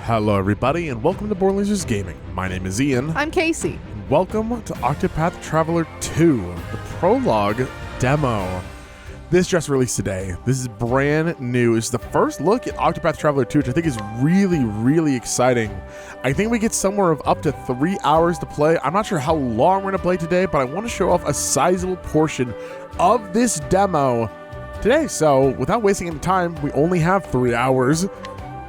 Hello everybody and welcome to Born Losers Gaming. My name is Ian. I'm Casey. Welcome to Octopath Traveler 2, the Prologue demo. This just released today. This is brand new. It's the first look at Octopath Traveler 2, which I think is really exciting. I think we get somewhere of up to 3 hours to play. I'm not sure how long we're going to play today, but I want to show off a sizable portion of this demo today. So without wasting any time, we only have 3 hours.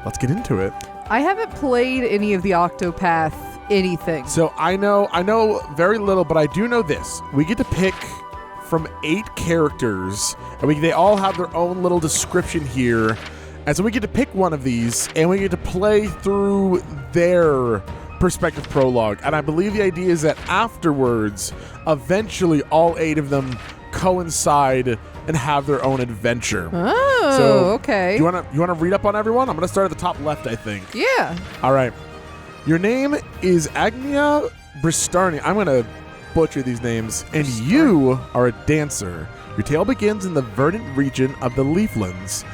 Let's get into it. I haven't played any of the Octopath anything. So I know very little, but I do know this. We get to pick from 8 characters, and they all have their own little description here. And so we get to pick one of these, and we get to play through their perspective prologue. And I believe the idea is that afterwards, eventually all 8 of them coincide and have their own adventure. Oh, so, okay. You wanna read up on everyone? I'm gonna start at the top left, I think. Yeah. All right. Your name is Agnia Bristarni. I'm gonna butcher these names. And you are a dancer. Your tale begins in the verdant region of the Leaflands.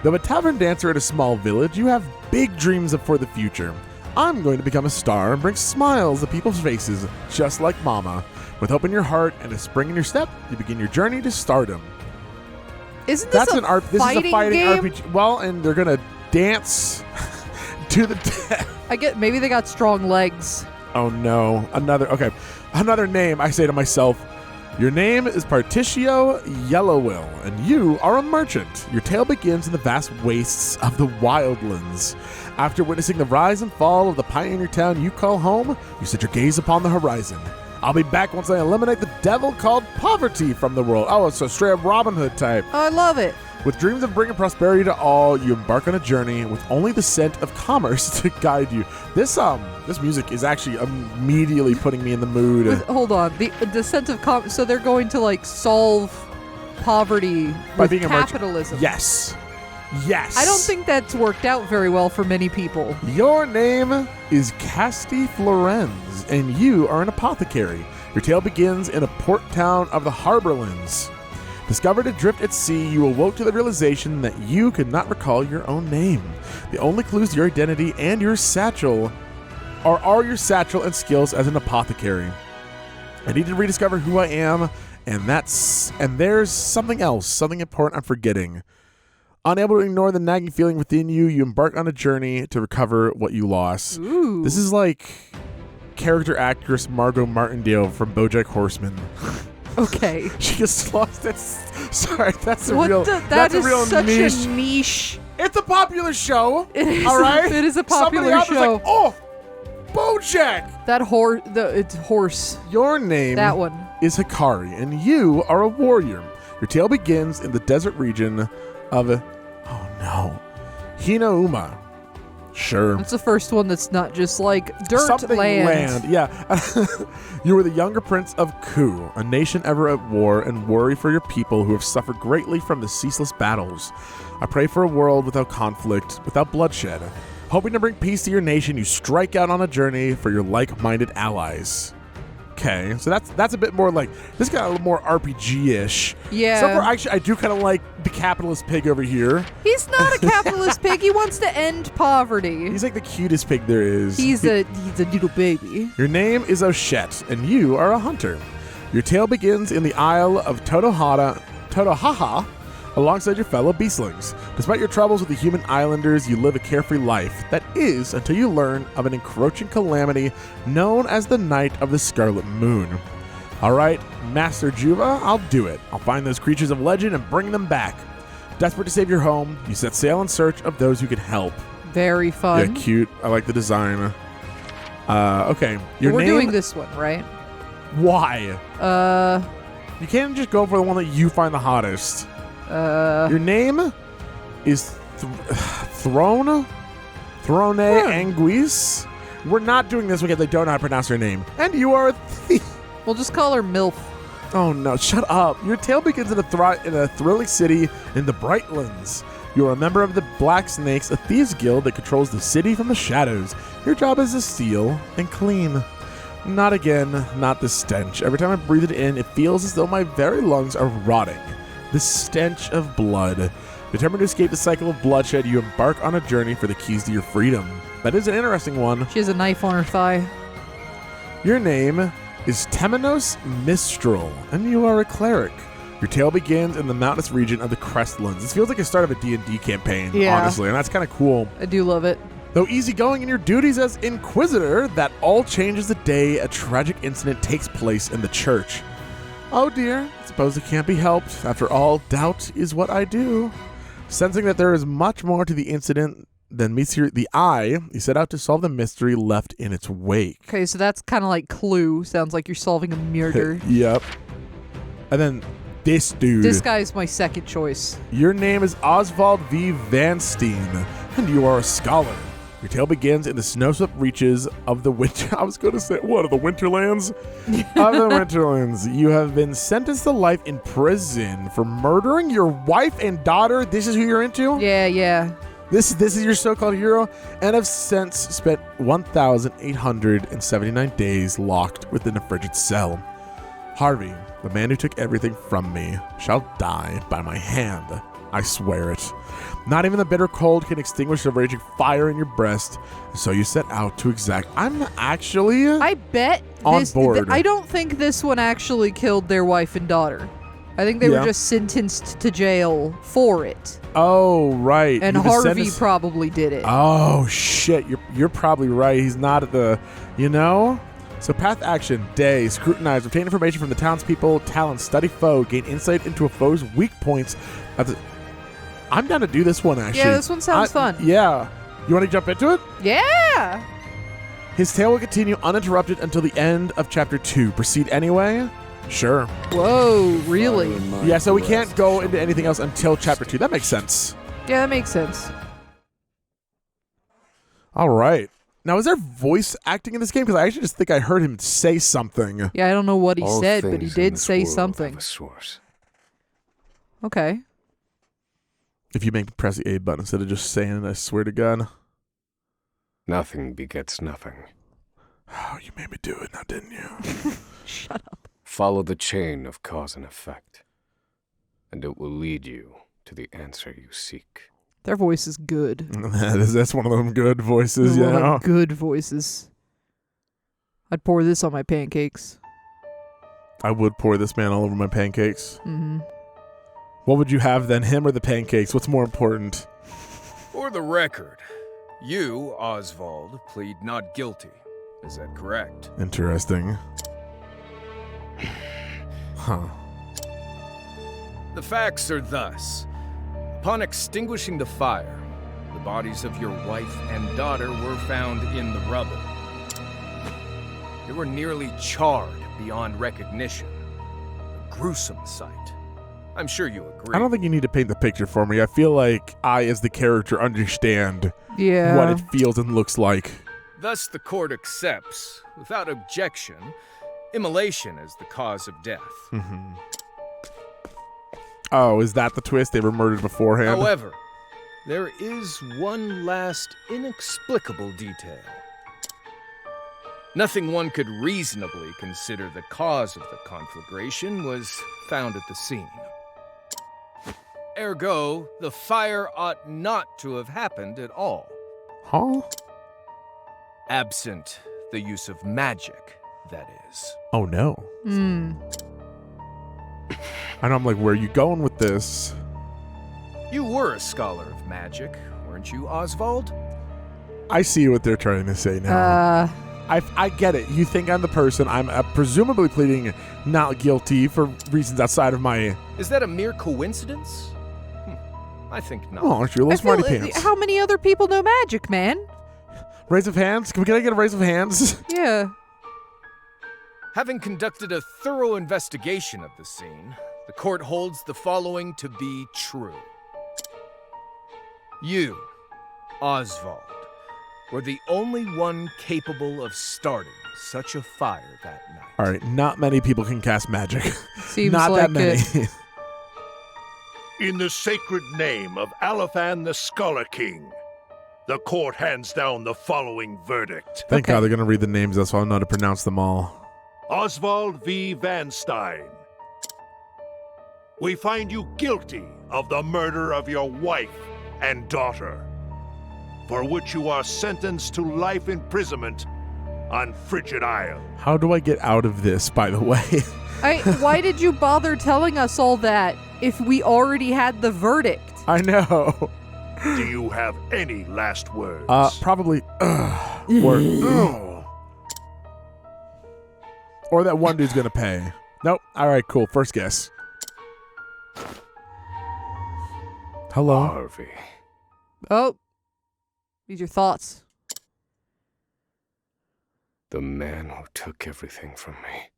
Though a tavern dancer at a small village, you have big dreams for the future. I'm going to become a star and bring smiles to people's faces, just like Mama. With hope in your heart and a spring in your step, you begin your journey to stardom. Isn't this This is a fighting game? RPG. Well, and they're gonna dance to the death. Maybe they got strong legs. Oh no, another name. I say to myself, your name is Particio Yellowwill, and you are a merchant. Your tale begins in the vast wastes of the wildlands. After witnessing the rise and fall of the pioneer town you call home, you set your gaze upon the horizon. I'll be back once I eliminate the devil called poverty from the world. Oh, it's a straight up Robin Hood type. Oh, I love it. With dreams of bringing prosperity to all, you embark on a journey with only the scent of commerce to guide you. This music is actually immediately putting me in the mood. Hold on. The scent of commerce. So they're going to solve poverty By being capitalism. A merchant. Yes. I don't think that's worked out very well for many people. Your name is Casti Florenz, and you are an apothecary. Your tale begins in a port town of the Harborlands. Discovered adrift at sea, you awoke to the realization that you could not recall your own name. The only clues to your identity and your satchel are your satchel and skills as an apothecary. I need to rediscover who I am, and there's something else, something important I'm forgetting. Unable to ignore the nagging feeling within you, you embark on a journey to recover what you lost. Ooh. This is like character actress Margot Martindale from BoJack Horseman. Okay. She just lost it. Sorry, that's That is such niche. a niche. It's a popular show. It is. All right. It is a popular Somebody show. Like, oh, BoJack. That it's horse. Your name That one is Hikari, and you are a warrior. Your tale begins in the desert region of Hinauma. Sure. It's the first one that's not just dirt Something land. Yeah. You were the younger prince of Ku, a nation ever at war and worry for your people who have suffered greatly from the ceaseless battles. I pray for a world without conflict, without bloodshed. Hoping to bring peace to your nation, you strike out on a journey for your like-minded allies. Okay, so that's a bit more this got a little more RPG-ish. Yeah. So actually, I do kind of like the capitalist pig over here. He's not a capitalist pig. He wants to end poverty. He's like the cutest pig there is. He's a little baby. Your name is Oshette, and you are a hunter. Your tale begins in the Isle of Todohaha, alongside your fellow beastlings. Despite your troubles with the human islanders, you live a carefree life. That is, until you learn of an encroaching calamity known as the Night of the Scarlet Moon. All right, Master Juba, I'll do it. I'll find those creatures of legend and bring them back. Desperate to save your home, you set sail in search of those who can help. Very fun. Yeah, cute. I like the design. Okay. We're doing this one, right? Why? You can't just go for the one that you find the hottest. Your name is Throne Anguisse. We're not doing this because they don't know how to pronounce her name. And you are a thief. We'll just call her MILF. Oh no, shut up. Your tale begins in a thrilling city in the Brightlands. You are a member of the Black Snakes, a thieves guild that controls the city from the shadows. Your job is to steal and clean. Not again, not the stench. Every time I breathe it in, it feels as though my very lungs are rotting. The stench of blood. Determined to escape the cycle of bloodshed, you embark on a journey for the keys to your freedom. That is an interesting one. She has a knife on her thigh. Your name is Temenos Mistral, and you are a cleric. Your tale begins in the mountainous region of the Crestlands. This feels like the start of a D&D campaign, honestly, and that's kind of cool. I do love it. Though easygoing in your duties as Inquisitor, that all changes the day a tragic incident takes place in the church. Oh dear, I suppose it can't be helped. After all, doubt is what I do. Sensing that there is much more to the incident than meets the eye, you set out to solve the mystery left in its wake. Okay, so that's kind of like Clue. Sounds like you're solving a murder. Yep. And then this dude. This guy's my second choice. Your name is Osvald V. Vanstein, and you are a scholar. Your tale begins in the snow-swept reaches of the winter. I was going to say, what, of the Winterlands? Of the Winterlands. You have been sentenced to life in prison for murdering your wife and daughter. This is who you're into? Yeah. This is your so-called hero, and have since spent 1,879 days locked within a frigid cell. Harvey, the man who took everything from me, shall die by my hand. I swear it. Not even the bitter cold can extinguish the raging fire in your breast, so you set out to exact. I'm actually I bet on board. I don't think this one actually killed their wife and daughter. I think they were just sentenced to jail for it. Oh, right. And Harvey probably did it. Oh, shit. You're probably right. He's not at the, So path action, day, scrutinize, obtain information from the townspeople, talent, study foe, gain insight into a foe's weak points. I'm down to do this one, actually. Yeah, this one sounds fun. Yeah. You want to jump into it? Yeah. His tale will continue uninterrupted until the end of Chapter 2. Proceed anyway? Sure. Whoa, really? Yeah, so we can't go into anything else until Chapter 2. That makes sense. Yeah, that makes sense. All right. Now, is there voice acting in this game? Because I actually just think I heard him say something. Yeah, I don't know what he All said, but he things in did this say world something. have a source. Okay. If you make me press the A button instead of just saying it, I swear to God. Nothing begets nothing. Oh, you made me do it now, didn't you? Shut up. Follow the chain of cause and effect, and it will lead you to the answer you seek. Their voice is good. That's one of them good voices, They're one of them good voices. I'd pour this on my pancakes. I would pour this man all over my pancakes. Mm-hmm. What would you have then, him or the pancakes? What's more important? For the record, you, Osvald, plead not guilty. Is that correct? Interesting. Huh. The facts are thus. Upon extinguishing the fire, the bodies of your wife and daughter were found in the rubble. They were nearly charred beyond recognition. A gruesome sight. I'm sure you agree. I don't think you need to paint the picture for me. I feel like I, as the character, understand what it feels and looks like. Thus, the court accepts, without objection, immolation as the cause of death. Mm-hmm. Oh, is that the twist? They were murdered beforehand? However, there is one last inexplicable detail. Nothing one could reasonably consider the cause of the conflagration was found at the scene. Ergo, the fire ought not to have happened at all. Huh? Absent the use of magic, that is. Oh, no. I know, I'm like, where are you going with this? You were a scholar of magic, weren't you, Osvald? I see what they're trying to say now. I get it. You think I'm the person. I'm presumably pleading not guilty for reasons outside of my... Is that a mere coincidence? I think not. Oh, aren't you a little smarty pants? How many other people know magic, man? Raise of hands? Can I get a raise of hands? Yeah. Having conducted a thorough investigation of the scene, the court holds the following to be true. You, Osvald, were the only one capable of starting such a fire that night. All right, not many people can cast magic. Seems not like that many. In the sacred name of Alathan the Scholar King, the court hands down the following verdict. Thank God they're going to read the names, that's why I know how to pronounce them all. Osvald V. Vanstein, we find you guilty of the murder of your wife and daughter, for which you are sentenced to life imprisonment on Frigid Isle. How do I get out of this, by the way? Why did you bother telling us all that if we already had the verdict? I know. Do you have any last words? Probably. Or that one dude's gonna pay. Nope. All right, cool. First guess. Hello. Harvey. Oh. These are your thoughts. The man who took everything from me.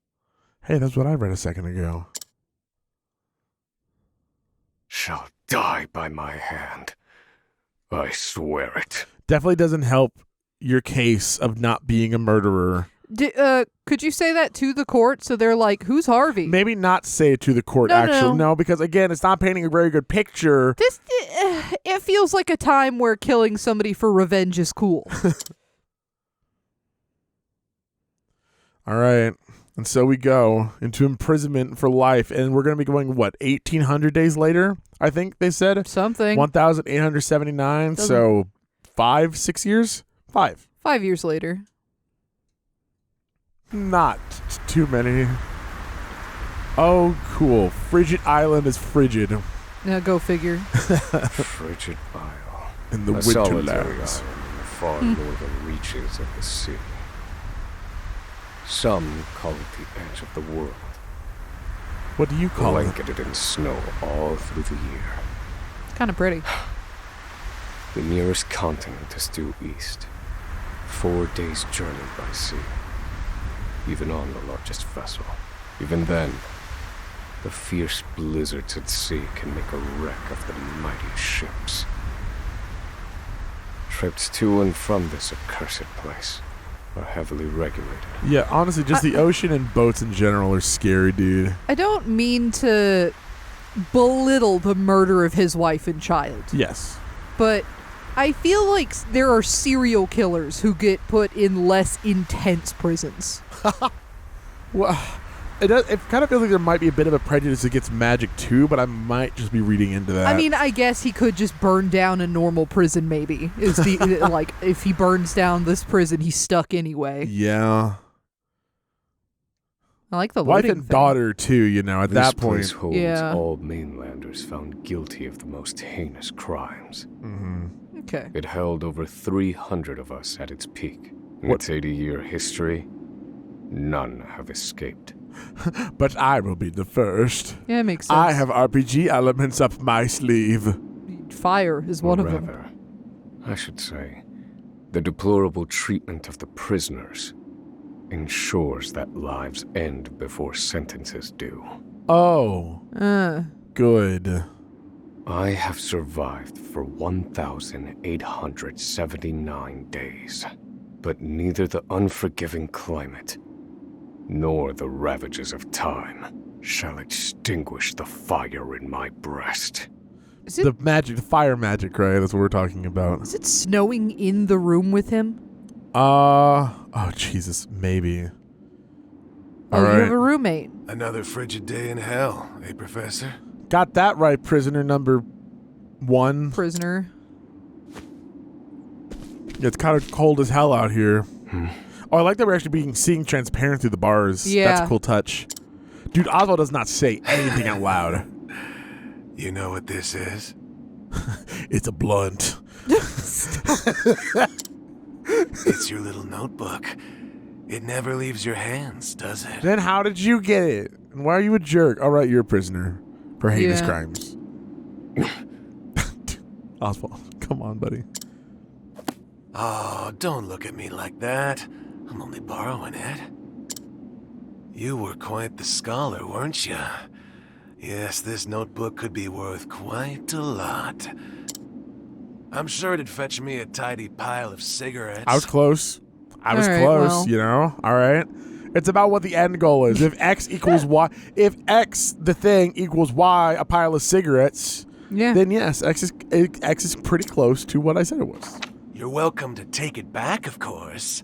Hey, that's what I read a second ago. Shall die by my hand. I swear it. Definitely doesn't help your case of not being a murderer. Could you say that to the court so they're like, who's Harvey? Maybe not say it to the court, actually. No, because again, it's not painting a very good picture. It feels like a time where killing somebody for revenge is cool. All right. And so we go into imprisonment for life, and we're going to be going, 1,800 days later, I think they said? Something. 1,879, so 6 years? 5. 5 years later. Not too many. Oh, cool. Frigid Island is frigid. Now go figure. Frigid Isle. In the A solitary winterlands. island in the far northern reaches of the sea. Some call it the edge of the world. What do you call it? Blanketed in snow all through the year. It's kind of pretty. The nearest continent is due east. 4 days' journey by sea. Even on the largest vessel. Even then, the fierce blizzards at sea can make a wreck of the mightiest ships. Trips to and from this accursed place are heavily regulated. Yeah, honestly, just the ocean and boats in general are scary, dude. I don't mean to belittle the murder of his wife and child. Yes. But I feel like there are serial killers who get put in less intense prisons. Well, it kind of feels like there might be a bit of a prejudice against magic too, but I might just be reading into that. I mean, I guess he could just burn down a normal prison, maybe. Is the like, if he burns down this prison, he's stuck anyway. Yeah. I like the wife looting and thing. daughter too, you know, at that point. This place holds Yeah. all mainlanders found guilty of the most heinous crimes. Mm-hmm. Okay. It held over 300 of us at its peak. In What- its 80-year history, none have escaped. But I will be the first. Yeah, it makes sense. I have RPG elements up my sleeve. Fire is one Or of them. rather, I should say, the deplorable treatment of the prisoners ensures that lives end before sentences do. Oh, good. I have survived for 1,879 days, but neither the unforgiving climate nor the ravages of time shall extinguish the fire in my breast. Is it, The magic, the fire magic, right? That's what we're talking about. is it snowing in the room with him? Oh, Jesus, maybe. Oh, All you have right. a roommate. Another frigid day in hell, eh, Professor? Got that right, prisoner number 1. Prisoner. It's kind of cold as hell out here. Oh, I like that we're actually seeing transparent through the bars. Yeah. That's a cool touch. Dude, Oswald does not say anything out loud. You know what this is? It's a blunt. It's your little notebook. It never leaves your hands, does it? Then how did you get it? And why are you a jerk? All right, you're a prisoner for heinous Yeah. crimes. Oswald, come on, buddy. Oh, don't look at me like that. I'm only borrowing it. You were quite the scholar, weren't you? Yes, this notebook could be worth quite a lot. I'm sure it'd fetch me a tidy pile of cigarettes. I was close. All right, close, well. you know? All right. It's about what the end goal is. If X equals Y, if X, the thing, equals Y, a pile of cigarettes, Yeah. then yes, X is pretty close to what I said it was. You're welcome to take it back, of course.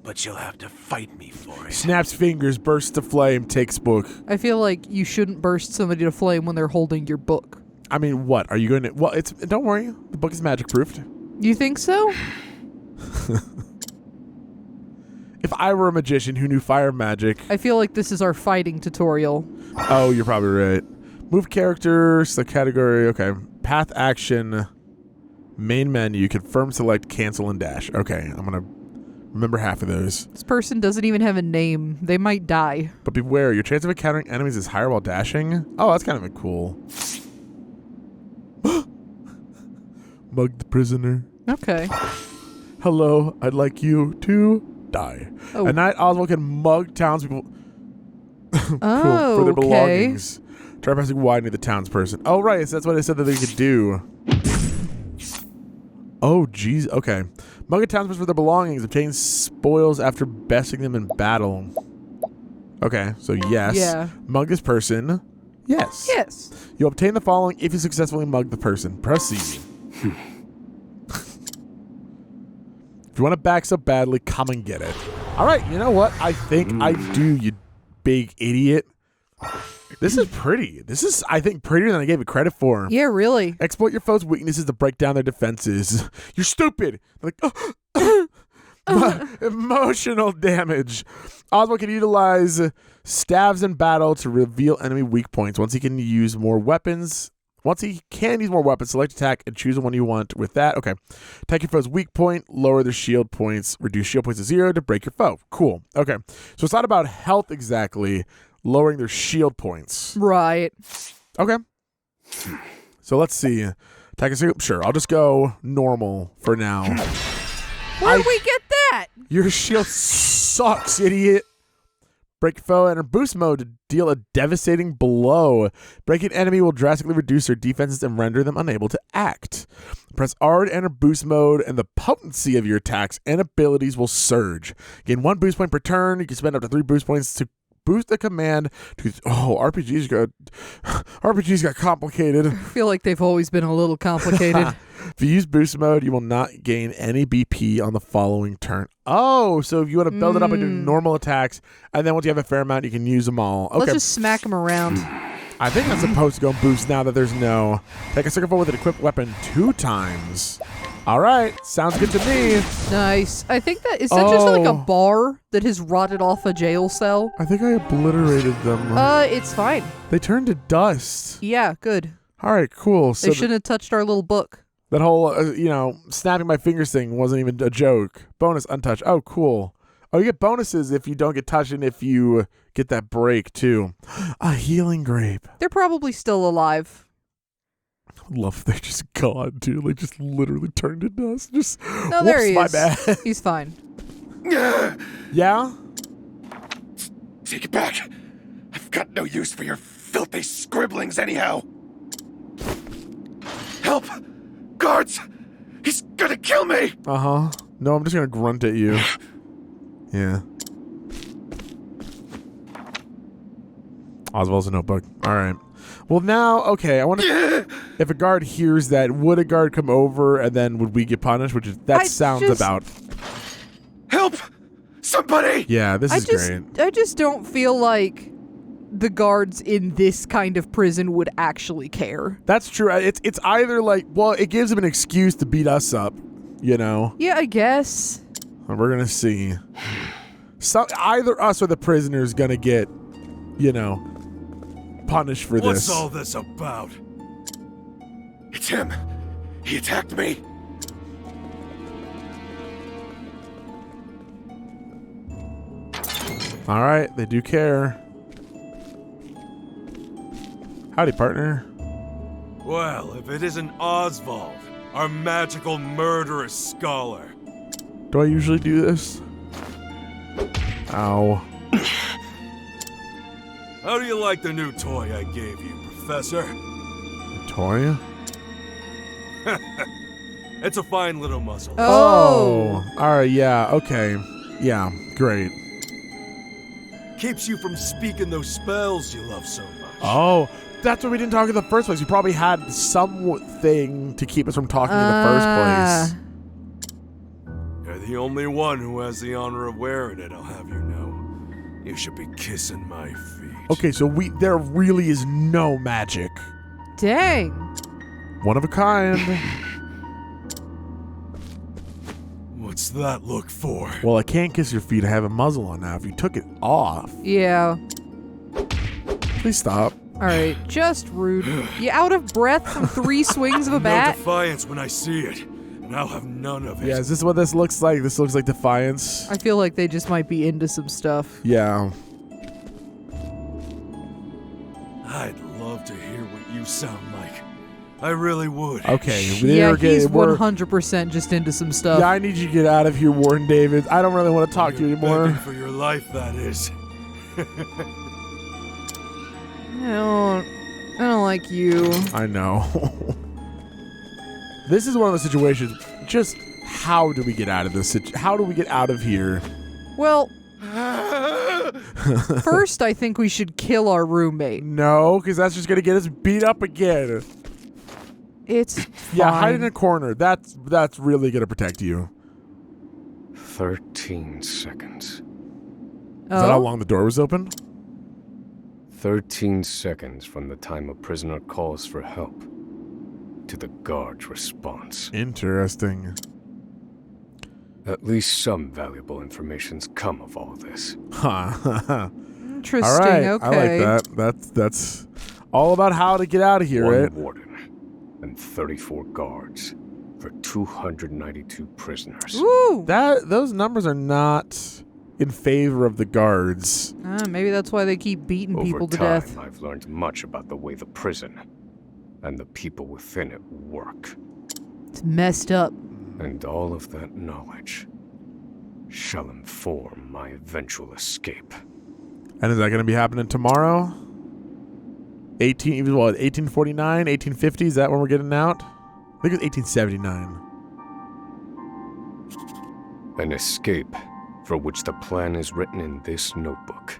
but you'll have to fight me for it. Snaps fingers, bursts to flame, takes book. I feel like you shouldn't burst somebody to flame when they're holding your book. I mean, what? Are you going to... Well, don't worry. The book is magic-proofed. You think so? If I were a magician who knew fire magic... I feel like this is our fighting tutorial. Oh, you're probably right. Move character, select category. Okay. Path action, main menu, confirm, select, cancel, and dash. Okay, I'm going to remember half of those. This person doesn't even have a name. They might die. But beware, your chance of encountering enemies is higher while dashing. Oh, that's kind of cool. Mug the prisoner. Okay. Hello, I'd like you to die. Oh. At night, Oswald can mug townspeople cool, Oh, for their okay. belongings. Try passing wide near the townsperson. Oh, right, so that's what I said that they could do. Oh, jeez. Okay. Mug a townsperson for their belongings. Obtain spoils after besting them in battle. Okay, so yes. Yeah. Mug this person. Yes. Yes. You obtain the following if you successfully mug the person. Proceed. If you want to back so badly, come and get it. All right, you know what? I think I do, you big idiot. This is pretty. This is, I think, prettier than I gave it credit for. Yeah, really. Exploit your foe's weaknesses to break down their defenses. You're stupid. Like, emotional damage. Oswald can utilize stabs in battle to reveal enemy weak points. Once he can use more weapons, select attack and choose the one you want with that. Okay. Attack your foe's weak point, lower their shield points, reduce shield points to 0 to break your foe. Cool. Okay. So it's not about health exactly, lowering their shield points. Right. Okay. So let's see. Attack a single. Sure, I'll just go normal for now. Where did we get that? Your shield sucks, idiot. Break foe, enter boost mode to deal a devastating blow. Breaking enemy will drastically reduce their defenses and render them unable to act. Press R to enter boost mode, and the potency of your attacks and abilities will surge. Gain 1 boost point per turn. You can spend up to 3 boost points to boost the command to... Oh, RPGs got complicated. I feel like they've always been a little complicated. If you use boost mode, you will not gain any BP on the following turn. Oh, so if you want to build it up by doing normal attacks, and then once you have a fair amount, you can use them all. Okay. Let's just smack them around. I think that's supposed to go boost now that there's no... Take a second forward with an equipped weapon 2 times. All right. Sounds good to me. Nice. I think that... Is that just like a bar that has rotted off a jail cell? I think I obliterated them. It's fine. They turned to dust. Yeah, good. All right, cool. So They shouldn't have touched our little book. that whole, snapping my fingers thing wasn't even a joke. Bonus, untouched. Oh, cool. Oh, you get bonuses if you don't get touched and if you get that break, too. A healing grape. They're probably still alive. I would love if they're just gone, dude. Like, just literally turned to dust. Just, No, there he my is. bad. He's fine. Yeah? Take it back. I've got no use for your filthy scribblings anyhow. Help! Guards! He's gonna kill me! Uh-huh. No, I'm just gonna grunt at you. Yeah. Oswald's a notebook. All right. Well, now, okay, I want to... If a guard hears that, would a guard come over and then would we get punished? Which is... That sounds about... Help! Somebody! Yeah, this is great. I just don't feel like the guards in this kind of prison would actually care. That's true. It's either like... Well, it gives them an excuse to beat us up, you know? Yeah, I guess. And we're going to see. So, either us or the prisoner's going to get, punished for this. What's all this about? It's him. He attacked me. All right, they do care. Howdy, partner. Well, if it isn't Osvald, our magical murderous scholar. Do I usually do this? Ow. How do you like the new toy I gave you, Professor? Toy? It's a fine little muzzle. Oh. All right, yeah, okay. Yeah, great. Keeps you from speaking those spells you love so much. Oh, that's what we didn't talk in the first place. You probably had something to keep us from talking in the first place. You're the only one who has the honor of wearing it, I'll have you know. You should be kissing my feet. Okay, so there really is no magic. Dang. One of a kind. What's that look for? Well, I can't kiss your feet. I have a muzzle on now. If you took it off. Yeah. Please stop. All right, just rude. You out of breath from 3 swings of a bat? No defiance when I see it, and I'll have none of it. Yeah, is this what this looks like? This looks like defiance. I feel like they just might be into some stuff. Yeah. I'd love to hear what you sound like. I really would. Okay. Yeah, he's 100% just into some stuff. Yeah, I need you to get out of here, Warden David. I don't really want to talk to you anymore. Begging for your life, that is. I don't like you. I know. This is one of those situations. Just how do we get out of this? How do we get out of here? Well, first I think we should kill our roommate. No, because that's just gonna get us beat up again. It's fine. Yeah, hide in a corner. That's really gonna protect you. 13 seconds. Is that how long the door was open? 13 seconds from the time a prisoner calls for help to the guard's response. Interesting. At least some valuable information's come of all this. Huh. Interesting. All right, Okay. I like that. That's all about how to get out of here, One right? warden and 34 guards for 292 prisoners. Woo! Those numbers are not in favor of the guards. Maybe that's why they keep beating people to Over death. time, I've learned much about the way the prison and the people within it work. It's messed up. And all of that knowledge shall inform my eventual escape. And is that going to be happening tomorrow? 1849, 1850? Is that when we're getting out? I think it's 1879. An escape for which the plan is written in this notebook.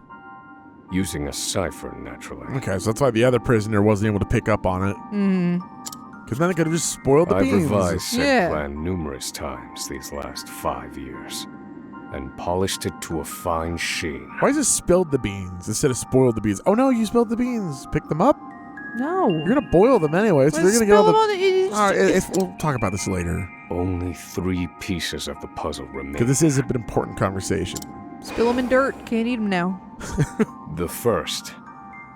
Using a cipher, naturally. Okay, so that's why the other prisoner wasn't able to pick up on it. Because then it could have just spoiled the I've beans. revised said Yeah. plan numerous times these last 5 years, and polished it to a fine sheen. Why is it spilled the beans instead of spoiled the beans? Oh no, you spilled the beans. Pick them up. No. You're gonna boil them anyway, so Let's they're gonna get all spill the. them on the- All right, we'll talk about this later Only 3 pieces of the puzzle remain. because this is an important conversation. Spill them in dirt. Can't eat them now. The first,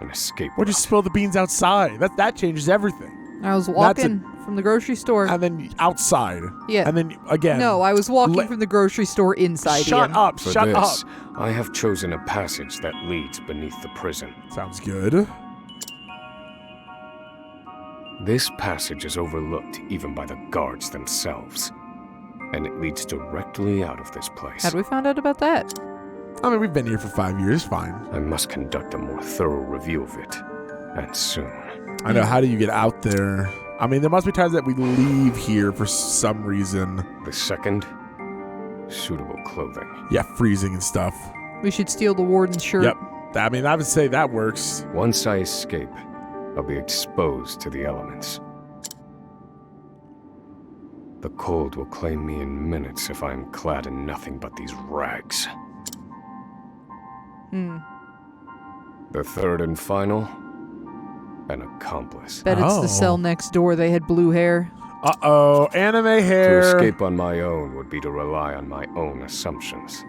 an escape Why'd you route. spill the beans outside? That changes everything. I was walking from the grocery store. And then outside. Yeah. And then again. No, I was walking from the grocery store inside. Shut Ian. up! For Shut this, up! I have chosen a passage that leads beneath the prison. Sounds good. This passage is overlooked even by the guards themselves, and it leads directly out of this place. How'd we find out about that? I mean, we've been here for 5 years. Fine. I must conduct a more thorough review of it, and soon. I know. How do you get out there? I mean, there must be times that we leave here for some reason. The second, suitable clothing. Yeah, freezing and stuff. We should steal the warden's shirt. Yep. I mean, I would say that works. Once I escape, I'll be exposed to the elements. The cold will claim me in minutes if I am clad in nothing but these rags. The third and final, an accomplice. Bet it's Oh. the cell next door. They had blue hair. Uh-oh. Anime hair. To escape on my own would be to rely on my own assumptions.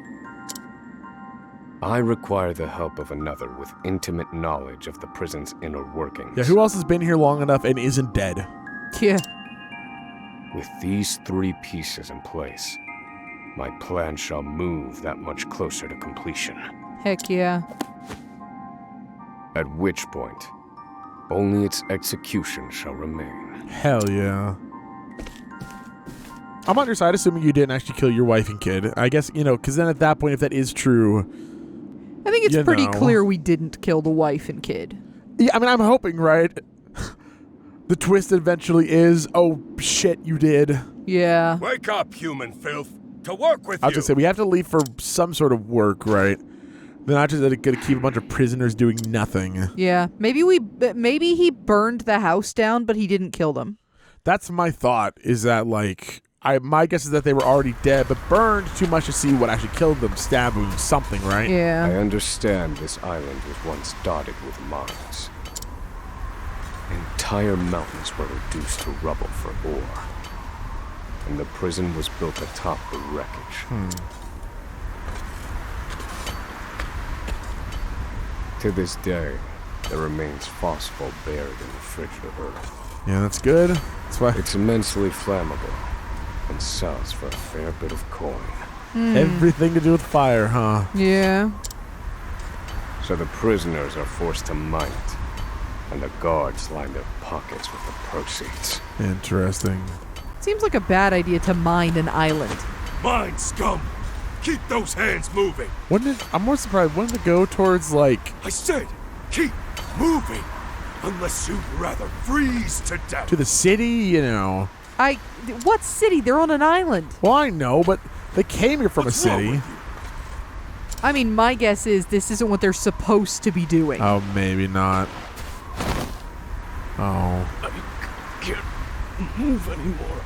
I require the help of another with intimate knowledge of the prison's inner workings. Yeah, who else has been here long enough and isn't dead? Yeah. With these 3 pieces in place, my plan shall move that much closer to completion. Heck yeah. At which point, only its execution shall remain. Hell yeah. I'm on your side, assuming you didn't actually kill your wife and kid. I guess, because then at that point, if that is true... I think it's You pretty know. clear we didn't kill the wife and kid. Yeah, I mean, I'm hoping, right? The twist eventually is, oh, shit, you did. Yeah. Wake up, human filth. To work with I was you. going to say, we have to leave for some sort of work, right? They're not just going to keep a bunch of prisoners doing nothing. Yeah. Maybe he burned the house down, but he didn't kill them. That's my thought, is that, my guess is that they were already dead, but burned too much to see what actually killed them. Stab wounds, something, right? Yeah. I understand this island was once dotted with mines. Entire mountains were reduced to rubble for ore. And the prison was built atop the wreckage. To this day, there remains phosphor buried in the frigid earth. Yeah, that's good. That's why It's immensely flammable and sells for a fair bit of coin. everything to do with fire, huh? Yeah. So the prisoners are forced to mine it, and the guards line their pockets with the proceeds. Interesting. Seems like a bad idea to mine an island. Mine, scum! Keep those hands moving! I'm more surprised. Wouldn't it go towards, like... I said, keep moving! Unless you'd rather freeze to death! to the city, you know? What city? They're on an island. Well, I know, but they came here from What's a wrong city. with you? I mean, my guess is this isn't what they're supposed to be doing. Oh, maybe not. Oh. I can't move anymore.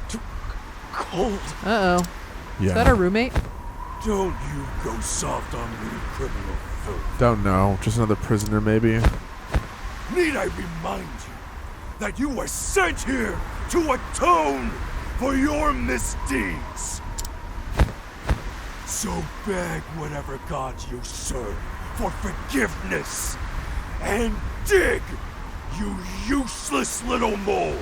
Too cold. Uh-oh. Yeah. Is that our roommate? Don't you go soft on me, criminal filth. Don't know. Just another prisoner, maybe. Need I remind you that you were sent here to atone for your misdeeds? So beg whatever god you serve for forgiveness and dig, you useless little mole.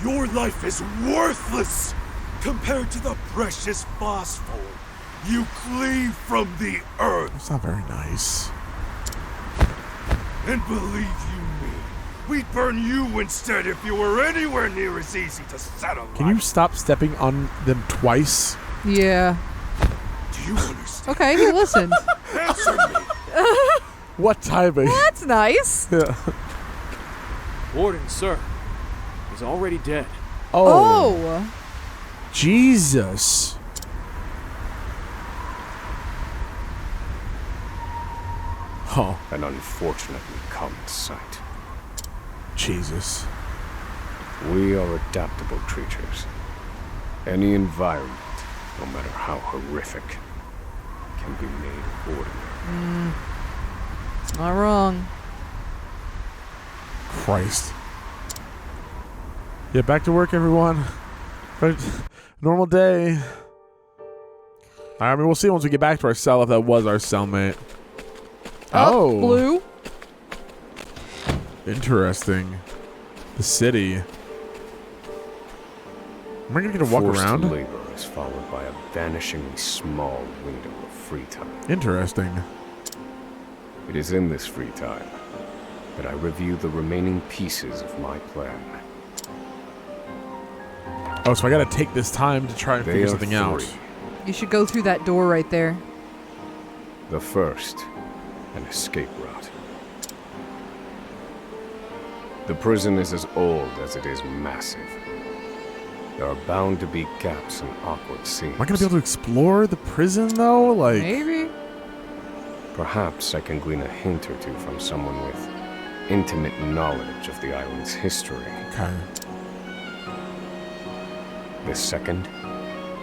Your life is worthless compared to the precious phosphor you cleave from the earth. That's not very nice. And believe you me, we'd burn you instead if you were anywhere near as easy to settle. Can you stop stepping on them twice? Yeah. Do you understand? Okay, he listened. Answer me. What timing? Well, that's nice. Yeah. Warden, sir. He's already dead. Oh. Jesus. Oh, An unfortunately common sight. Jesus. We are adaptable creatures. Any environment, no matter how horrific, can be made ordinary. Not wrong. Christ. Yeah, back to work, everyone. Right, normal day. I mean, we'll see once we get back to our cell if that was our cellmate. Oh. Blue. Interesting. The city. Am I going to get to walk Forced around? labor is followed by a vanishingly small window of free time. Interesting. It is in this free time that I review the remaining pieces of my plan. Oh, so I got to take this time to try and They figure are something out. three. You should go through that door right there. The first, an escape route. The prison is as old as it is massive. There are bound to be gaps and awkward scenes. Am I going to be able to explore the prison, though? Like, Maybe. Perhaps I can glean a hint or two from someone with intimate knowledge of the island's history. okay. The second,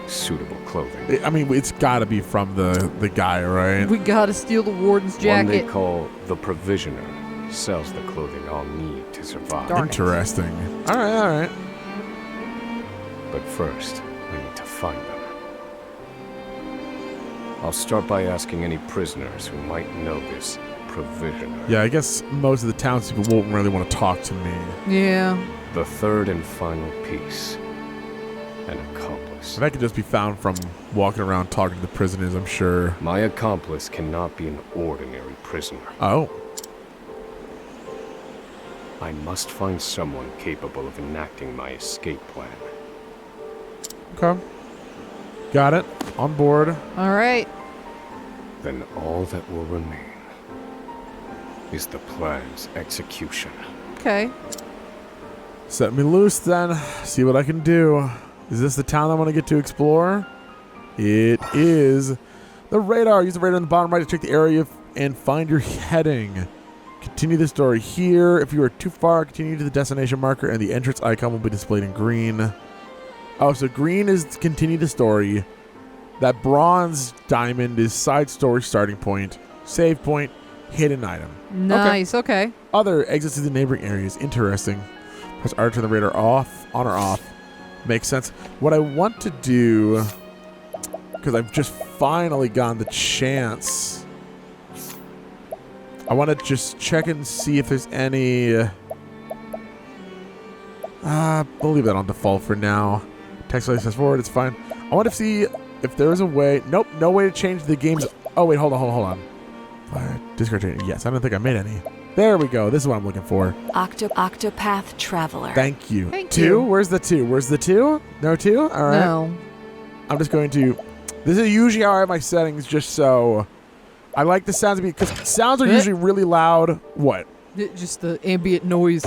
suitable clothing. I mean, it's got to be from the guy, right? We gotta steal the warden's One they jacket. call the Provisioner sells the clothing I'll need to survive. Darn it. Interesting. All right, all right. But first, we need to find them. I'll start by asking any prisoners who might know this Provisioner. Yeah, I guess most of the townspeople won't really want to talk to me. Yeah. The third and final piece, an accomplice. That could just be found from walking around talking to the prisoners, I'm sure. My accomplice cannot be an ordinary prisoner. Oh. I must find someone capable of enacting my escape plan. Okay. Got it. On board. All right. Then all that will remain is the plan's execution. Okay. Set me loose then. See what I can do. Is this the town I want to get to explore? It is. The radar. Use the radar on the bottom right to check the area and find your heading. Continue the story here. If you are too far, continue to the destination marker, and the entrance icon will be displayed in green. Oh, so green is continue the story. That bronze diamond is side story starting point, save point, hidden item. Nice, okay. Other exits to the neighboring areas. Interesting. Press R to turn the radar off, on or off. Makes sense. What I want to do, because I've just finally gotten the chance, I want to just check and see if there's any... we'll leave that on default for now. Text says forward, it's fine. I want to see if there is a way... Nope, no way to change the game's... Oh, wait, hold on. Discard change. Yes, I don't think I made any. There we go. This is what I'm looking for. Octopath Traveler. Thank you. Thank you. Where's the 2? Where's the 2? No 2? All right. No. I'm just going to... This is usually how I have my settings, just so... I like the sounds because sounds are usually really loud. What? Just the ambient noise.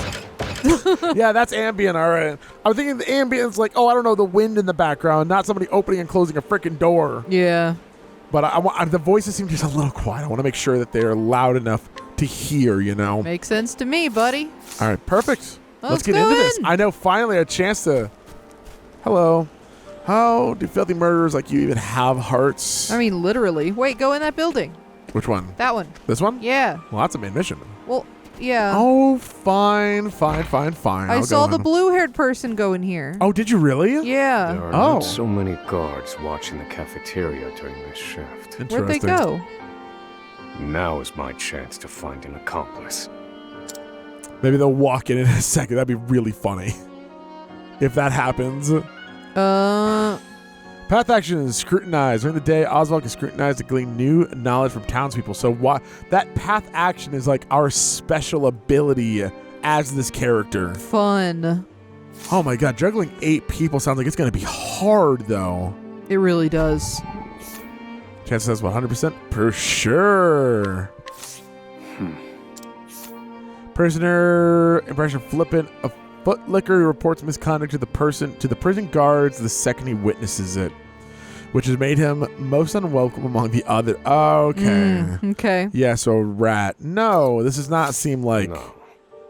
Yeah, that's ambient, all right. I'm thinking the ambient's like, oh, I don't know, the wind in the background, not somebody opening and closing a freaking door. Yeah. But I want the voices seem just a little quiet. I want to make sure that they're loud enough to hear, you know? Makes sense to me, buddy. All right, perfect. Let's get go into this. in. I know, finally a chance to... Hello. How do filthy murderers like you even have hearts? I mean, literally. Wait, go in that building. Which one? That one. This one? Yeah. Well, that's a main mission. Well, yeah. Oh, fine. I saw the blue-haired person go in here. Oh, did you really? Yeah. There are not so many guards watching the cafeteria during this shift. Where'd they go? Now is my chance to find an accomplice. Maybe they'll walk in a second. That'd be really funny. If that happens. Path action is scrutinized. During the day, Osvald can scrutinize to glean new knowledge from townspeople. So that path action is like our special ability as this character. Fun. Oh my god, juggling 8 people sounds like it's going to be hard, though. It really does. Chance says 100%? For sure. Prisoner impression flippant. A footlicker reports misconduct to the prison guards the second he witnesses it, which has made him most unwelcome among the other. Oh, okay. Okay. Yeah, so rat. No, this does not seem like... No,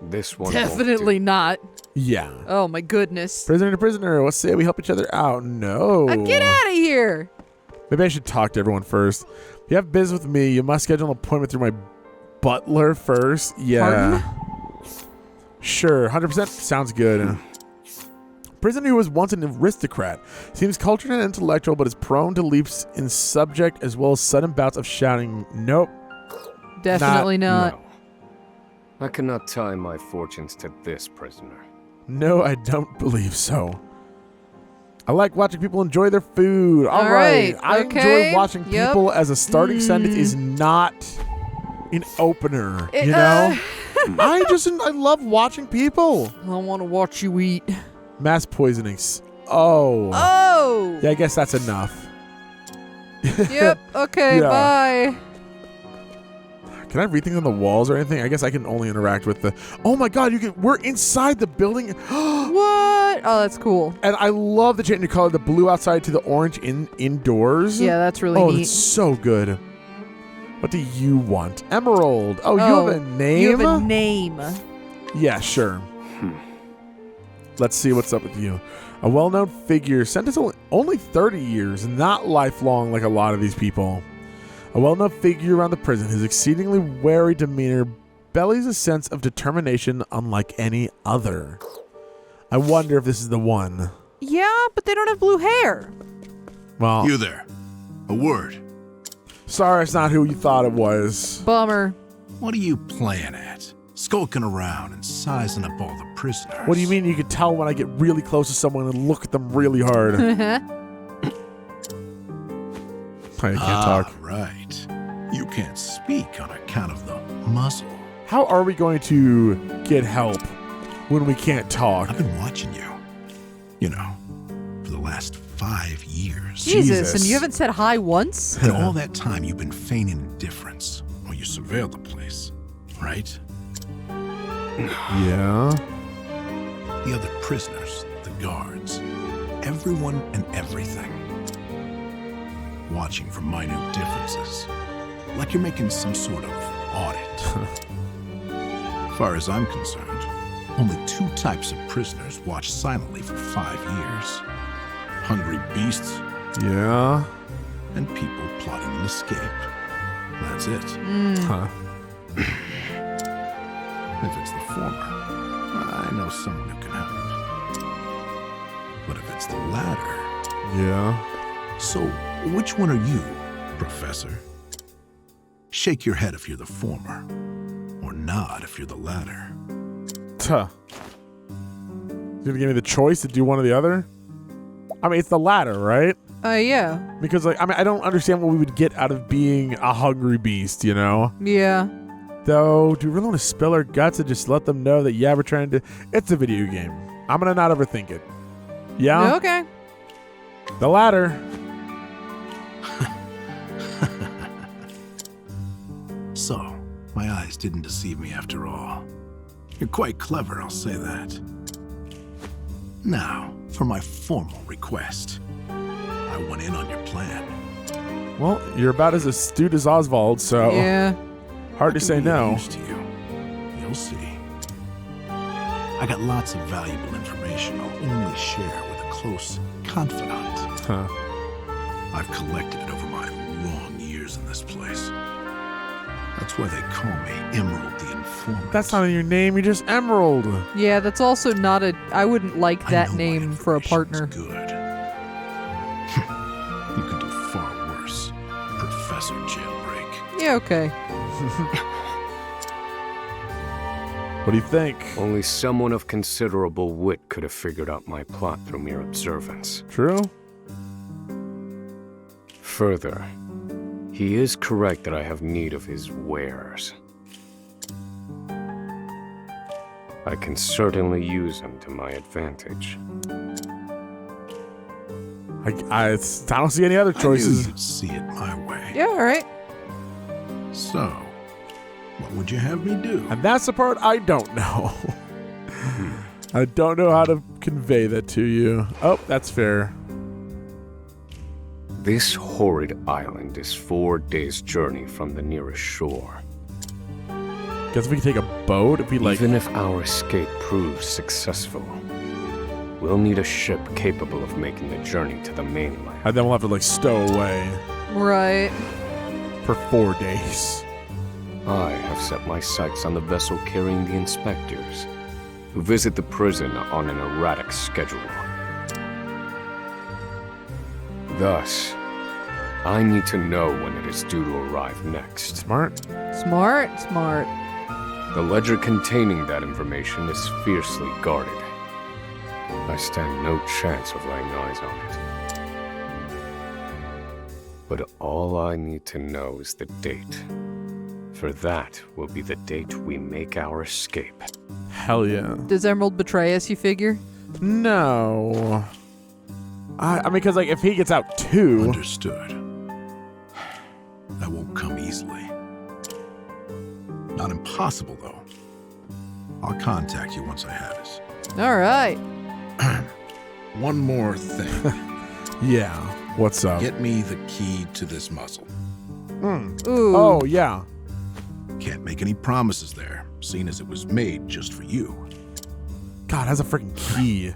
this one Definitely not. Yeah. Oh, my goodness. Prisoner to prisoner. Let's say we help each other out. No. Get out of here. Maybe I should talk to everyone first. If you have business with me, you must schedule an appointment through my butler first. Yeah. Pardon? Sure. 100% sounds good. Prisoner who was once an aristocrat. Seems cultured and intellectual, but is prone to leaps in subject as well as sudden bouts of shouting. Nope. Definitely not. No. I cannot tie my fortunes to this prisoner. No, I don't believe so. I like watching people enjoy their food. All right. I enjoy watching people as a starting sentence is not an opener, you know? I love watching people. I want to watch you eat. Mass poisonings. Oh. Oh. Yeah, I guess that's enough. Yep. Okay, Yeah. bye. Can I read things on the walls or anything? I guess I can only interact with the... Oh my god, we're inside the building. What? Oh, that's cool. And I love the change in color, the blue outside to the orange indoors. Yeah, that's really neat. Oh, that's so good. What do you want? Emerald. Oh, you have a name? You have a name. Yeah, sure. Let's see what's up with you. A well-known figure. Sentence only 30 years, not lifelong like a lot of these people. A well-known figure around the prison. His exceedingly wary demeanor bellies a sense of determination unlike any other. I wonder if this is the one. Yeah, but they don't have blue hair. Well, You there. A word. sorry, it's not who you thought it was. Bummer. What are you playing at? Skulking around and sizing up all the prisoners. What do you mean you can tell when I get really close to someone and look at them really hard? I can't talk. Right. You can't speak on account of the muzzle. How are we going to get help when we can't talk? I've been watching you. You know, for the last 5 years. Jesus, and you haven't said hi once? And all that time you've been feigning indifference while you surveilled the place, right? Yeah. The other prisoners, the guards, everyone and everything. Watching for minute differences. Like you're making some sort of audit. far as I'm concerned, only 2 types of prisoners watch silently for 5 years. Hungry beasts. Yeah. And people plotting an escape. That's it. Huh. If it's the former, I know someone who can help. But if it's the latter... Yeah. So, which one are you, Professor? Shake your head if you're the former, or nod if you're the latter. Tuh. You gonna give me the choice to do one or the other? I mean, it's the latter, right? Yeah. Because, like, I mean, I don't understand what we would get out of being a hungry beast, you know? Yeah. Though, do we really want to spill our guts and just let them know that, yeah, we're trying to... It's a video game. I'm gonna not overthink it. Yeah? Okay. The latter. So, my eyes didn't deceive me after all. You're quite clever, I'll say that. Now, for my formal request. I want in on your plan. Well, you're about as astute as Osvald, so... Yeah. Hard to say no. Use to you. You'll see. I got lots of valuable information I'll only share with a close confidant. Huh. I've collected it over my long years in this place. That's why they call me Emerald the Informant. That's not your name, you're just Emerald. Yeah, that's also not a... I wouldn't like that name for a partner. Good. You could do far worse, Professor Jailbreak. Yeah, okay. What do you think? Only someone of considerable wit could have figured out my plot through mere observance. True? Further, he is correct that I have need of his wares. I can certainly use him to my advantage. I don't see any other choices. I knew you'd see it my way. Yeah, all right. So, what would you have me do? And that's the part I don't know. I don't know how to convey that to you. Oh, that's fair. This horrid island is 4 days' journey from the nearest shore. Guess we can take a boat if we like. Even if our escape proves successful, we'll need a ship capable of making the journey to the mainland. And then we'll have to like stow away. Right. For 4 days. I have set my sights on the vessel carrying the inspectors, who visit the prison on an erratic schedule. Thus, I need to know when it is due to arrive next. Smart. Smart, smart. The ledger containing that information is fiercely guarded. I stand no chance of laying eyes on it. But all I need to know is the date. For that will be the date we make our escape. Hell yeah. Does Emerald betray us, you figure? No. I mean, because like if he gets out too. Understood. That won't come easily. Not impossible, though. I'll contact you once I have it. All right. One more thing. Yeah. What's up? Get me the key to this muzzle. Ooh. Oh, yeah. Can't make any promises there, seeing as it was made just for you. God, has a freaking key.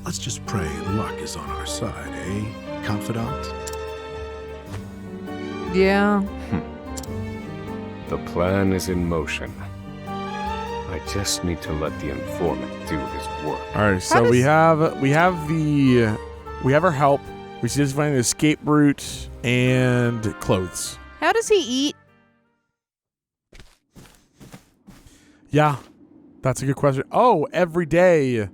Let's just pray luck is on our side, eh, confidant? Yeah. The plan is in motion. I just need to let the informant do his work. All right, so we have our help. We just find an escape route and clothes. How does he eat? Yeah, that's a good question. Oh, every day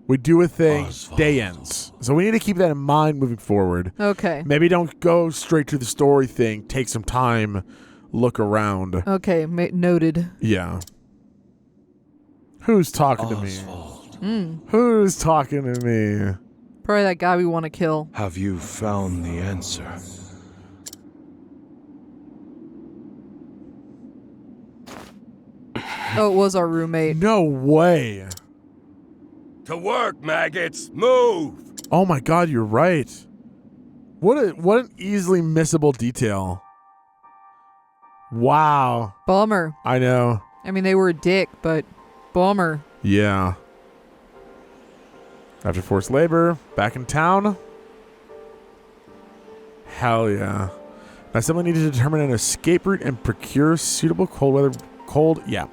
we do a thing, Osvald. day ends. So we need to keep that in mind moving forward. Okay. Maybe don't go straight to the story thing. Take some time, look around. Okay, noted. Yeah. Who's talking Osvald. to me? Who's talking to me? Probably that guy we want to kill. Have you found the answer? Oh, it was our roommate. No way. To work, maggots! Move! Oh my God, you're right. What an easily missable detail. Wow. Bummer. I know. I mean, they were a dick, but bummer. Yeah. After forced labor, back in town. Hell yeah. I simply need to determine an escape route and procure suitable yeah.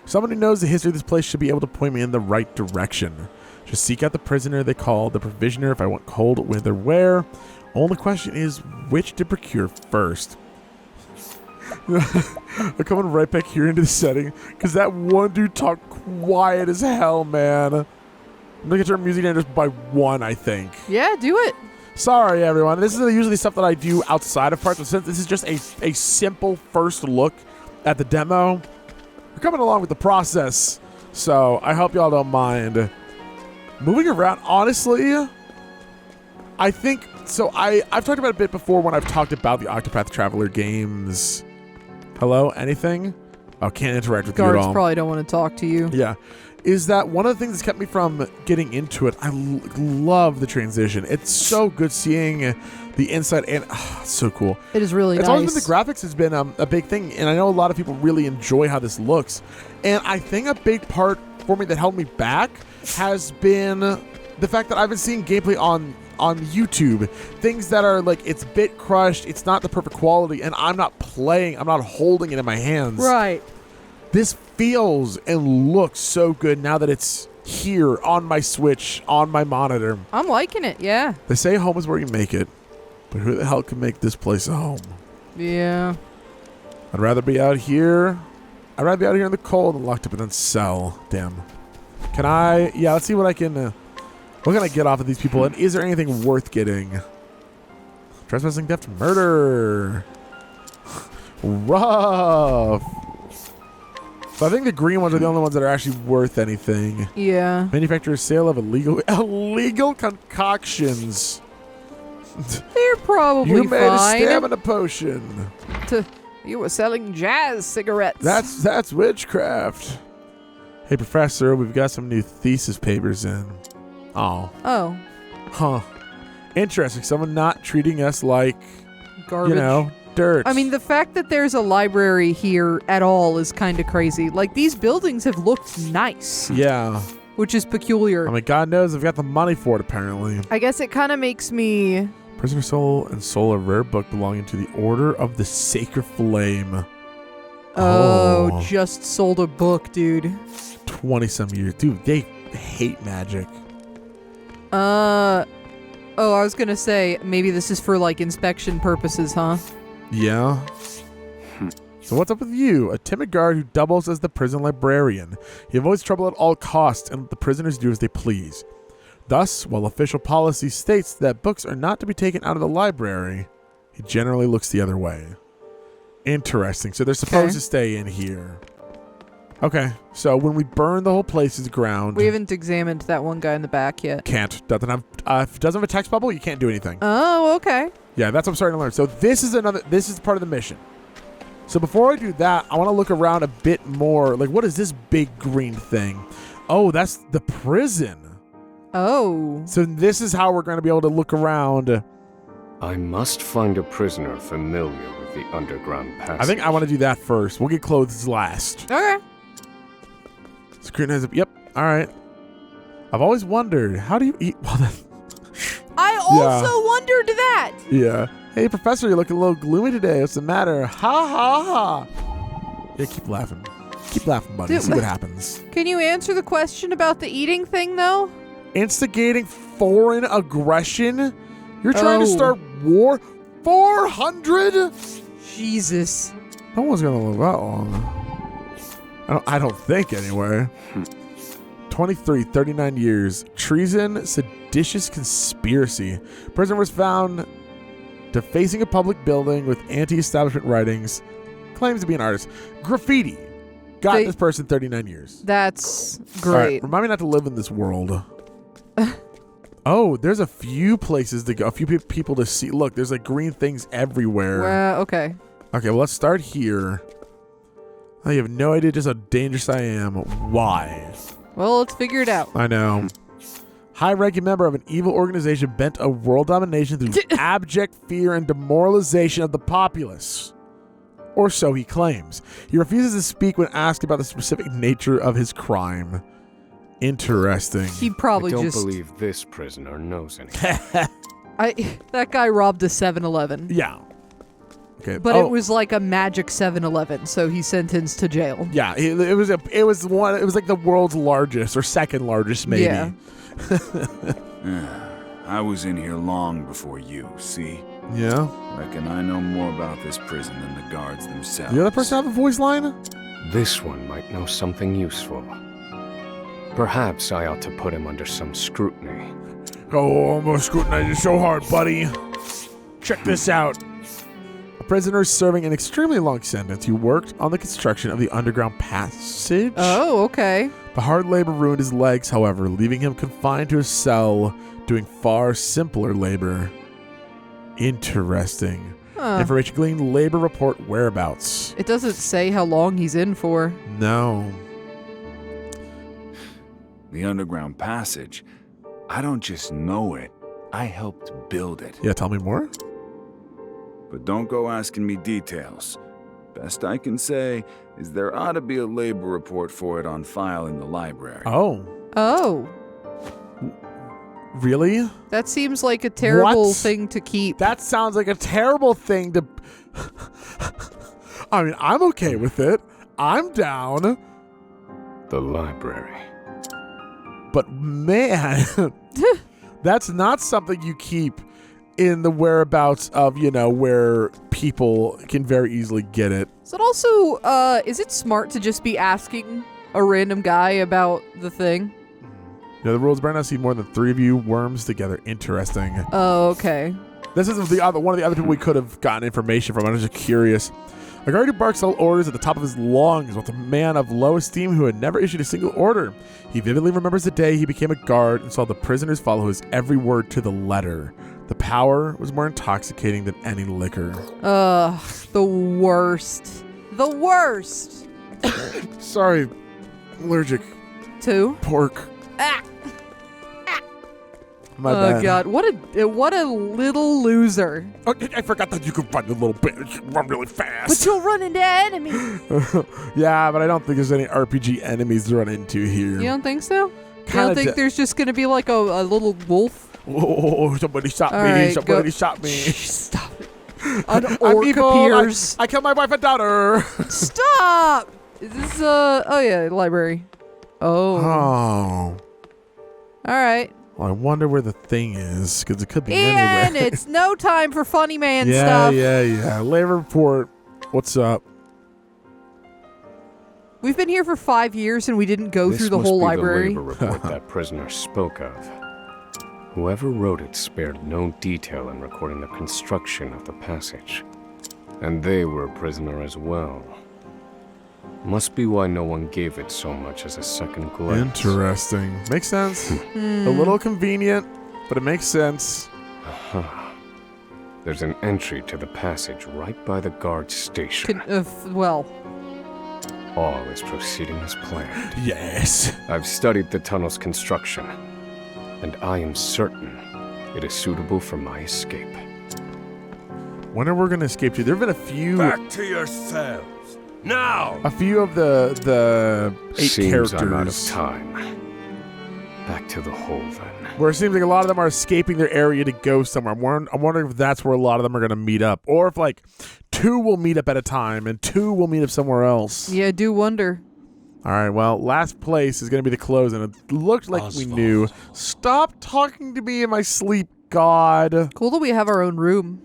Someone who knows the history of this place should be able to point me in the right direction. Just seek out the prisoner they call the provisioner if I want cold weather wear. Only question is which to procure first. I'm coming right back here into the setting because that one dude talked quiet as hell, man. I'm gonna get turn music down just by 1, I think. Yeah, do it. Sorry, everyone. This is usually stuff that I do outside of parts, but since this is just a simple first look at the demo, we're coming along with the process, so I hope y'all don't mind. Moving around, honestly, I think, so I've talked about it a bit before when I've talked about the Octopath Traveler games. Hello? Anything? Oh, can't interact with you at all. Guards probably don't want to talk to you. Yeah. Is that one of the things that's kept me from getting into it? I love the transition. It's so good seeing the inside, and it's so cool. It is really nice. It's always been the graphics has been a big thing, and I know a lot of people really enjoy how this looks. And I think a big part for me that held me back has been the fact that I've been seeing gameplay on YouTube, things that are like, it's bit crushed, it's not the perfect quality, and I'm not holding it in my hands. Right. This feels and looks so good now that it's here on my Switch, on my monitor. I'm liking it, yeah. They say home is where you make it, but who the hell can make this place a home? Yeah. I'd rather be out here. I'd rather be out here in the cold and locked up and then sell. Damn. Can I? Yeah, let's see what I can. What can I get off of these people? And is there anything worth getting? Trespassing, theft, murder. Rough. So I think the green ones are the only ones that are actually worth anything. Yeah. Manufacturer's sale of illegal concoctions. They're probably fine. You made fine. a stamina potion. You were selling jazz cigarettes. That's witchcraft. Hey, Professor, we've got some new thesis papers in. Oh. Huh. Interesting. Someone not treating us like garbage. Dirt. I mean, the fact that there's a library here at all is kind of crazy. Like, these buildings have looked nice. Yeah. Which is peculiar. I mean, God knows I've got the money for it, apparently. I guess it kind of makes me... Prisoner Soul and Soul, a rare book belonging to the Order of the Sacred Flame. Oh, just sold a book, dude. 20-some years. Dude, they hate magic. Oh, I was going to say, maybe this is for, like, inspection purposes, huh? Yeah. So what's up with you? A timid guard who doubles as the prison librarian. He avoids trouble at all costs and let the prisoners do as they please. Thus, while official policy states that books are not to be taken out of the library, he generally looks the other way. Interesting. So they're supposed to stay in here. Okay. So when we burn the whole place to the ground... We haven't examined that one guy in the back yet. Can't. If it doesn't have a text bubble, you can't do anything. Oh, okay. Yeah, that's what I'm starting to learn. So this is part of the mission. So before I do that, I want to look around a bit more. Like, what is this big green thing? Oh, that's the prison. Oh. So this is how we're going to be able to look around. I must find a prisoner familiar with the underground passage. I think I want to do that first. We'll get clothes last. Okay. Scrutinize it. Yep. All right. I've always wondered, how do you eat? I also wondered that. Yeah. Hey, Professor, you're looking a little gloomy today. What's the matter? Ha, ha, ha. Yeah, keep laughing. Keep laughing, buddy. See what happens. Can you answer the question about the eating thing, though? Instigating foreign aggression? You're trying to start war? 400? Jesus. No one's going to live that long. I don't think, anyway. 23, 39 years. Treason, seditious conspiracy. Prisoner was found defacing a public building with anti-establishment writings. Claims to be an artist. Graffiti. Got this person 39 years. That's great. Right, remind me not to live in this world. Oh, there's a few places to go. A few people to see. Look, there's like green things everywhere. Okay. Okay, well, let's start here. I have no idea just how dangerous I am. Why? Well, let's figure it out. I know. High-ranking member of an evil organization bent on world domination through abject fear and demoralization of the populace. Or so he claims. He refuses to speak when asked about the specific nature of his crime. Interesting. He probably I don't just... believe this prisoner knows anything. That guy robbed a 7-Eleven. Yeah. Okay. But it was like a magic 7-Eleven, so he's sentenced to jail. Yeah, it was like the world's largest or second largest, maybe. Yeah. I was in here long before you, see? Yeah. Reckon I know more about this prison than the guards themselves. The other person have a voice line? This one might know something useful. Perhaps I ought to put him under some scrutiny. Oh, I'm gonna scrutinize you so hard, buddy. Check this out. A prisoner serving an extremely long sentence who worked on the construction of the underground passage. Oh, okay. The hard labor ruined his legs, however, leaving him confined to a cell doing far simpler labor. Interesting. Information gleaned, labor report whereabouts. It doesn't say how long he's in for. No. The underground passage, I don't just know it, I helped build it. Yeah, tell me more. But don't go asking me details. Best I can say is there ought to be a labor report for it on file in the library. Oh. Really? That seems like a terrible thing to keep. That sounds like a terrible thing to... I mean, I'm okay with it. I'm down. The library. But man, that's not something you keep in the whereabouts of, where people can very easily get it. Is it also, is it smart to just be asking a random guy about the thing? The rules better not see more than 3 of you worms together. Interesting. Oh, okay. This is one of the other people we could have gotten information from. I was just curious. A guard who barks all orders at the top of his lungs was a man of low esteem who had never issued a single order. He vividly remembers the day he became a guard and saw the prisoners follow his every word to the letter. The power was more intoxicating than any liquor. The worst. The worst. Sorry, allergic. To? Pork. Ah. My bad. Oh God! What a little loser. Oh, I forgot that you could run a little bit. Run really fast. But you'll run into enemies. Yeah, but I don't think there's any RPG enemies to run into here. You don't think so? You don't think there's just gonna be like a little wolf? Oh, somebody shot me! Right, somebody shot me! Stop it! An orc appears. I killed my wife and daughter. Stop! Is this oh yeah, library. Oh. Oh. All right. Well, I wonder where the thing is, because it could be Ian, anywhere. It's no time for funny man stuff. Yeah. Labor report. What's up? We've been here for 5 years and we didn't go through the whole library. This must be the labor report that prisoner spoke of. Whoever wrote it spared no detail in recording the construction of the passage. And they were a prisoner as well. Must be why no one gave it so much as a second glance. Interesting. Makes sense. A little convenient, but it makes sense. There's an entry to the passage right by the guard station. Well. All is proceeding as planned. Yes. I've studied the tunnel's construction, and I am certain it is suitable for my escape. When are we going to escape to? There have been a few... Back to yourselves. Now! A few of the 8 Seems characters. I'm out of time. Back to the hole, then. Where it seems like a lot of them are escaping their area to go somewhere. I'm wondering if that's where a lot of them are going to meet up. Or if, 2 will meet up at a time and 2 will meet up somewhere else. Yeah, I do wonder. All right, well, last place is going to be the close, and it looked like Osvald. we knew. Stop talking to me in my sleep, God. Cool that we have our own room.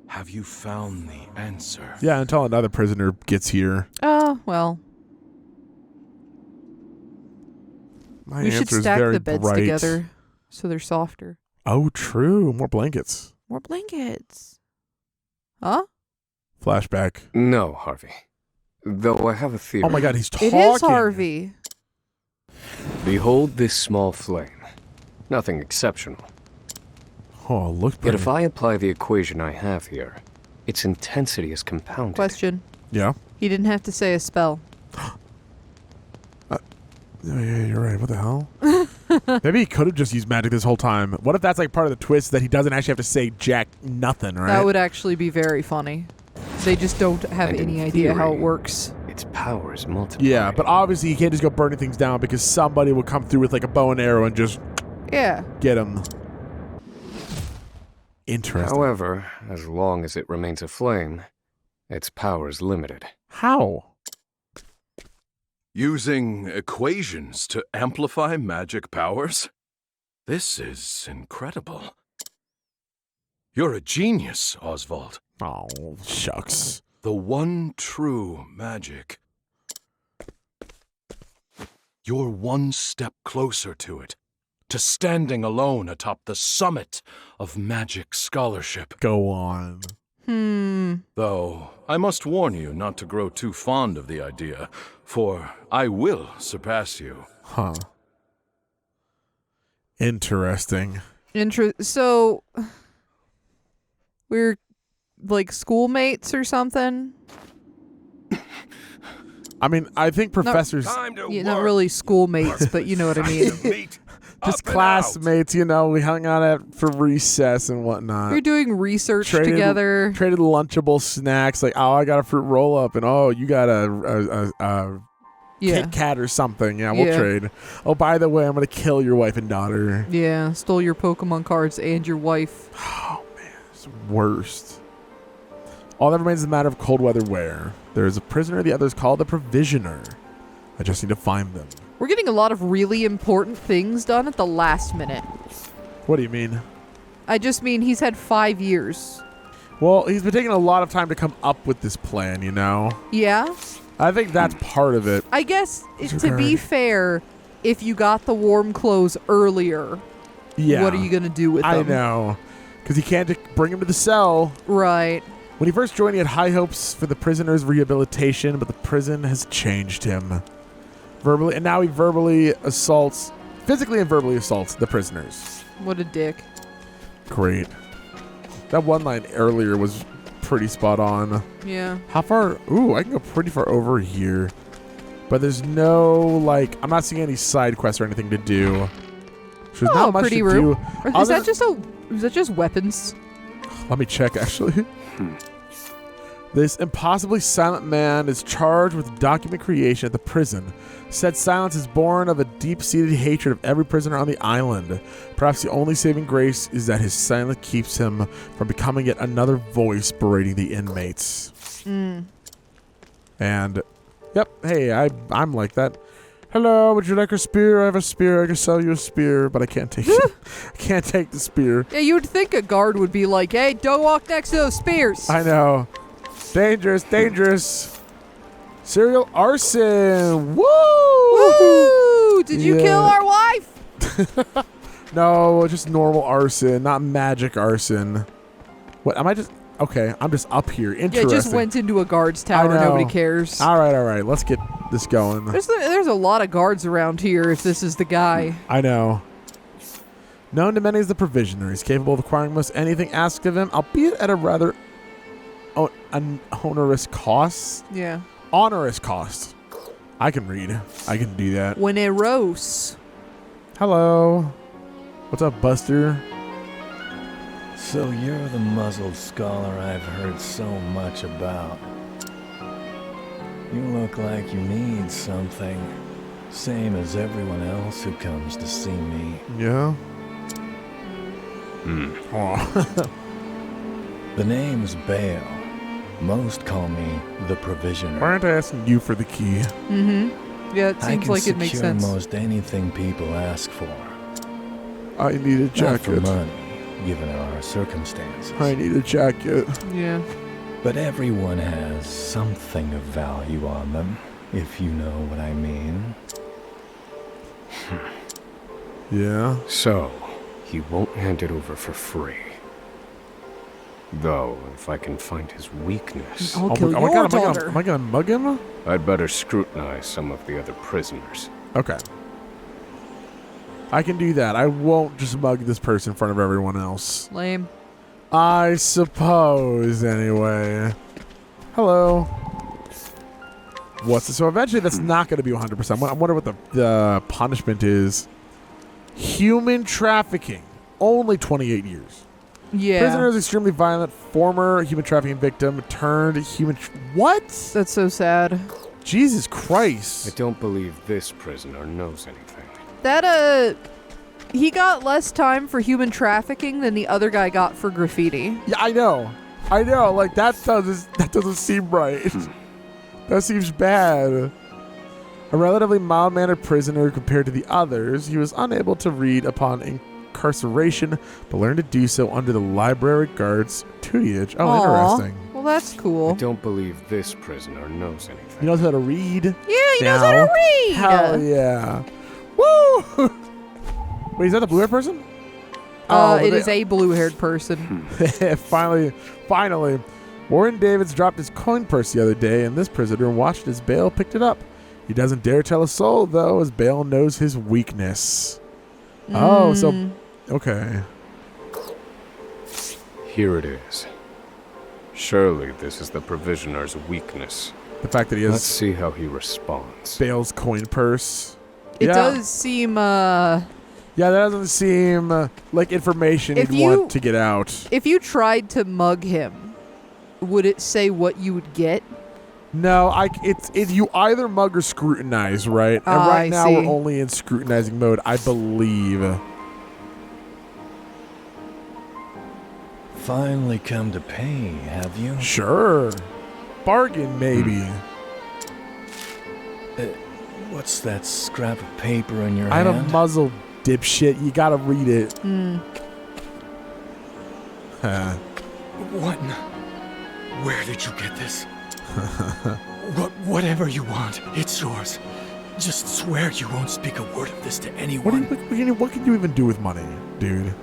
Have you found the answer? Yeah, until another prisoner gets here. Oh, well. My We should answer is stack very the beds bright. together so they're softer. Oh, true. More blankets. More blankets. Huh? Flashback. No, Harvey. Though I have a theory. Oh my God, he's talking. It is Harvey. Behold this small flame. Nothing exceptional. Oh, look. Yet if I apply the equation I have here, its intensity is compounded. Question. Yeah. He didn't have to say a spell. Oh, yeah, you're right. What the hell? Maybe he could have just used magic this whole time. What if that's part of the twist that he doesn't actually have to say jack nothing, right? That would actually be very funny. They just don't have And in any idea how it theory, works. Its powers multiply. Yeah, but obviously you can't just go burning things down because somebody will come through with like a bow and arrow and just get them. Interesting. However, as long as it remains a flame, its power is limited. How? Using equations to amplify magic powers? This is incredible. You're a genius, Osvald. Oh, shucks. The one true magic. You're one step closer to it, to standing alone atop the summit of magic scholarship. Go on. Though, I must warn you not to grow too fond of the idea, for I will surpass you. Huh. Interesting. So, we're like schoolmates or something? I mean, I think professors... Not really schoolmates, but you know what I mean. Just classmates, you know, we hung out for recess and whatnot. We're doing research together. Traded Lunchable snacks, like, oh, I got a fruit roll-up, and oh, you got a Kit Kat or something. Yeah, we'll trade. Oh, by the way, I'm going to kill your wife and daughter. Yeah, stole your Pokemon cards and your wife. Oh, man, it's worst. All that remains is a matter of cold weather where. There is a prisoner, the other is called the Provisioner. I just need to find them. We're getting a lot of really important things done at the last minute. What do you mean? I just mean he's had 5 years. Well, he's been taking a lot of time to come up with this plan, you know? Yeah? I think that's part of it. I guess, to be fair, if you got the warm clothes earlier, what are you going to do with them? I know. Because you can't bring him to the cell. Right. When he first joined, he had high hopes for the prisoner's rehabilitation, but the prison has changed him. Verbally, and now he physically and verbally assaults the prisoners. What a dick. Great. That one line earlier was pretty spot on. Yeah. How far? Ooh, I can go pretty far over here. But there's no, like, I'm not seeing any side quests or anything to do. There's not much to do. Is that just weapons? Let me check, actually. This impossibly silent man is charged with document creation at the prison. Said silence is born of a deep-seated hatred of every prisoner on the island. Perhaps the only saving grace is that his silence keeps him from becoming yet another voice berating the inmates. And, yep, hey, I'm like that. Hello, would you like a spear? I have a spear. I can sell you a spear, but I can't take it. I can't take the spear. Yeah, you would think a guard would be like, hey, don't walk next to those spears. I know. Dangerous, dangerous. Serial arson. Woo! Woo! Did you kill our wife? No, just normal arson, not magic arson. What, am I just... Okay, I'm just up here. Interesting. Yeah, just went into a guard's tower. Nobody cares. All right. Let's get this going. There's a lot of guards around here if this is the guy. I know. Known to many as the Provisioner, he's capable of acquiring most anything asked of him, albeit at a rather an onerous cost. Yeah. Onerous cost. I can read. I can do that. Oneros. Hello. What's up, Buster? So you're the muzzled scholar I've heard so much about. You look like you need something. Same as everyone else who comes to see me. Yeah? The name's Bale. Most call me the Provisioner. Why aren't I asking you for the key? Yeah, it seems like it makes sense. I can secure most anything people ask for. I need a jacket. Not for money, given our circumstances. I need a jacket. Yeah. But everyone has something of value on them, if you know what I mean. Yeah? So, he won't hand it over for free. Though, if I can find his weakness... I'll kill your daughter. Am I gonna mug him? I'd better scrutinize some of the other prisoners. Okay. I can do that. I won't just mug this person in front of everyone else. Lame. I suppose, anyway. Hello. What's this? So eventually that's not going to be 100%. I wonder what the punishment is. Human trafficking. Only 28 years. Yeah. Prisoner is extremely violent, former human trafficking victim, turned human... What? That's so sad. Jesus Christ. I don't believe this prisoner knows anything. That, he got less time for human trafficking than the other guy got for graffiti. Yeah, I know. Like, that doesn't seem right. That seems bad. A relatively mild-mannered prisoner compared to the others, he was unable to read upon incarceration, but learned to do so under the library guard's tutelage. Oh, interesting. Well, that's cool. I don't believe this prisoner knows anything. He knows how to read. Yeah, he knows how to read. Hell yeah. Woo! Wait, is that the blue-haired person? It is a blue-haired person. Finally. Warren Davids dropped his coin purse the other day, and this prisoner watched as Bale picked it up. He doesn't dare tell a soul, though, as Bale knows his weakness. Oh, so... Okay. Here it is. Surely this is the provisioner's weakness. The fact that he has... Let's see how he responds. Bale's coin purse. It does seem, Yeah, that doesn't seem like information you'd want to get out. If you tried to mug him, would it say what you would get? No, it's you either mug or scrutinize, right? And right now we're only in scrutinizing mode, I believe. Finally come to pay, have you? Sure. Bargain, maybe. What's that scrap of paper in your I hand? have a muzzle, dipshit. You gotta read it. What? Where did you get this? Whatever you want, it's yours. Just swear you won't speak a word of this to anyone. What can you even do with money, dude?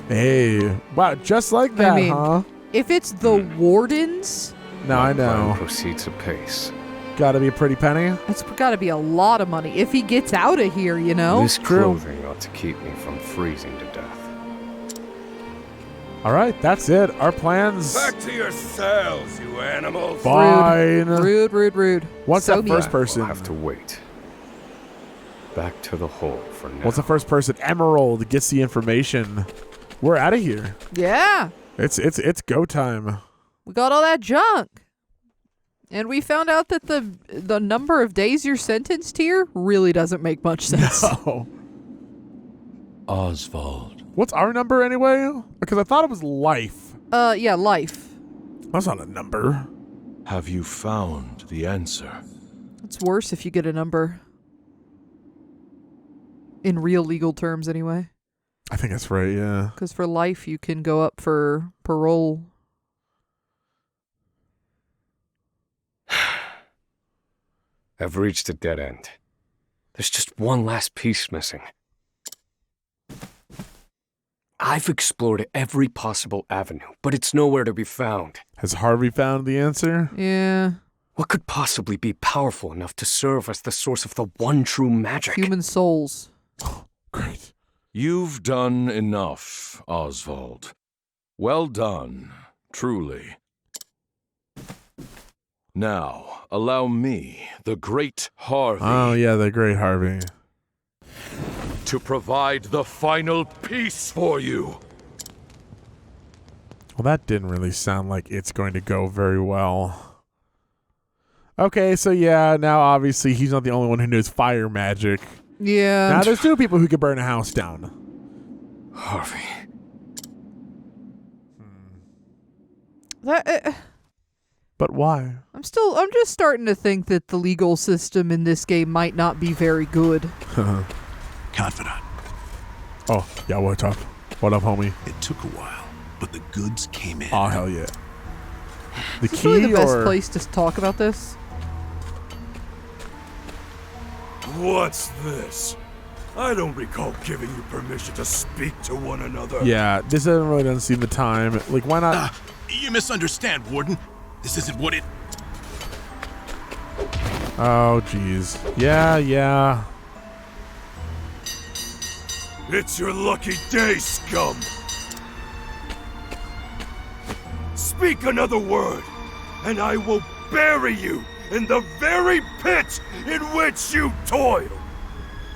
Hey, wow, just like that, huh? If it's the wardens... No, I know. Proceeds apace. Gotta be a pretty penny. That's gotta be a lot of money. If he gets out of here, you know? This clothing ought to keep me from freezing to death. All right, that's it. Our plans... Back to your cells, you animals. Fine. Rude. What's that first person? We'll have to wait. Back to the hole for now. What's the first person? Emerald gets the information. We're out of here. Yeah. It's go time. We got all that junk. And we found out that the number of days you're sentenced here really doesn't make much sense. No. Osvald. What's our number anyway? Because I thought it was life. Yeah, life. That's not a number. Have you found the answer? It's worse if you get a number. In real legal terms, anyway. I think that's right, yeah. Because for life, you can go up for parole. I've reached a dead end. There's just one last piece missing. I've explored every possible avenue, but it's nowhere to be found. Has Harvey found the answer? Yeah. What could possibly be powerful enough to serve as the source of the one true magic? Human souls. Great. You've done enough, Osvald. Well done, truly. Now, allow me, the great Harvey... Oh, yeah, the great Harvey. ...to provide the final piece for you. Well, that didn't really sound like it's going to go very well. Okay, so yeah, now obviously he's not the only one who knows fire magic. Yeah. Now there's two people who could burn a house down. Harvey. But why? I'm just starting to think that the legal system in this game might not be very good. Confidant. Oh, yeah, what's up? What up, homie? It took a while, but the goods came in. Oh, hell yeah. The Is this key really the best or... place to talk about this? What's this? I don't recall giving you permission to speak to one another. Yeah, this doesn't seem the time. Like, why not? You misunderstand, Warden. This isn't what it... Oh, jeez. Yeah. It's your lucky day, scum! Speak another word, and I will bury you in the very pit in which you toil!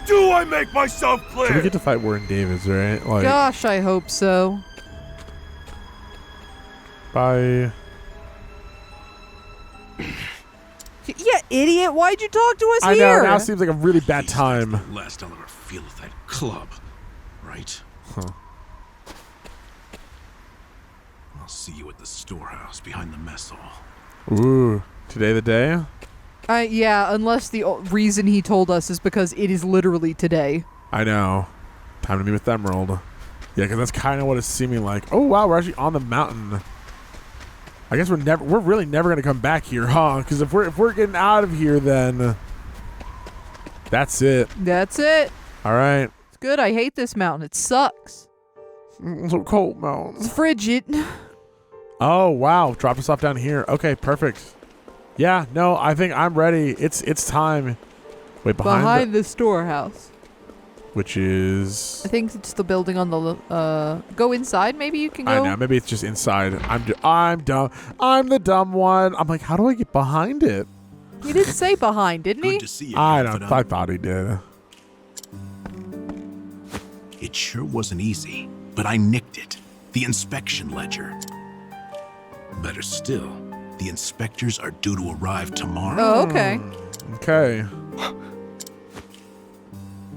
Do I make myself clear? So we get to fight Warren Davis, right? Like, Gosh, I hope so. bye. Yeah, idiot. Why'd you talk to us I here? know. Now seems like a really bad time. Last I'll ever feel of that club, right? Huh. I'll see you at the storehouse behind the mess hall. Ooh, today the day? Yeah, unless the reason he told us is because it is literally today. I know. Time to meet with Emerald. Yeah, because that's kind of what it's seeming like. Oh wow, we're actually on the mountain. I guess we're really never gonna come back here, huh? Because if we're getting out of here, then that's it. That's it. All right. It's good. I hate this mountain. It sucks. It's a cold mountain. It's frigid. Oh wow, drop us off down here. Okay, perfect. Yeah, no, I think I'm ready. It's time. Wait, behind the storehouse. which is I think it's the building on the go inside. Maybe you can go. I know, maybe it's just inside. I'm dumb. I'm the dumb one. I'm like, how do I get behind it? He did say behind, didn't he? Good to see you, I don't. confidant. I thought he did. It sure wasn't easy, but I nicked it. The inspection ledger. Better still, the inspectors are due to arrive tomorrow. Oh, okay. Okay.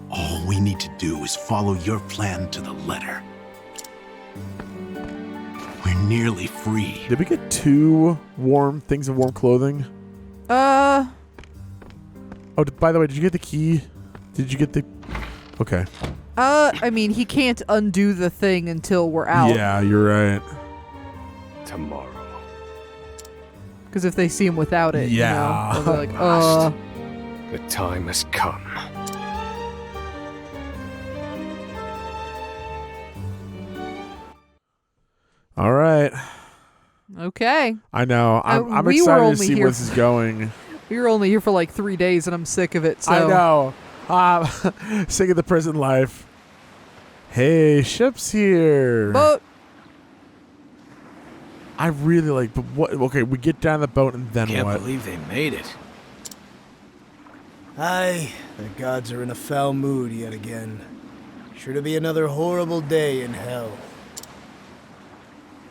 All we need to do is follow your plan to the letter. We're nearly free. Did we get 2 warm things of warm clothing? Uh. Oh, by the way, did you get the key? Did you get the? Okay. I mean, he can't undo the thing until we're out. Yeah, you're right. Tomorrow. Because if they see him without it, Yeah. you know, they'll be like, The time has come. All right. Okay. I know. I'm we were excited to only see here where this is going. We were only here for like 3 days, and I'm sick of it. So. I know. Sick of the prison life. Hey, ship's here. Boat. I really like, but what? Okay, we get down the boat and then Can't what? believe they made it. Aye, the gods are in a foul mood yet again. Sure to be another horrible day in hell.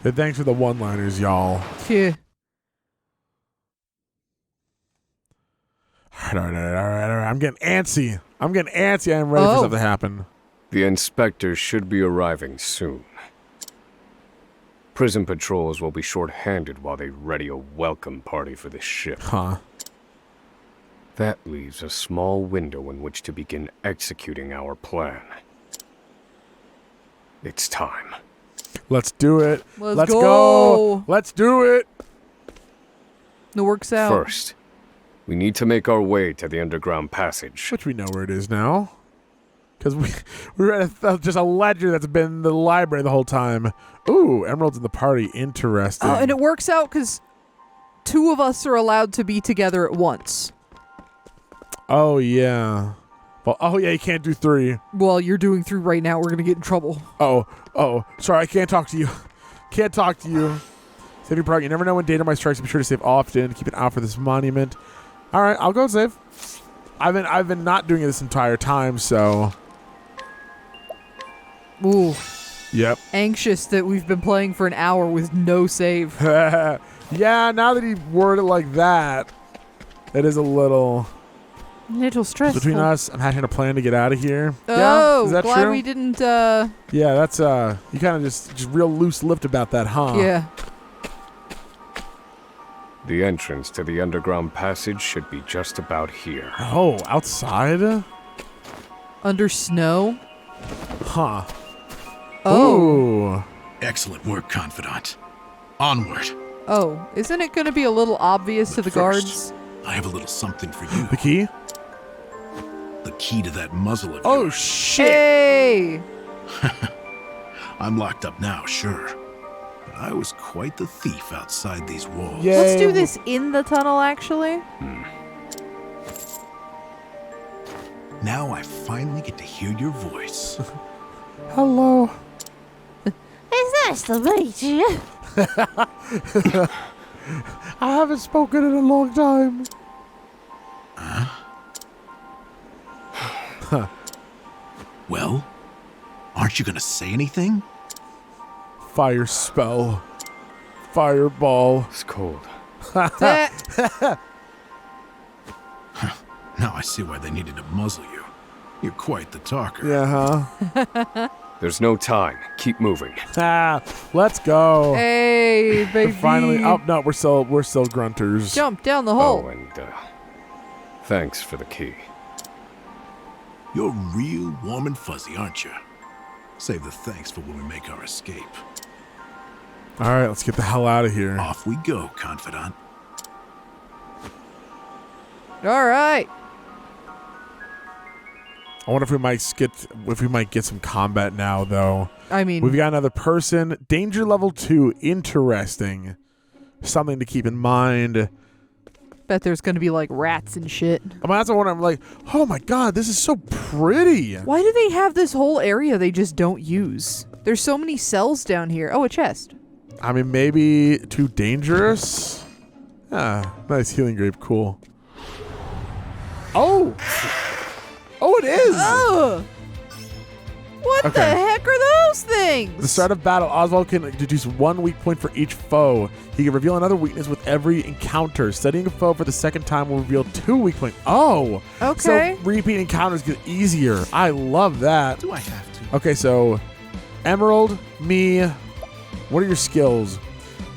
Hey, thanks for the one-liners, y'all. Yeah. All right. I'm getting antsy. I'm ready for something to happen. The inspectors should be arriving soon. Prison patrols will be short-handed while they ready a welcome party for the ship. Huh. That leaves a small window in which to begin executing our plan. It's time. Let's do it. Let's go. Let's do it. It works out. First, we need to make our way to the underground passage. Which we know where it is now. Because we read just a ledger that's been in the library the whole time. Ooh, Emerald's in the party. Interesting. And it works out because 2 of us are allowed to be together at once. Oh, yeah. Well, you can't do 3. Well, you're doing 3 right now. We're going to get in trouble. Oh, sorry, I can't talk to you. Can't talk to you. Save your party. You never know when danger might strike, so be sure to save often. Keep an eye out for this monument. All right, I'll go and save. I've been not doing it this entire time, so. Ooh. Yep. Anxious that we've been playing for an hour with no save. Yeah, now that he worded it like that, it is a little stressful. between us. I'm hatching a plan to get out of here. Oh, yeah? Is that glad true? we didn't. Yeah, that's you kind of just real loose lipped about that, huh? Yeah. The entrance to the underground passage should be just about here. Oh, outside? Under snow? Huh. Oh. Ooh. Excellent work, confidant. Onward. Oh, isn't it going to be a little obvious to the guards? I have a little something for you. The key? The key to that muzzle of Oh, yours. shit. Hey! I'm locked up now, sure. But I was quite the thief outside these walls. Yay. Let's do this in the tunnel, actually. Now I finally get to hear your voice. Hello. It's nice to meet you. I haven't spoken in a long time. Huh? Huh. Well, aren't you gonna say anything? Fire spell. Fireball. It's cold. Now I see why they needed to muzzle you. You're quite the talker. Yeah, huh? There's no time. Keep moving. Let's go. Hey, baby. Finally. Oh no, we're still grunters. Jump down the hole. Oh, and thanks for the key. You're real warm and fuzzy, aren't you? Save the thanks for when we make our escape. All right, let's get the hell out of here. Off we go, confidant. All right. I wonder if we might get some combat now, though. I mean, we've got another person. Danger level 2. Interesting. Something to keep in mind. Bet there's gonna be like rats and shit. I mean, that's the one I'm like, oh my god, this is so pretty. Why do they have this whole area they just don't use? There's so many cells down here. Oh, a chest. I mean, maybe too dangerous? Nice healing grape. Cool. Oh! Oh, it is! Oh! What the heck are those things? At the start of battle, Osvald can deduce 1 weak point for each foe. He can reveal another weakness with every encounter. Studying a foe for the second time will reveal 2 weak points. Oh! Okay. So repeat encounters get easier. I love that. Do I have to? Okay, so Emerald, me. What are your skills?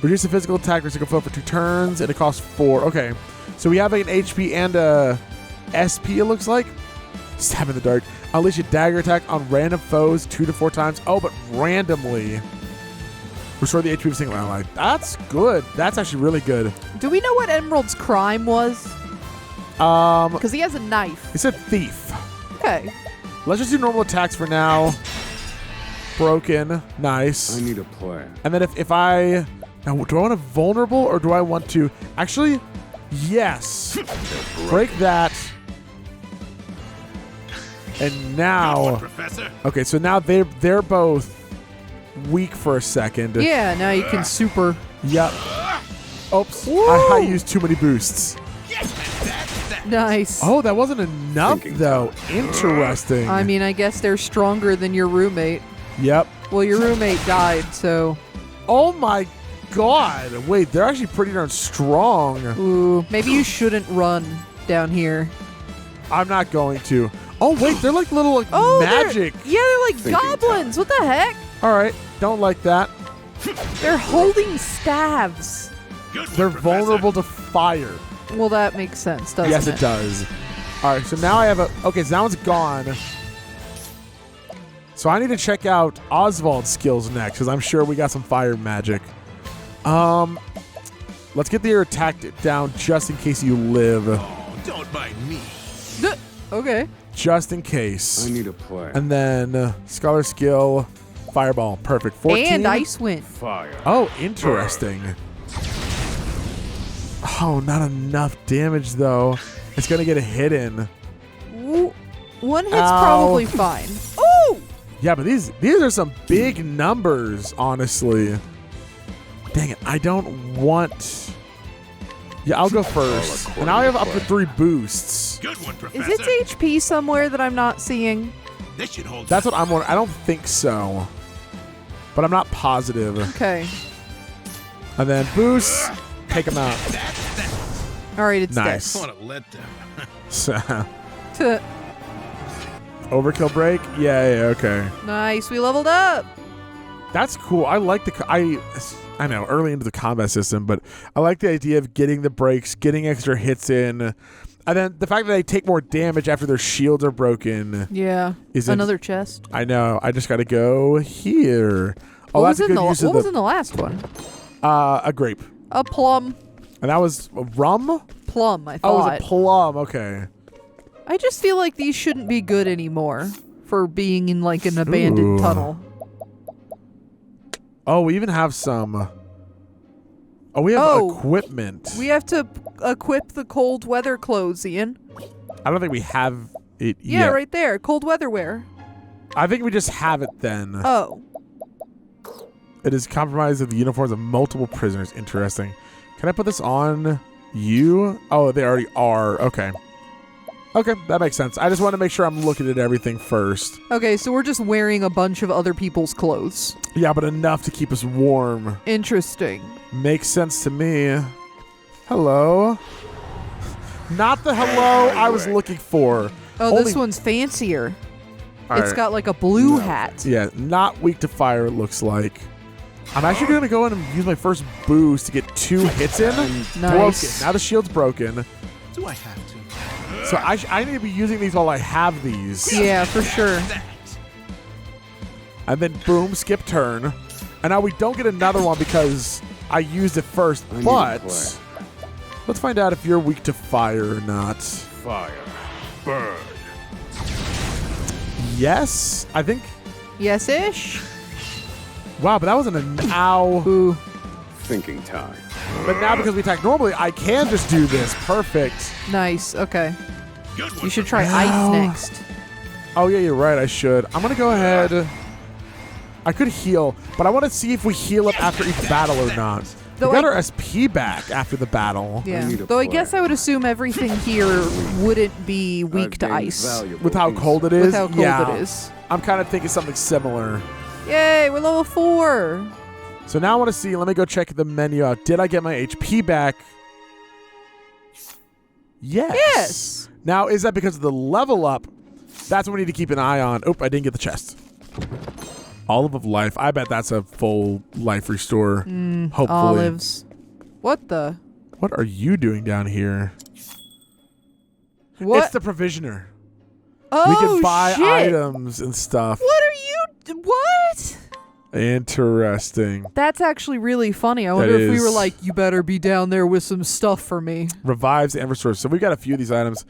Reduce the physical attack risk of a foe for 2 turns, and it costs 4. Okay. So we have an HP and a SP, it looks like. Stab in the dark. Unleash a dagger attack on random foes 2 to 4 times. Oh, but randomly. Restore the HP of a single ally. That's good. That's actually really good. Do we know what Emerald's crime was? Because he has a knife. He said thief. Okay. Let's just do normal attacks for now. Broken. Nice. I need a plan. And then if I... Now, do I want a vulnerable or do I want to... Actually, yes. Break that. And now... Okay, so now they're both weak for a second. Yeah, now you can super. Yep. Oops. I used too many boosts. Nice. Oh, that wasn't enough, though. Interesting. I mean, I guess they're stronger than your roommate. Yep. Well, your roommate died, so... Oh, my God. Wait, they're actually pretty darn strong. Ooh, maybe you shouldn't run down here. I'm not going to. Oh, wait, they're like little magic. They're like goblins. What the heck? All right, don't like that. They're holding staves. They're vulnerable to fire. Well, that makes sense, doesn't it? Yes, it does. All right, so now I have a... Okay, so that one's gone. So I need to check out Osvald's skills next, because I'm sure we got some fire magic. Let's get your attack down just in case you live. Oh, don't mind me. Okay. Just in case. I need a plan. And then Scholar skill, Fireball. Perfect. 14. And Ice Wind. Fire. Oh, interesting. Oh, not enough damage, though. It's going to get a hit in. Ooh, 1 hit's probably fine. Ooh! Yeah, but these are some big numbers, honestly. Dang it, I don't want... Yeah, I'll go first. And now I have up to 3 boosts. Good one, Professor. Is its HP somewhere that I'm not seeing? This should hold. That's what I'm wondering. I don't think so. But I'm not positive. Okay. And then boost. Take them out. All right, it's nice. I want to let them. dead. Overkill break? Yeah, okay. Nice, we leveled up. That's cool. I like I know, early into the combat system, but I like the idea of getting the breaks, getting extra hits in, and then the fact that they take more damage after their shields are broken. Yeah, another chest. I know. I just got to go here. Oh, what that's a good use of what was in the last one? A grape. A plum. And that was a rum? Plum, I thought. Oh, it was a plum. Okay. I just feel like these shouldn't be good anymore for being in like an abandoned tunnel. Oh, we even have some. Oh, we have equipment. We have to equip the cold weather clothes, Ian. I don't think we have it yet. Yeah, right there. Cold weather wear. I think we just have it then. Oh. It is compromised of the uniforms of multiple prisoners. Interesting. Can I put this on you? Oh, they already are. Okay. Okay, that makes sense. I just want to make sure I'm looking at everything first. Okay, so we're just wearing a bunch of other people's clothes. Yeah, but enough to keep us warm. Interesting. Makes sense to me. Hello. Not the hello I was looking for. Oh, this one's fancier. All It's right. got like a blue hat. Yeah, not weak to fire, it looks like. I'm actually going to go in and use my first boost to get 2 hits in. Nice. Broken. Now the shield's broken. Do I have to? So I need to be using these while I have these. Yeah, for sure. And then boom, skip turn. And now we don't get another one because I used it first. But let's find out if you're weak to fire or not. Fire. Burn. Yes, I think. Yes-ish. Wow, but that wasn't an ow. Ooh. Thinking time. But now because we attack normally, I can just do this. Perfect. Nice. Okay. You should try ice next. Oh, yeah, you're right. I should. I'm going to go ahead. I could heal, but I want to see if we heal up after each battle or not. We got our SP back after the battle. Yeah. Though I guess I would assume everything here wouldn't be weak to ice. With how cold it is? With how cold it is. I'm kind of thinking something similar. Yay, we're level 4. So now I want to see. Let me go check the menu out. Did I get my HP back? Yes. Now, is that because of the level up? That's what we need to keep an eye on. Oop, I didn't get the chest. Olive of Life. I bet that's a full life restore. Hopefully. Olives. What the? What are you doing down here? What? It's the provisioner. Oh, we can buy shit. items and stuff. What are you? What? Interesting. That's actually really funny. I wonder if we were like, you better be down there with some stuff for me. Revives and restores. So we got a few of these items.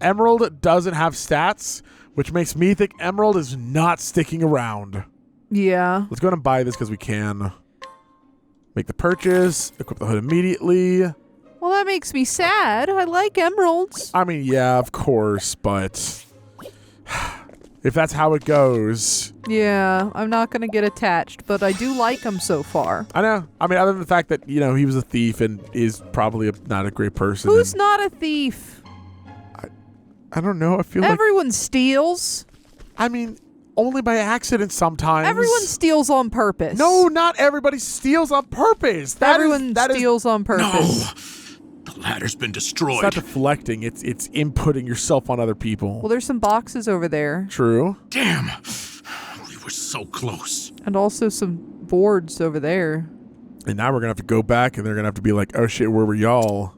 Emerald doesn't have stats, which makes me think Emerald is not sticking around. Yeah. Let's go ahead and buy this because we can. Make the purchase. Equip the hood immediately. Well, that makes me sad. I like emeralds. I mean, yeah, of course, but if that's how it goes. Yeah, I'm not going to get attached, but I do like him so far. I know. I mean, other than the fact that, you know, he was a thief and is probably not a great person. Who's not a thief? I don't know. I feel like everyone steals. I mean, only by accident sometimes. Everyone steals on purpose. No, not everybody steals on purpose. Everyone steals on purpose. No, the ladder's been destroyed. It's not deflecting. It's inputting yourself on other people. Well, there's some boxes over there. True. Damn. We were so close. And also some boards over there. And now we're going to have to go back and they're going to have to be like, oh shit, where were y'all?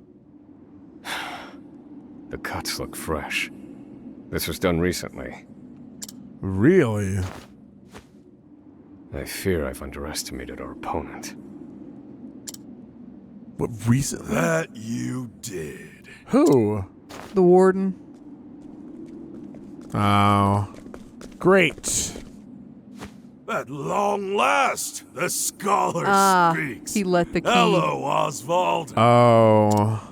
The cuts look fresh. This was done recently. Really? I fear I've underestimated our opponent. What, recently? That you did. Who? The warden. Oh. Great. At long last, the scholar speaks. He let the key. Hello, Osvald. Oh.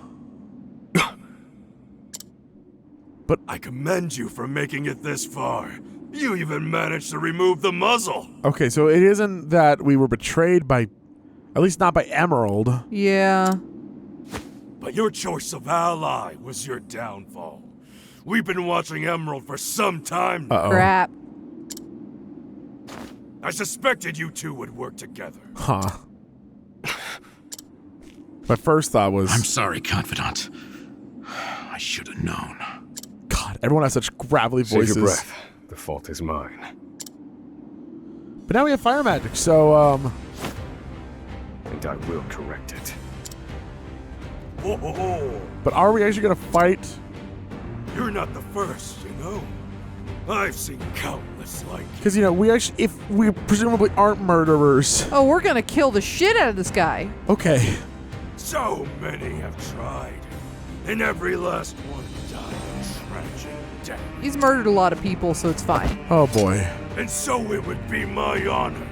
But I commend you for making it this far. You even managed to remove the muzzle. Okay, so it isn't that we were betrayed by, at least not by Emerald. Yeah. But your choice of ally was your downfall. We've been watching Emerald for some time now. Uh-oh. Crap. I suspected you two would work together. Huh. My first thought was... I'm sorry, Confidant. I should have known. God, everyone has such gravelly voices. Save your breath. The fault is mine. But now we have fire magic, so, And I will correct it. Oh. But are we actually gonna fight? You're not the first, you know. I've seen countless like you. Because, you know, if we presumably aren't murderers. Oh, we're gonna kill the shit out of this guy. Okay. So many have tried, and every last one died a tragic death. He's murdered a lot of people, so it's fine. Oh, boy. And so it would be my honor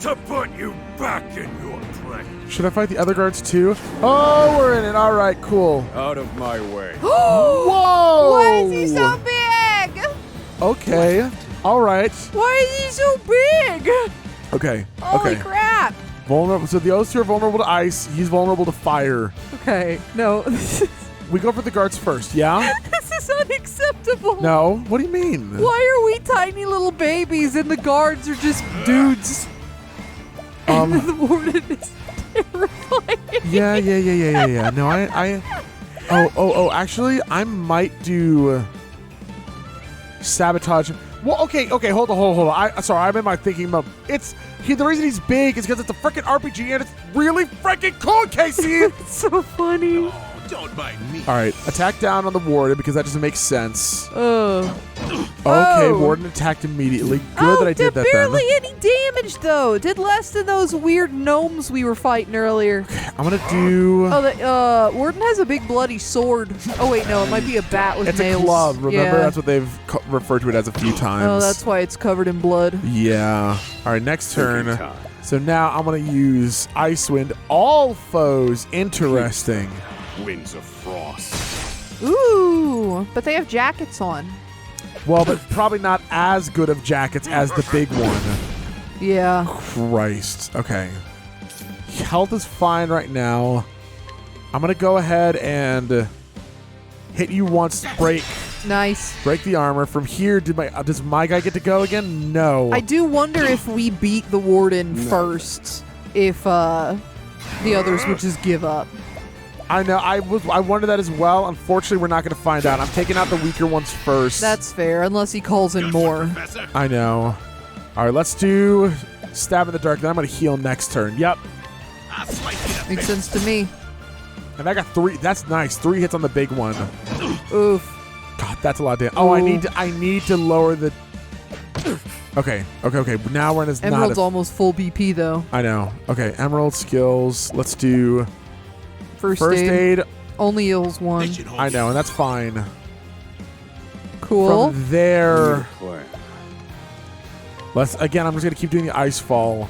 to put you back in your place. Should I fight the other guards, too? Oh, we're in it. All right, cool. Out of my way. Whoa! Why is he so big? Okay. All right. Why is he so big? Okay. Holy okay. crap. Vulnerable. So the other two are vulnerable to ice. He's vulnerable to fire. Okay, no. we go for the guards first, yeah? This is unacceptable. No. What do you mean? Why are we tiny little babies and the guards are just dudes? And the warden is terrifying. Yeah. No, Oh, actually, I might do sabotage. Well, okay, hold on. Sorry, I'm in my thinking mode. The reason he's big is because it's a freaking RPG and it's really freaking cool, Casey. It's so funny. Don't mind me. All right, attack down on the warden because that doesn't make sense. Okay, warden attacked immediately. Good that I did that barely then. any damage though. It did less than those weird gnomes we were fighting earlier. I'm gonna do. Oh, the warden has a big bloody sword. Oh wait, no, it might be a bat with It's nails. a club. Remember, Yeah. that's what they've referred to it as a few times. Oh, that's why it's covered in blood. Yeah. All right, next turn. So now I'm gonna use Icewind. All foes. Interesting. Winds of frost. Ooh, but they have jackets on. Well, but probably not as good of jackets as the big one. Yeah. Christ. Okay. Health is fine right now. I'm going to go ahead and hit you once. Break the armor. From here, does my guy get to go again? No. I do wonder if we beat the warden first, if the others would just give up. I know. I wonder that as well. Unfortunately, we're not going to find out. I'm taking out the weaker ones first. That's fair, unless he calls in more. I know. All right, let's do stab in the dark. Then I'm going to heal next turn. Yep. Makes sense to me. And I got 3. That's nice. 3 hits on the big one. Oof. God, that's a lot of damage. Oh, I need to lower the. Okay. Now we're in his. Emerald's almost full BP though. I know. Okay, Emerald skills. Let's do First aid. Only heals 1. I know, and that's fine. Cool. From there, I'm just gonna keep doing the ice fall.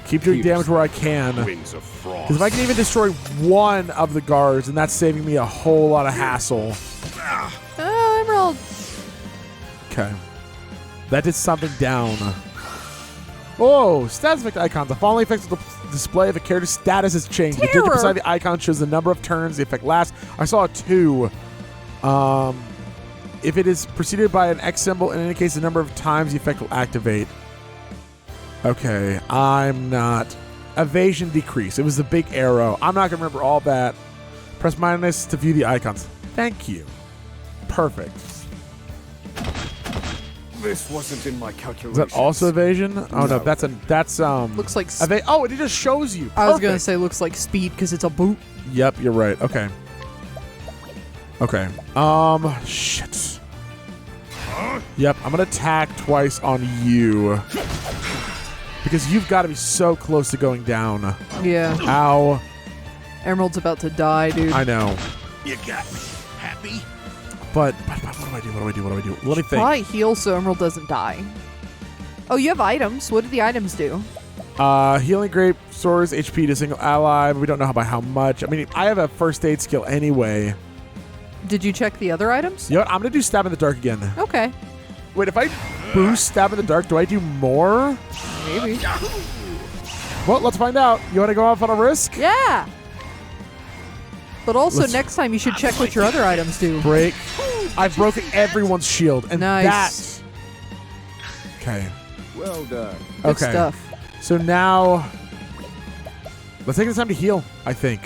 Keep doing damage where I can. Wings of frost. Because if I can even destroy one of the guards, and that's saving me a whole lot of hassle. Oh, Emerald. Okay. That did something down. Oh, status effect icons. The following effects of the display of a character's status has changed. The digit beside the icon shows the number of turns the effect lasts. I saw a 2. If it is preceded by an X symbol, it indicates the number of times the effect will activate. Okay, I'm not. Evasion decrease. It was the big arrow. I'm not going to remember all that. Press minus to view the icons. Thank you. Perfect. This wasn't in my calculations. Is that also evasion? Oh no, that's looks like oh, it just shows you. Perfect. I was gonna say looks like speed because it's a boot. Yep, you're right. Okay. Shit. Yep, I'm gonna attack twice on you because you've got to be so close to going down. Yeah. Ow. Emerald's about to die, dude. I know. You got me. Happy? But what do I do? Let me think. Probably heal so Emerald doesn't die. Oh, you have items. What do the items do? Healing grape restores HP to single ally, but we don't know by how much. I mean, I have a first aid skill anyway. Did you check the other items? You know what? I'm gonna do stab in the dark again. Okay. Wait, if I boost stab in the dark, do I do more? Maybe. Well, let's find out. You want to go off on a risk? Yeah. But also, next time you should check what your other items do. Break. I've broken everyone's shield, and nice. Okay. Well done. Good stuff. So now, let's take this time to heal, I think.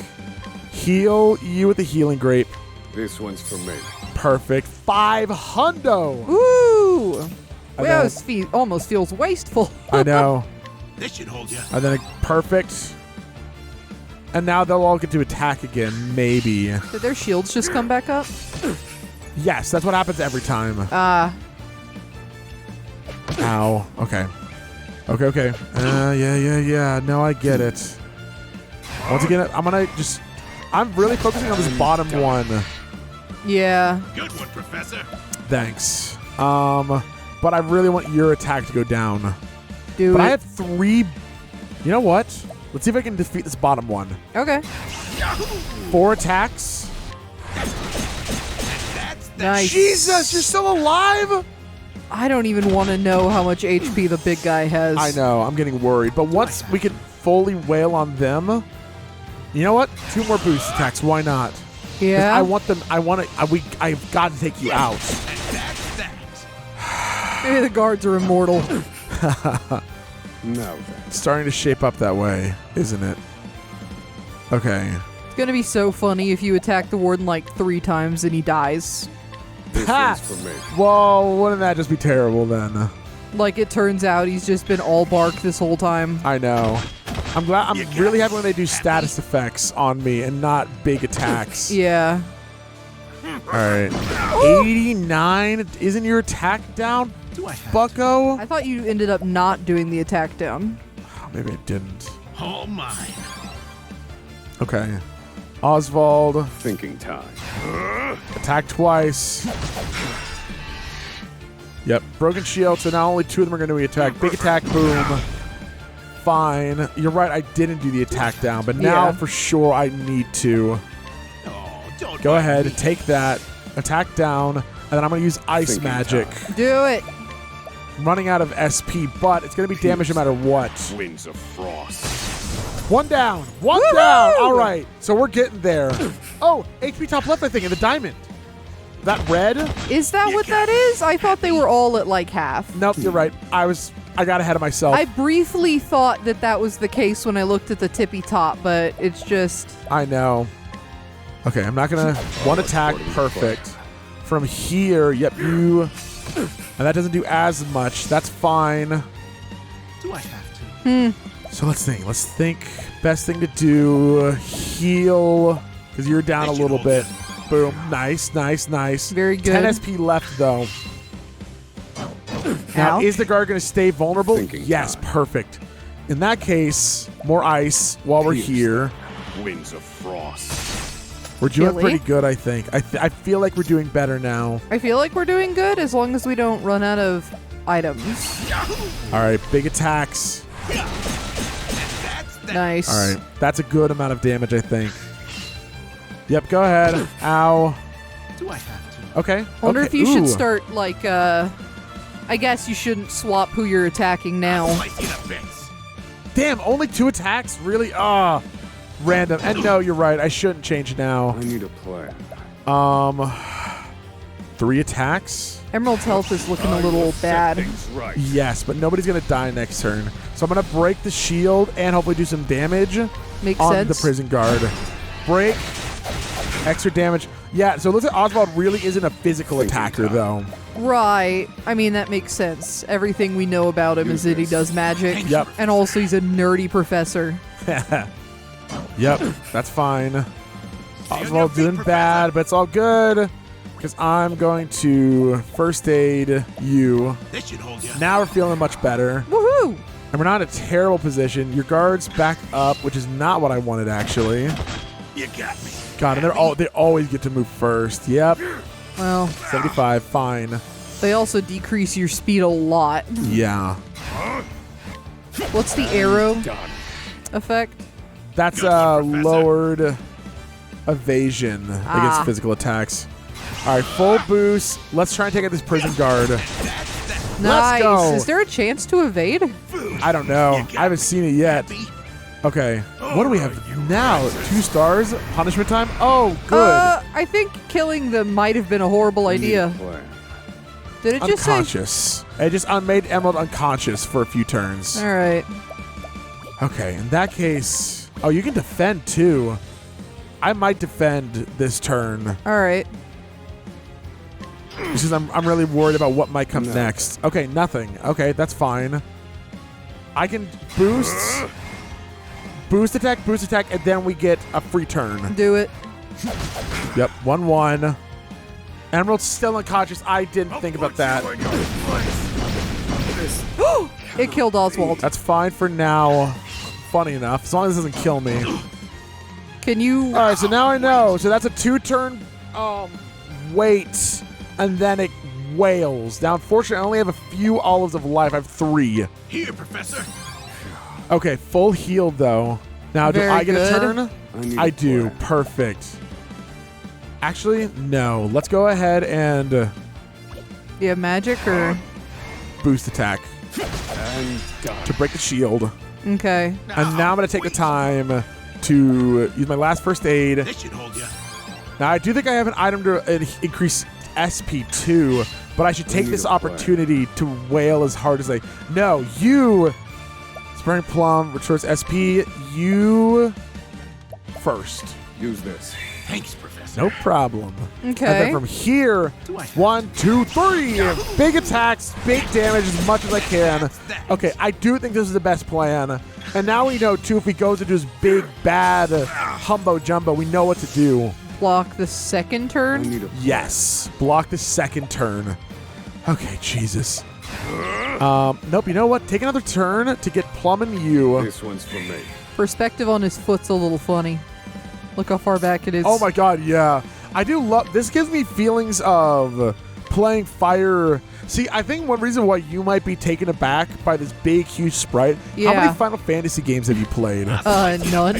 Heal you with the healing grape. This one's for me. Perfect. 500. Ooh. Almost feels wasteful. I know. This should hold you. And then perfect. And now they'll all get to attack again, maybe. Did their shields just come back up? Yes, that's what happens every time. Ow. Okay. Okay. Yeah. No, I get it. Once again, I'm really focusing on this bottom one. Yeah. Good one, Professor. Thanks. But I really want your attack to go down. But I have 3. You know what? Let's see if I can defeat this bottom one. Okay. 4 attacks. Nice. Jesus, you're still alive? I don't even want to know how much HP the big guy has. I know. I'm getting worried. But once we can fully wail on them, you know what? 2 more boost attacks. Why not? Yeah. I want them. I've got to take you out. Maybe the guards are immortal. No. It's starting to shape up that way, isn't it? Okay. It's gonna be so funny if you attack the warden like 3 times and he dies. This one's for me. Well, wouldn't that just be terrible then? Like it turns out he's just been all bark this whole time. I know. I'm really happy when they do status effects on me and not big attacks. Yeah. All right. 89. Isn't your attack down, bucko? I thought you ended up not doing the attack down. Oh, maybe I didn't. All mine. Okay. Osvald. Thinking time. Attack twice. Yep. Broken shield, so now only 2 of them are going to be attacked. Big attack, boom. Fine. You're right, I didn't do the attack down, but now for sure I need to. Go ahead, take that. Attack down, and then I'm going to use ice Thinking magic. Do it. I'm running out of SP, but it's going to be damage no matter what. Wings of frost. 1 down. 1 down. All right. So we're getting there. Oh, HP top left, I think, in the diamond. That red? Is that what that is? I thought they were all at like half. Nope, you're right. I got ahead of myself. I briefly thought that was the case when I looked at the tippy top, but it's just... I know. Okay, I'm not going to... 1 attack, perfect. From here, yep, you... And that doesn't do as much. That's fine. Do I have to? So let's think. Best thing to do, heal, because you're down a little bit. Boom. Nice. Very good. 10 SP left, though. Now, is the guard going to stay vulnerable? Yes, perfect. In that case, more ice while we're here. Wings of frost. We're doing pretty good, I think. I feel like we're doing better now. I feel like we're doing good as long as we don't run out of items. All right, big attacks. Nice. All right, that's a good amount of damage, I think. Yep, go ahead. Ow. Do I have to? Okay. Wonder okay. if you should start, like, I guess you shouldn't swap who you're attacking now. Damn, only 2 attacks? Really? Random. And no, you're right. I shouldn't change now. I need a plan. 3 attacks? Emerald's health is looking a little bad. Right. Yes, but nobody's going to die next turn. So I'm going to break the shield and hopefully do some damage Makes on sense. the prison guard. Break. Extra damage. Yeah, so it looks like Osvald really isn't a physical attacker, though. Right. I mean, that makes sense. Everything we know about him is that he does magic. Yep. And also he's a nerdy professor. Yep, that's fine. Oswald doing bad, but it's all good because I'm going to first aid you. This should hold you. Now we're feeling much better. Woohoo! And we're not in a terrible position. Your guard's back up, which is not what I wanted, actually. You got me. God, and they always get to move first. Yep. Well, 75, fine. they also decrease your speed a lot. Yeah. What's the arrow effect? That's lowered evasion against physical attacks. All right, full boost. Let's try and take out this prison guard. Nice. Let's go. Is there a chance to evade? I don't know. I haven't seen it yet. Okay. What do we have now? 2 stars? Punishment time? Oh, good. I think killing them might have been a horrible idea. Did it just say? Unconscious. It just made Emerald unconscious for a few turns. All right. Okay, in that case... Oh, you can defend, too. I might defend this turn. All right. Because I'm really worried about what might come next. Okay, nothing. Okay, that's fine. I can boost... Boost attack, and then we get a free turn. Do it. Yep, 1-1. Emerald's still unconscious. I didn't think about that. It killed Oswald. That's fine for now. Funny enough, as long as it doesn't kill me. Can you... All right, so now I know. So that's a 2-turn wait, and then it wails. Now, unfortunately, I only have a few olives of life. I have 3. Here, Professor. Okay, full healed, though. Now, do I get a turn? I do. Perfect. Actually, no. Let's go ahead and... Do you have magic, or...? Boost attack. To break the shield. Okay. And now I'm going to take the time to use my last first aid. This should hold you. Now, I do think I have an item to increase SP too, but I should take this opportunity to wail as hard as I... No, you... Spring Plum restores SP. You... First. Use this. Thanks, Professor. No problem. Okay. And then from here, 1, 2, 3. Big attacks, big damage as much as I can. Okay, I do think this is the best plan. And now we know, too, if he goes into his big, bad humbo jumbo, we know what to do. Block the second turn? Yes. Block the second turn. Okay, Jesus. Nope, you know what? Take another turn to get Plum and you. This one's for me. Perspective on his foot's a little funny. Look how far back it is. Oh my god, yeah. I do love... This gives me feelings of playing Fire... See, I think one reason why you might be taken aback by this big, huge sprite... Yeah. How many Final Fantasy games have you played? None.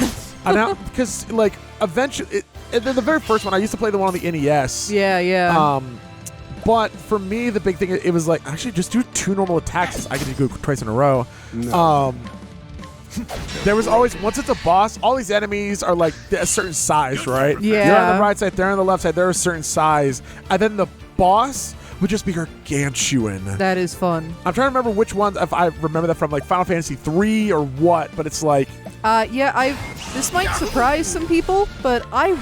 Because, like, eventually... the very first one, I used to play the one on the NES. Yeah. But for me, the big thing, it was like, actually, just do 2 normal attacks. I can do twice in a row. No. There was always, once it's a boss, all these enemies are like a certain size, right? Yeah. You're on the right side, they're on the left side, they're a certain size. And then the boss would just be gargantuan. That is fun. I'm trying to remember which ones, if I remember that from like Final Fantasy 3 or what, but it's like... This might surprise some people, but I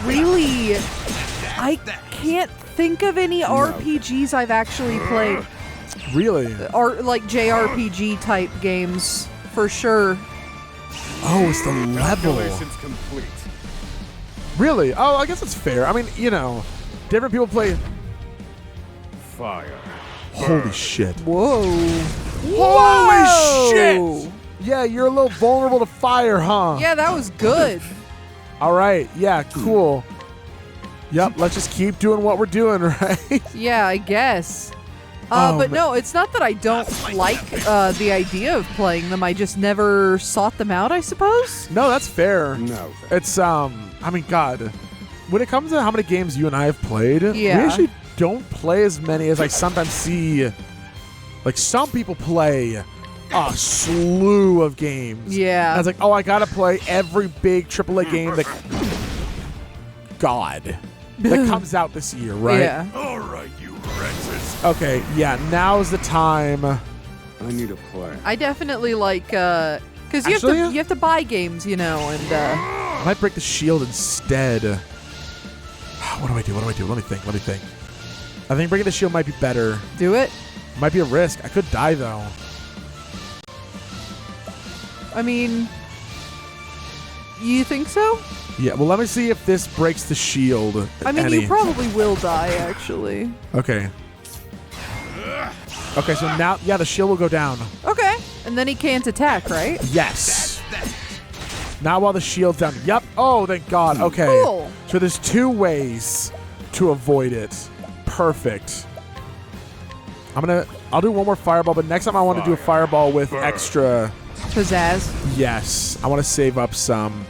can't think of any RPGs I've actually played. Really? Or like JRPG type games, for sure. Oh, it's the level. Calculations complete. Really? Oh, I guess it's fair. I mean, you know, different people play... Fire. Holy shit. Whoa. Holy shit! Yeah, you're a little vulnerable to fire, huh? Yeah, that was good. All right. Yeah, cool. Yep, let's just keep doing what we're doing, right? Yeah, I guess. But no, it's not that I don't like the idea of playing them. I just never sought them out, I suppose. No, that's fair. No. It's, I mean, God, when it comes to how many games you and I have played, we actually don't play as many as I sometimes see. Like, some people play a slew of games. Yeah. And it's like, oh, I gotta play every big AAA game that... God. That comes out this year, right? Yeah. All right, you wretches. Okay, yeah, now's the time. I need a play. I definitely like, because you have to buy games, you know, and I might break the shield instead. What do I do? Let me think. I think breaking the shield might be better. Do it? Might be a risk. I could die, though. I mean, you think so? Yeah, well, let me see if this breaks the shield. I mean, you probably will die, actually. Okay. Okay, so now, yeah, the shield will go down. Okay. And then he can't attack, right? Yes. Now while the shield's down. Yep. Oh, thank God. Okay. Cool. So there's 2 ways to avoid it. Perfect. I'll do one more fireball, but next time I want to do a fireball with extra... Pizzazz. Yes. I want to save up some.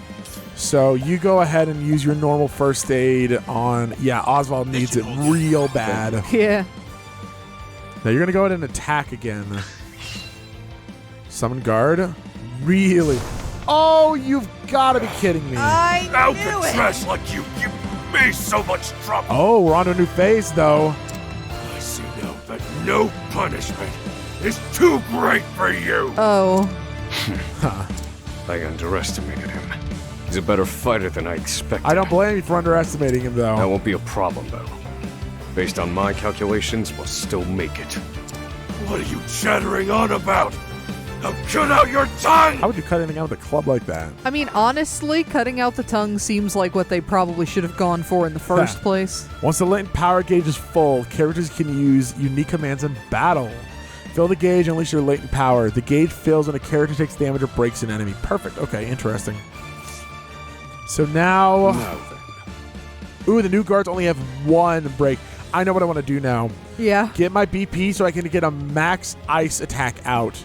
So you go ahead and use your normal first aid on... Yeah, Osvald needs it real bad. Yeah. Now you're going to go ahead and attack again. Summon guard. Really? Oh, you've got to be kidding me. I How knew could it. trash like you give me so much trouble? Oh, we're on to a new phase, though. I see now that no punishment is too great for you. Oh. I underestimated him. He's a better fighter than I expected. I don't blame you for underestimating him, though. That won't be a problem, though. Based on my calculations, we'll still make it. What are you chattering on about? Now cut out your tongue! How would you cut anything out with a club like that? I mean, honestly, cutting out the tongue seems like what they probably should have gone for in the first place. Once the latent power gauge is full, characters can use unique commands in battle. Fill the gauge and unleash your latent power. The gauge fills when a character takes damage or breaks an enemy. Perfect. Okay, interesting. So now... Ooh, the new guards only have 1 break. I know what I want to do now. Yeah. Get my BP so I can get a max ice attack out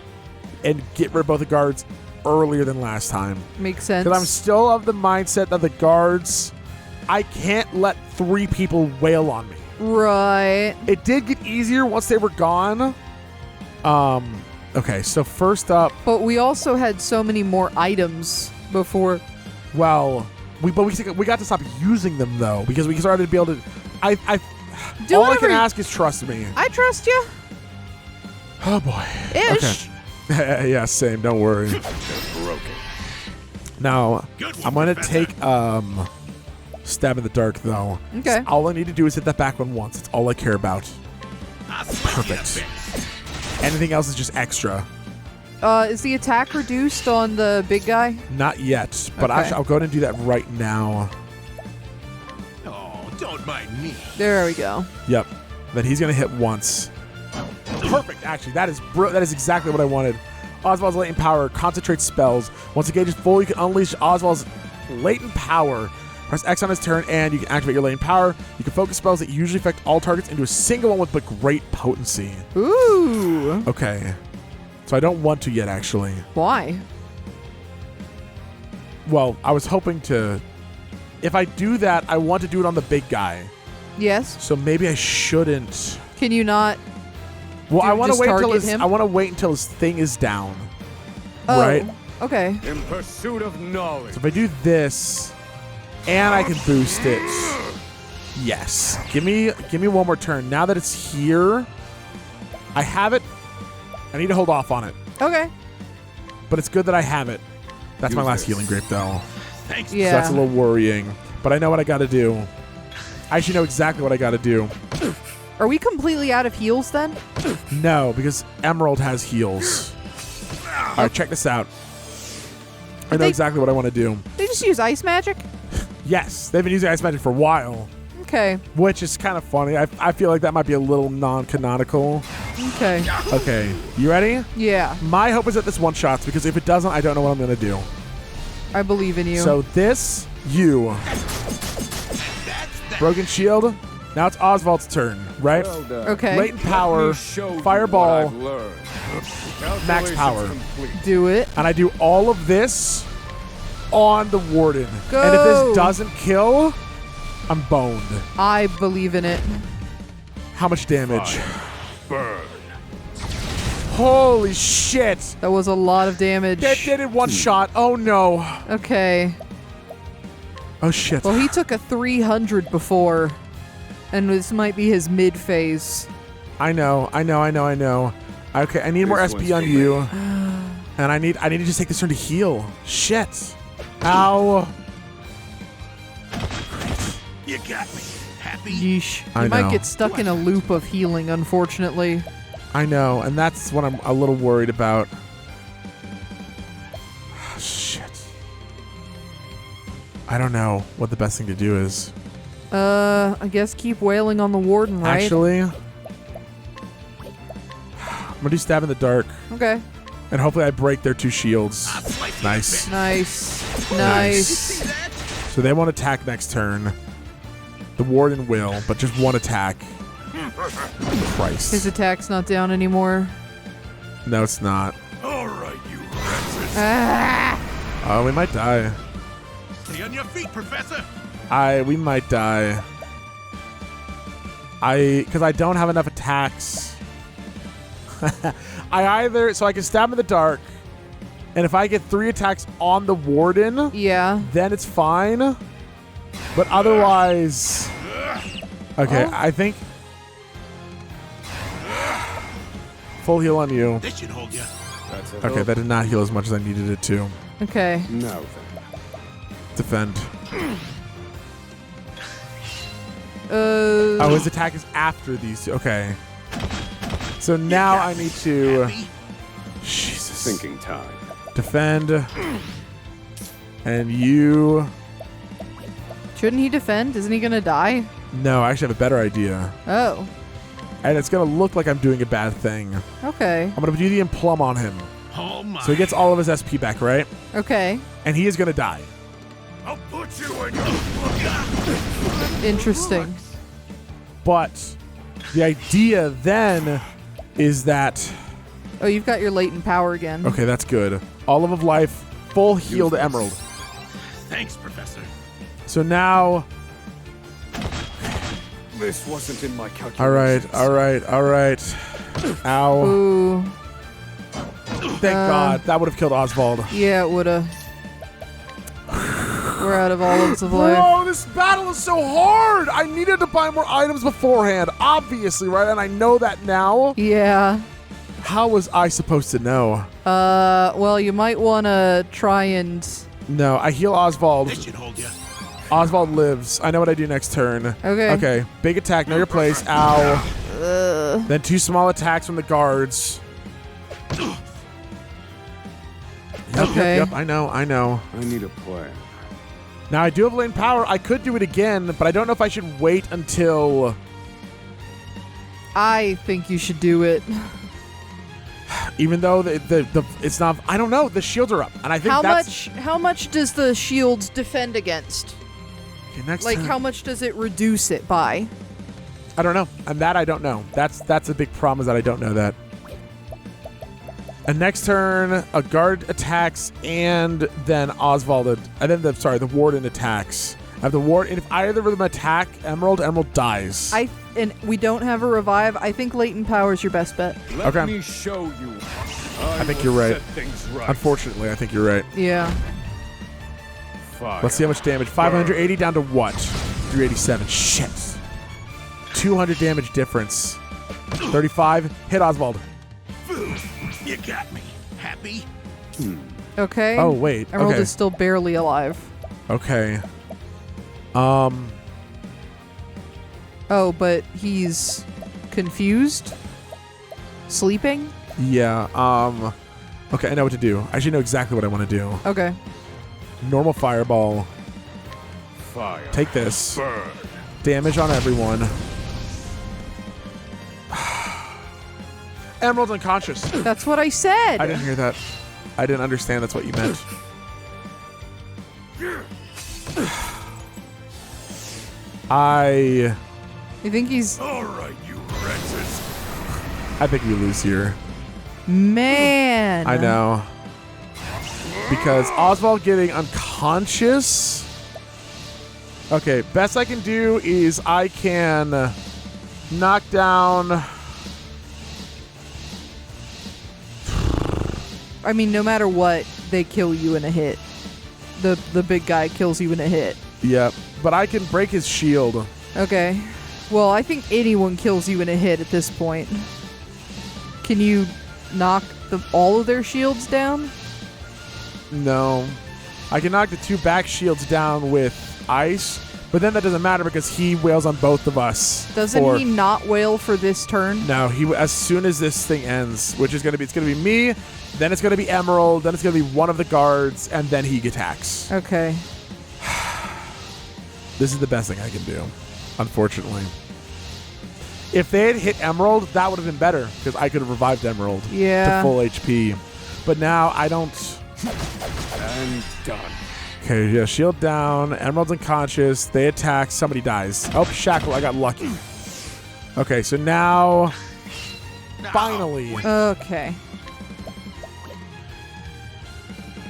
and get rid of both the guards earlier than last time. Makes sense. Because I'm still of the mindset that the guards, I can't let 3 people wail on me. Right. It did get easier once they were gone. Okay, so first up... But we also had so many more items before. Well, We got to stop using them though because we started to be able to. Do all I whatever can ask is trust me. I trust you. Oh boy. Ish. Okay. Yeah, same. Don't worry. Broken. Now I'm gonna take stab in the dark though. Okay. All I need to do is hit that back one once. That's all I care about. Perfect. Anything else is just extra. Is the attack reduced on the big guy? Not yet, but Okay. actually I'll go ahead and do that right now. Oh, don't mind me. There we go. Yep. Then he's gonna hit once. Perfect. Actually, that is exactly what I wanted. Osvald's latent power concentrates spells. Once the gauge is full, you can unleash Osvald's latent power. Press X on his turn, and you can activate your latent power. You can focus spells that usually affect all targets into a single one with great potency. Ooh. Okay. So I don't want to yet, actually. Why? Well, I was hoping to. If I do that, I want to do it on the big guy. Yes. So maybe I shouldn't. Can you not? Well, I want to wait until him? I want to wait until his thing is down. Oh, right? Okay. In pursuit of knowledge. So if I do this, and I can boost it. Yes. Give me one more turn. Now that it's here, I have it. I need to hold off on it. Okay. But it's good that I have it. That's my Use last this. healing grape, though. Thanks. Yeah. So that's a little worrying. But I know what I got to do. I actually know exactly what I got to do. Are we completely out of heals then? No, because Emerald has heals. All right, check this out. I know exactly what I want to do. They just use ice magic? Yes, they've been using ice magic for a while, Okay. which is kind of funny. I feel like that might be a little non-canonical. Okay. Okay, you ready? Yeah. My hope is that this one-shots, because if it doesn't, I don't know what I'm going to do. I believe in you. So this, you. Broken shield. Now it's Osvald's turn, right? Well done. Okay. Latent power, Let me show you fireball, what I've learned. max Calculations power. complete. Do it. And I do all of this on the warden. Go. And if this doesn't kill, I'm boned. I believe in it. How much damage? Burn. Holy shit! That was a lot of damage. That did it one shot. Oh no. Okay. Oh shit. Well, he took a 300 before, and this might be his mid phase. I know. Okay, I need more This SP one's on for you. And I need to just take this turn to heal. Shit. Ow. You got me. Happy? Yeesh. I You might know. get stuck in a loop of healing, unfortunately. I know, and that's what I'm a little worried about. Shit. I don't know what the best thing to do is. I guess keep wailing on the warden, right? Actually, I'm gonna do stab in the dark, Okay. and hopefully I break their two shields. Nice. Nice. So they won't attack next turn. The warden will, but just one attack. Christ. His attack's not down anymore. No, it's not. All right, you wretches. Oh, we might die. Stay on your feet, Professor. We might die. Because I don't have enough attacks. So I can stab in the dark, and if I get 3 attacks on the warden, Yeah. then it's fine. But otherwise, okay, Oh. I think full heal on you. This should hold you. That's it. Okay, that did not heal as much as I needed it to. Okay. No then. Defend. Uh. Oh, his attack is after these two. Okay. So now I need to. Jesus. Thinking time. Defend. And you. Shouldn't he defend? Isn't he gonna die? No, I actually have a better idea. Oh. And it's going to look like I'm doing a bad thing. Okay. I'm going to do the Implum on him. Oh my. So he gets all of his SP back, right? Okay. And he is going to die. I'll put you in your Interesting. But the idea then is that. Oh, you've got your latent power again. Okay, that's good. Olive of Life, full healed Emerald. Thanks, Professor. So now. This wasn't in my calculations. All right. Ow. Ooh. Thank God. That would have killed Osvald. Yeah, it woulda. We're out of olives of life. Bro, this battle is so hard. I needed to buy more items beforehand, obviously, right? And I know that now. Yeah. How was I supposed to know? Well, you might want to try and... No, I heal Osvald. This should hold you. Osvald lives. I know what I do next turn. Okay. Okay. Big attack, know your place. Ow. Then 2 small attacks from the guards. Okay. Yep, I know. I need a plan. Now, I do have latent power. I could do it again, but I don't know if I should wait until... I think you should do it. Even though the it's not... I don't know. The shields are up, and I think How much does the shields defend against? Okay, next Like, time. how much does it reduce it by? I don't know. And that I don't know. That's a big problem is that I don't know that. And next turn, a guard attacks, and then Osvald, and then the warden attacks. I have the warden. If either of them attack Emerald dies. And we don't have a revive. I think latent power is your best bet. Let me show you. I think you're right. Set things right. Unfortunately, I think you're right. Yeah. Fire. Let's see how much damage. 580 down to what? 387. Shit. 200 damage difference. 35. Hit Osvald. You got me. Happy? Okay. Oh, wait. Emerald Okay. is still barely alive. Okay. Oh, but he's confused? Sleeping? Yeah. Okay, I know what to do. I should know exactly what I want to do. Okay. Normal fireball. Fire. Take this. Burn. Damage on everyone. Emerald's unconscious. That's what I said. I didn't hear that. I didn't understand that's what you meant. You think he's... All right, you wretches. I think we lose here. Man. I know. Because Osvald getting unconscious. Okay, best I can do is I can knock down... I mean, no matter what, they kill you in a hit. The big guy kills you in a hit. Yep, but I can break his shield. Okay. Well, I think anyone kills you in a hit at this point. Can you knock all of their shields down? No. I can knock the 2 back shields down with ice, but then that doesn't matter because he wails on both of us. Doesn't he not wail for this turn? No, as soon as this thing ends, which is it's gonna be me, then it's gonna be Emerald, then it's gonna be one of the guards, and then he attacks. Okay. This is the best thing I can do, unfortunately. If they had hit Emerald, that would have been better because I could have revived Emerald to full HP. But now I don't. And done. Okay, yeah, shield down. Emerald's unconscious. They attack. Somebody dies. Oh, Shackle. I got lucky. Okay, so now, finally. Okay.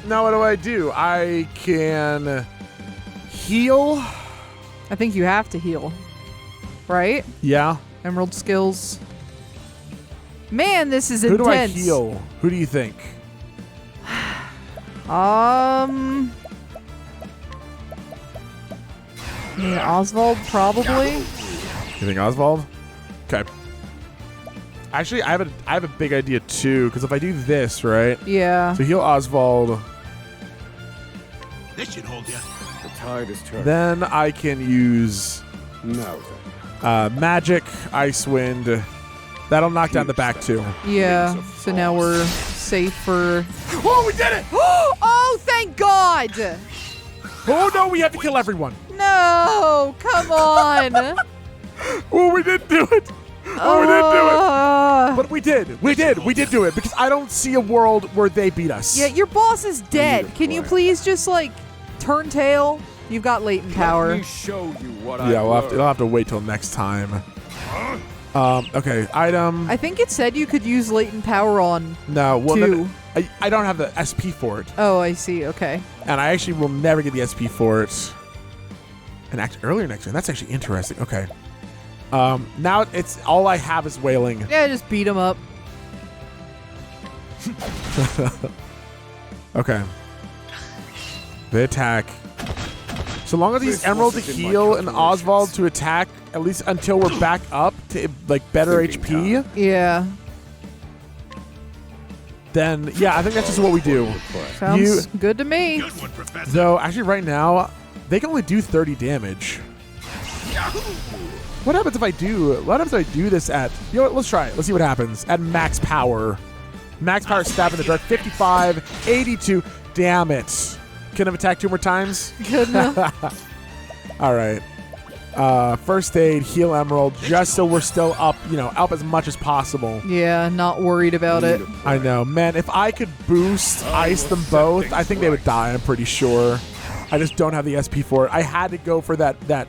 Now what do? I can heal. I think you have to heal. Right? Yeah. Emerald skills. Man, this is Who intense. do I heal? Who do you think? I mean, Osvald, probably. You think Osvald? Okay. Actually, I have a big idea too, because if I do this, right? Yeah. So heal Osvald. This should hold you. The tide is turning. Then I can use Now then. magic, ice wind. That'll knock down the back too. Yeah. So now we're safe for... Oh, we did it! Oh, thank God! Oh no, we have to kill everyone. No, come on. Oh, we didn't do it. Oh, we didn't do it. But we did. We did do it because I don't see a world where they beat us. Yeah, your boss is dead. Can you please just like turn tail? You've got latent power. Let me show you what Yeah, it'll have to wait till next time. Okay, item. I think it said you could use latent power on No, well, 2. I don't have the SP for it. Oh, I see. Okay. And I actually will never get the SP for it. And earlier next turn. That's actually interesting. Okay. Now it's all I have is wailing. Yeah, just beat him up. Okay. They attack. So long as he's Emerald to heal and Osvald to attack, at least until we're back up to like better HP. Yeah. Then yeah, I think that's just what we do. Sounds good to me. Though actually, right now they can only do 30 damage. What happens if I do? What happens if I do this at? You know what? Let's try it. Let's see what happens at max power. Max power stab in the dark. 55, 82. Damn it! Couldn't have attacked 2 more times. Good enough. All right. First aid, heal Emerald, just so we're still up, up as much as possible. Yeah, not worried about it. I know, man. If I could boost ice them both, I think they would die. I'm pretty sure. I just don't have the SP for it. I had to go for that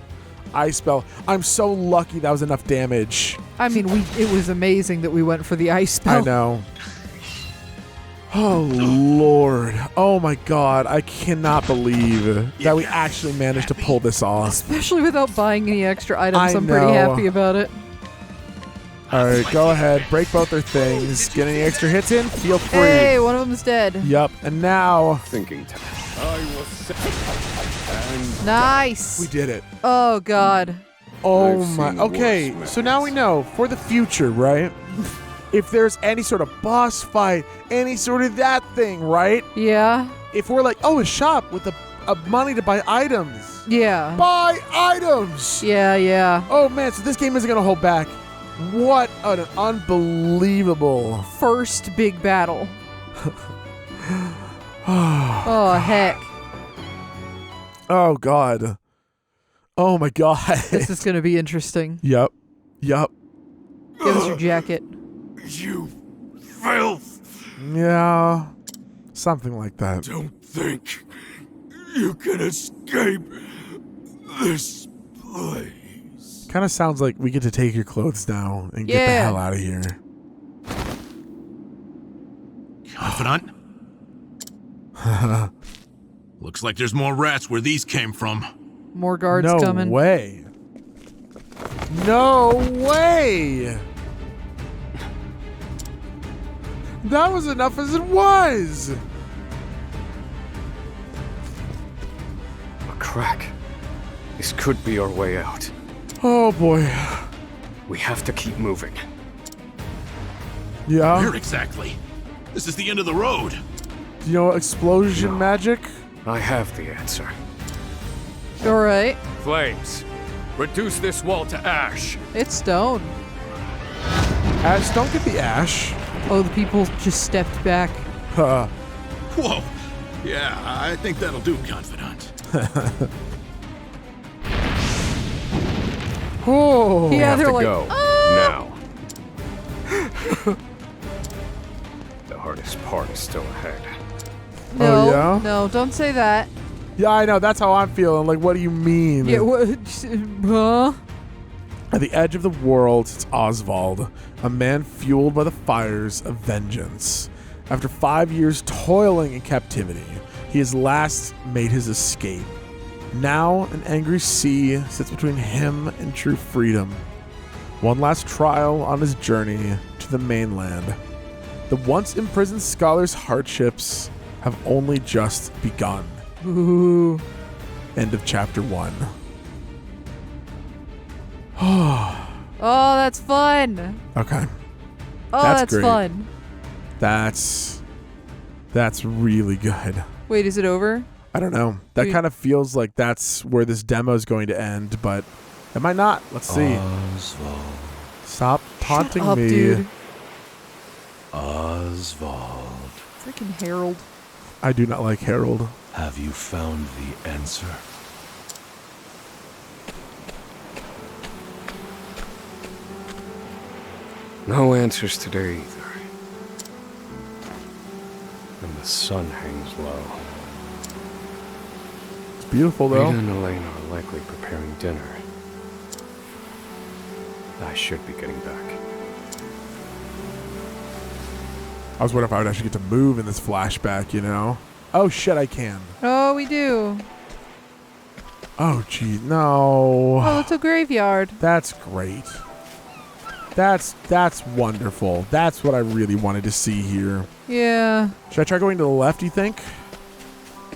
ice spell. I'm so lucky that was enough damage. I mean, it was amazing that we went for the ice spell. I know. Oh, Lord. Oh, my God. I cannot believe that we actually managed to pull this off. Especially without buying any extra items. I'm know. pretty happy about it. All right, go ahead. Break both their things. Get any extra hits in? Feel free. Hey, one of them's dead. Yep. And now... Thinking time. Nice. We did it. Oh, God. Oh, my... Okay, so now we know for the future, right? If there's any sort of boss fight, any sort of that thing, right? Yeah. If we're like, oh, a shop with a money to buy items. Yeah. Buy items! Yeah, yeah. Oh, man, so this game isn't going to hold back. What an unbelievable... First big battle. Oh, heck. Oh, God. Oh, my God. This is going to be interesting. Yep. Yep. Give us your jacket. You filth! Yeah. Something like that. Don't think you can escape this place. Kind of sounds like we get to take your clothes now and get the hell out of here. Confidant? Looks like there's more rats where these came from. More guards no coming. No way. No way! That was enough as it was! A crack. This could be our way out. Oh boy. We have to keep moving. Yeah? Where exactly? This is the end of the road. Do you know explosion magic? I have the answer. Alright. Flames. Reduce this wall to ash. It's stone. Ash, don't get the ash. Oh, the people just stepped back. Whoa. Yeah, I think that'll do, Confidant. Oh. We Yeah, have they're to like, go. "Ah!" Now. The hardest part is still ahead. No, Oh, yeah? no, don't say that. Yeah, I know. That's how I'm feeling. Like, what do you mean? Yeah, what? Huh? At the edge of the world, it's Osvald, a man fueled by the fires of vengeance. After 5 years toiling in captivity, he has last made his escape. Now, an angry sea sits between him and true freedom. One last trial on his journey to the mainland. The once imprisoned scholar's hardships have only just begun. Ooh. End of chapter 1. Oh, that's fun. Okay. Oh, that's great. fun. That's really good. Wait, is it over? I don't know. That kind of feels like that's where this demo is going to end, but it might not. Let's see. Osvald. Stop taunting Shut up, me. dude. Osvald. Freaking Harold. I do not like Harold. Have you found the answer? No answers today either. And the sun hangs low. It's beautiful, though. Rita and Elaine are likely preparing dinner. I should be getting back. I was wondering if I would actually get to move in this flashback, you know? Oh, shit, I can. Oh, we do. Oh, gee, no. Oh, it's a graveyard. That's great. That's wonderful. That's what I really wanted to see here. Yeah. Should I try going to the left, you think?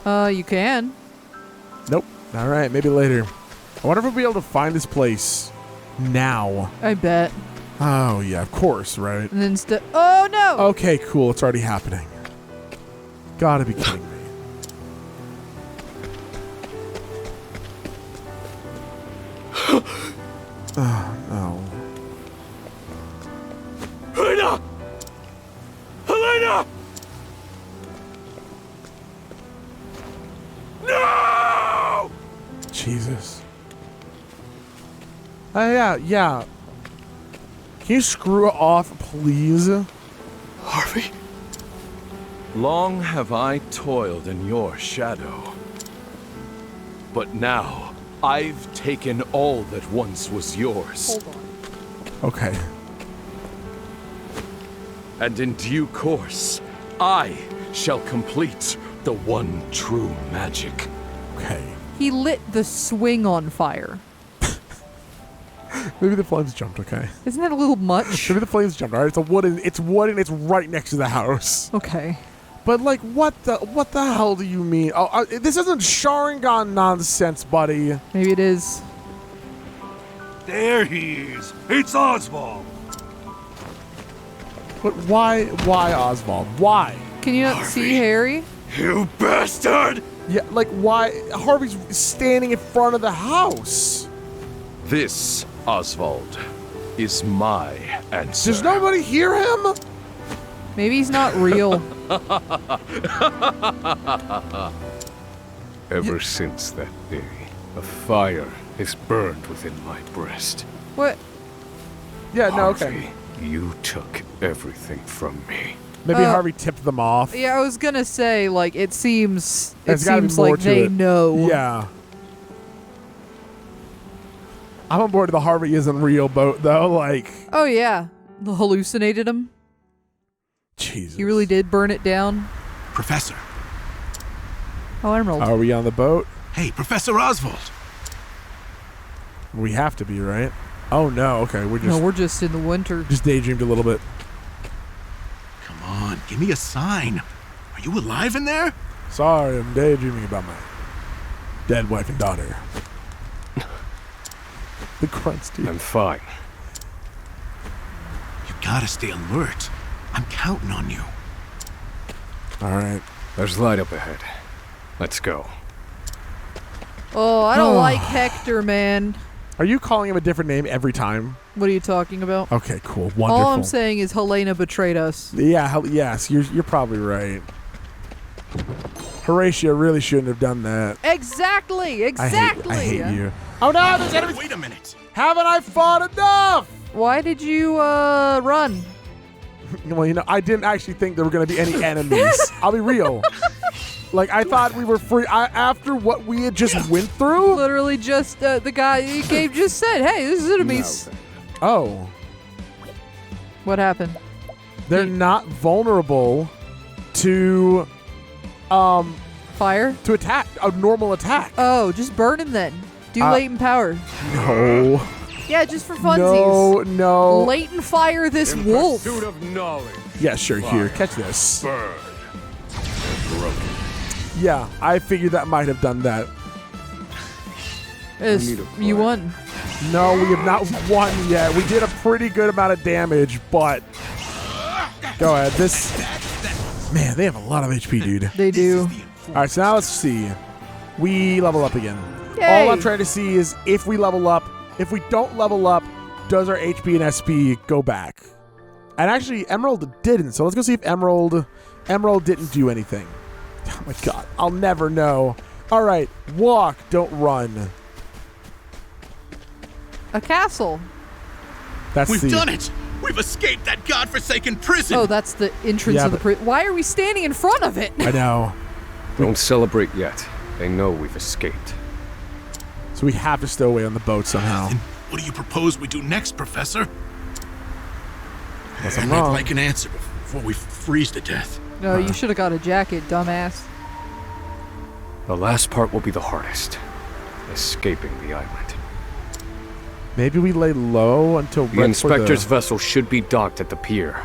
You can. Nope. All right, maybe later. I wonder if we'll be able to find this place now. I bet. Oh, yeah, of course, right? And then oh, no! Okay, cool. It's already happening. Gotta be kidding me. Oh, no. Helena! Helena! No! Jesus. Yeah. Can you screw it off, please? Harvey? Long have I toiled in your shadow. But now, I've taken all that once was yours. Hold on. Okay. And in due course, I shall complete the one true magic. Okay. He lit the swing on fire. Maybe the flames jumped, okay? Isn't that a little much? Maybe the flames jumped, alright? It's wood and it's right next to the house. Okay. But like, what the hell do you mean? Oh, this isn't Sharingan nonsense, buddy. Maybe it is. There he is. It's Osvald. But why Osvald? Why? Can you not see Harry? You bastard! Yeah, like why? Harvey's standing in front of the house. This, Osvald, is my answer. Does nobody hear him? Maybe he's not real. Ever since that day, a fire has burned within my breast. What? Yeah, no, Harvey, okay. You took everything from me. Maybe Harvey tipped them off. Yeah, I was gonna say, like, it seems There's gotta be like more to they it. know. Yeah. I'm on board with the Harvey isn't real boat, though. Like, Oh yeah, hallucinated him. Jesus. He really did burn it down. Professor. Oh, Emerald. Are we on the boat? Hey, Professor Osvald. We have to be, right? Oh no. Okay, we're just in the winter. Just daydreamed a little bit. Come on, give me a sign. Are you alive in there? Sorry, I'm daydreaming about my dead wife and daughter. The grunts, dude. I'm fine. You gotta stay alert. I'm counting on you. All right. There's light up ahead. Let's go. Oh, I don't like Hector, man. Are you calling him a different name every time? What are you talking about? Okay, cool. Wonderful. All I'm saying is Helena betrayed us. Yeah, yes, you're probably right. Horatio really shouldn't have done that. Exactly. I hate you. Oh no, there's enemies. Wait a minute. Haven't I fought enough? Why did you run? Well, I didn't actually think there were going to be any enemies. I'll be real. Like, I thought we were free. After what we had just went through? Literally just, the guy, Gabe just said, hey, this is enemies. No. Oh. What happened? They're not vulnerable to, fire? To attack, a normal attack. Oh, just burn him then. Do latent power. No. Yeah, just for funsies. No. Latent fire this wolf. Pursuit of knowledge. Yeah, sure. Here, catch this. Burn. Broken. Yeah, I figured that might have done that. You won. No, we have not won yet. We did a pretty good amount of damage, but go ahead. Man, they have a lot of HP, dude. They do. All right, so now let's see. We level up again. Yay. All I'm trying to see is if we level up. If we don't level up, does our HP and SP go back? And actually, Emerald didn't. So let's go see if Emerald didn't do anything. Oh my God, I'll never know. All right, walk, don't run. A castle. We've done it. We've escaped that godforsaken prison. Oh, that's the entrance of the prison. Why are we standing in front of it? I know. Don't celebrate yet. They know we've escaped. So we have to stow away on the boat somehow. Then what do you propose we do next, Professor? Guess I'm I'd wrong. like an answer before we freeze to death. No, you should have got a jacket, dumbass. The last part will be the hardest. Escaping the island. Maybe we lay low until the inspector's vessel should be docked at the pier.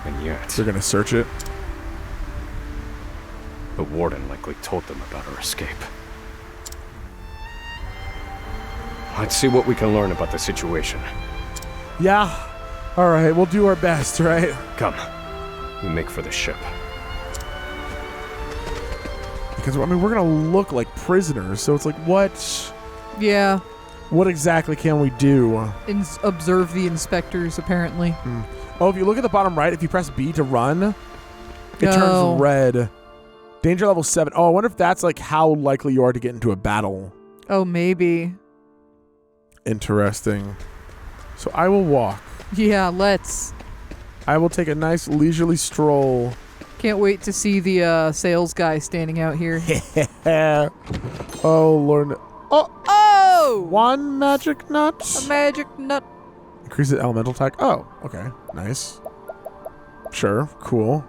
And yet... They're gonna search it. The warden likely told them about our escape. Let's see what we can learn about the situation. Yeah. All right, we'll do our best, right? Come. We make for the ship. Because, I mean, we're going to look like prisoners, so it's like, what? Yeah. What exactly can we do? Observe the inspectors, apparently. Oh, if you look at the bottom right, if you press B to run, it turns red. Danger level 7. Oh, I wonder if that's like how likely you are to get into a battle. Oh, maybe. Interesting. So I will walk. Yeah, let's. I will take a nice leisurely stroll. Can't wait to see the sales guy standing out here. Oh, Lord. Oh! One magic nut? A magic nut. Increase the elemental attack. Oh, okay. Nice. Sure. Cool.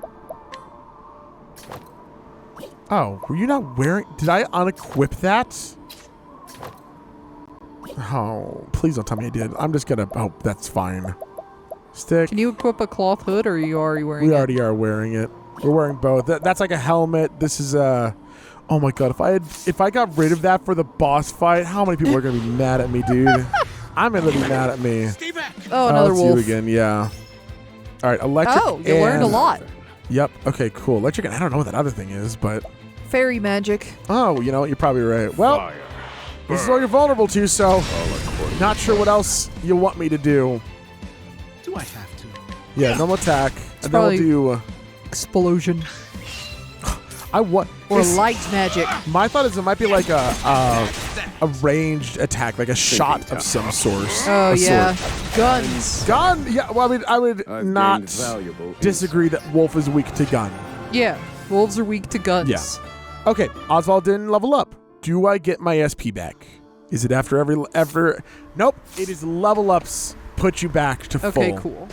Oh, were you not wearing... Did I unequip that? Oh, please don't tell me I did. I'm just gonna... Oh, that's fine. Stick. Can you equip a cloth hood, or are you already wearing it? We already are wearing it. We're wearing both. That's like a helmet. This is a... Oh my god, if I got rid of that for the boss fight, how many people are gonna be mad at me, dude? I'm gonna be mad at me. Oh, another it's wolf. you again, yeah. All right, electric. Oh, you learned a lot. Yep. Okay, cool. Electric. I don't know what that other thing is, but. Fairy magic. Oh, you know what? You're probably right. Well, this is all you're vulnerable to, so not sure what else you want me to do. Do I have to? Yeah, normal attack, and then we'll do explosion. Or light magic. My thought is it might be like a ranged attack, like a shot of some sort. Oh yeah, guns. Gun. Yeah. Well, I would not disagree that wolf is weak to gun. Yeah, wolves are weak to guns. Yeah. Okay, Osvald didn't level up. Do I get my SP back? Is it after every? Nope. It is level ups put you back to full. Okay, cool.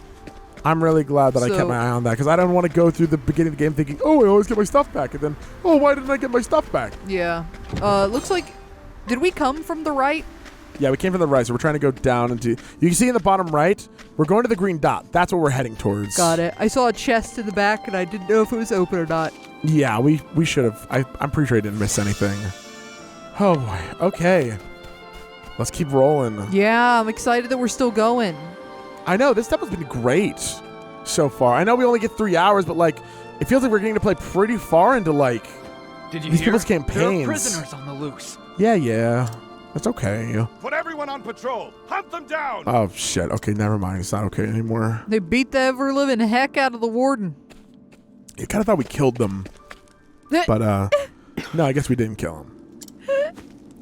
I'm really glad that I kept my eye on that, because I don't want to go through the beginning of the game thinking, oh, I always get my stuff back, and then, oh, why didn't I get my stuff back? Yeah. Looks like, did we come from the right? Yeah, we came from the right, so we're trying to go down into... You can see in the bottom right, we're going to the green dot. That's what we're heading towards. Got it. I saw a chest in the back, and I didn't know if it was open or not. Yeah, we should have. I'm pretty sure I didn't miss anything. Oh, boy. Okay. Let's keep rolling. Yeah, I'm excited that we're still going. I know, this step has been great so far. I know we only get 3 hours, but like, it feels like we're getting to play pretty far into like these people's campaigns. There are prisoners on the loose. Yeah. That's okay. Put everyone on patrol. Hunt them down. Oh shit. Okay, never mind. It's not okay anymore. They beat the ever living heck out of the warden. I kind of thought we killed them, but no, I guess we didn't kill him.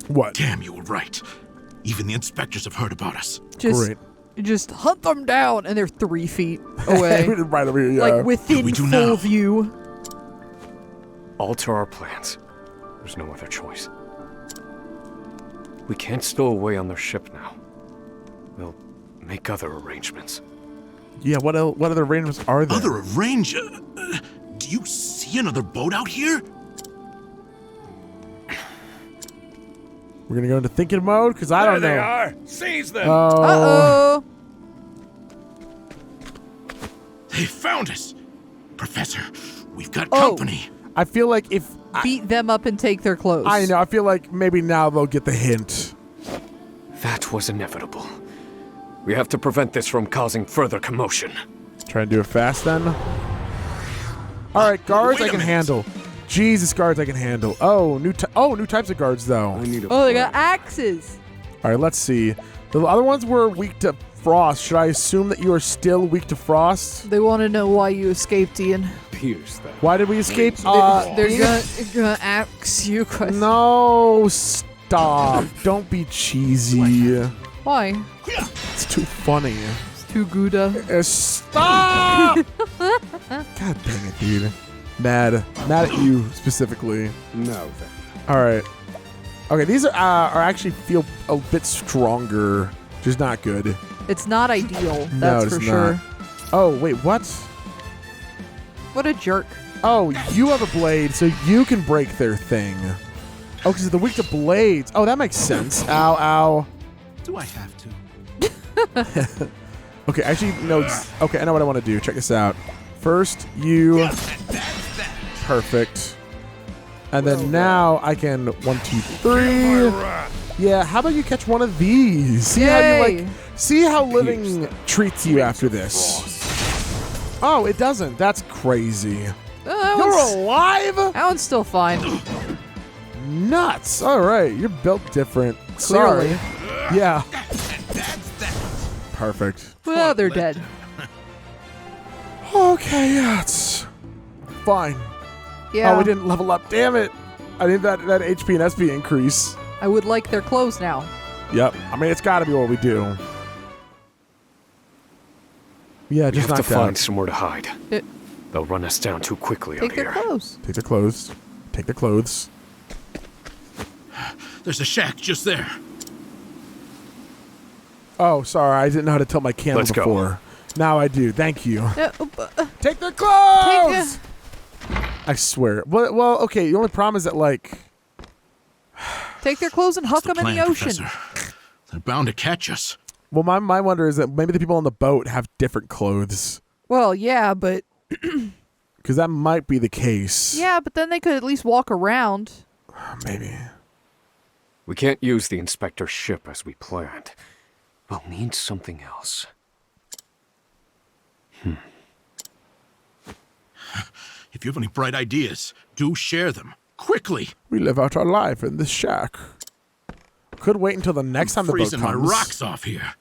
What? Damn, you were right. Even the inspectors have heard about us. Great. Just hunt them down, and they're 3 feet away. Right over here, yeah. Like within full view. Alter our plans. There's no other choice. We can't stow away on their ship now. We'll make other arrangements. Yeah, what other arrangements are there? Other arrangements? Do you see another boat out here? We're gonna go into thinking mode, because I don't know. There they are. Seize them. Uh-oh. They found us. Professor, we've got company. I feel like if... Beat them up and take their clothes. I know. I feel like maybe now they'll get the hint. That was inevitable. We have to prevent this from causing further commotion. Try and do it fast, then. All right, guards I can handle. Jesus, guards I can handle. Oh, new types of guards, though. They got axes. All right, let's see. The other ones were weak to frost. Should I assume that you are still weak to frost? They want to know why you escaped, Ian. Pierce that. Why did we escape? They're gonna ask you a question. No, stop. Don't be cheesy. Why? It's too funny. It's too good. Stop! God dang it, dude. Mad at you specifically. No, then. All right. Okay, these are actually feel a bit stronger, which is not good. It's not ideal. No, That's it's for sure. not. Oh wait, what? What a jerk. Oh, you have a blade, so you can break their thing. Oh, because they're weak to blades. Oh, that makes sense. Ow, ow. Do I have to? Okay, actually, no. Okay, I know what I want to do. Check this out. First, you. Perfect. And then now I can 1, 2, 3. Yeah, how about you catch one of these? See how you see how living treats you after this. Oh, it doesn't. That's crazy. You're alive? That one's still fine. Nuts. All right, you're built different. Clearly. Sorry. Yeah. Perfect. Well, they're dead. Okay, yeah, it's fine. Yeah. Oh, we didn't level up. Damn it. I need that HP and SP increase. I would like their clothes now. Yep. I mean, it's got to be what we do. Yeah, We just have to knocked out. find somewhere to hide. They'll run us down too quickly Take out their here. clothes. Take their clothes. Take their clothes. There's a shack just there. Oh, sorry. I didn't know how to tilt my camera Let's go. before. Now I do. Thank you. Take their Take clothes! I swear. Well, okay. The only problem is that, like... Take their clothes and huck them in the ocean. Professor. They're bound to catch us. Well, my wonder is that maybe the people on the boat have different clothes. Well, yeah, but... Because that might be the case. Yeah, but then they could at least walk around. Maybe. We can't use the inspector's ship as we planned. We'll need something else. If you have any bright ideas, do share them. Quickly. We live out our life in this shack. Could wait until the next time the boat Freezing comes. my rocks off here.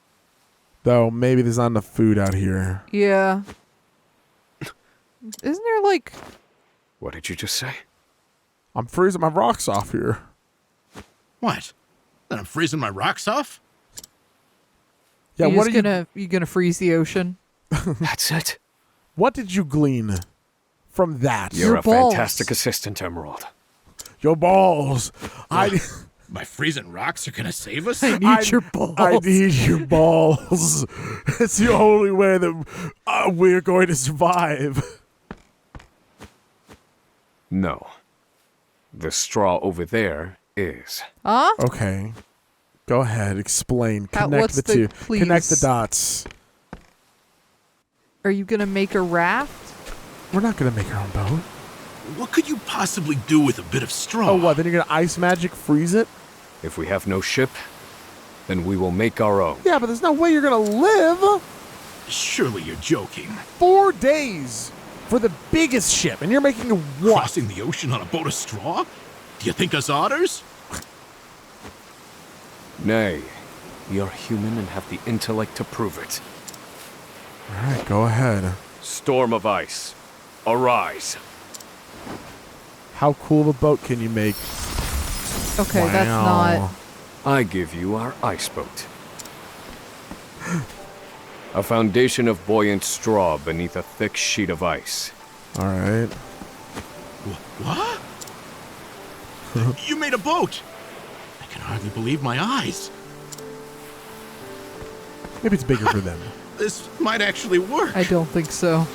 Though, maybe there's not enough food out here. Yeah. Isn't there, like... What did you just say? I'm freezing my rocks off here. What? That I'm freezing my rocks off? Yeah, you what are you gonna freeze the ocean? That's it. What did you glean from that? You're a balls. fantastic assistant, Emerald. Your balls. My freezing rocks are gonna save us? I need your balls. I need your balls. It's the only way that we're going to survive. No. The straw over there is. Huh? Okay. Go ahead. Explain. Connect what's the the- two. please. Connect the dots. Are you gonna make a raft? We're not going to make our own boat. What could you possibly do with a bit of straw? Oh, what? Then you're going to ice magic freeze it? If we have no ship, then we will make our own. Yeah, but there's no way you're going to live. Surely you're joking. 4 days for the biggest ship, and you're making what? Crossing the ocean on a boat of straw? Do you think us otters? Nay, we are human and have the intellect to prove it. All right, go ahead. Storm of ice, arise. How cool of a boat can you make? Okay, that's not... I give you our ice boat. A foundation of buoyant straw beneath a thick sheet of ice. All right. What? You made a boat! I can hardly believe my eyes. Maybe it's bigger for them. This might actually work. I don't think so.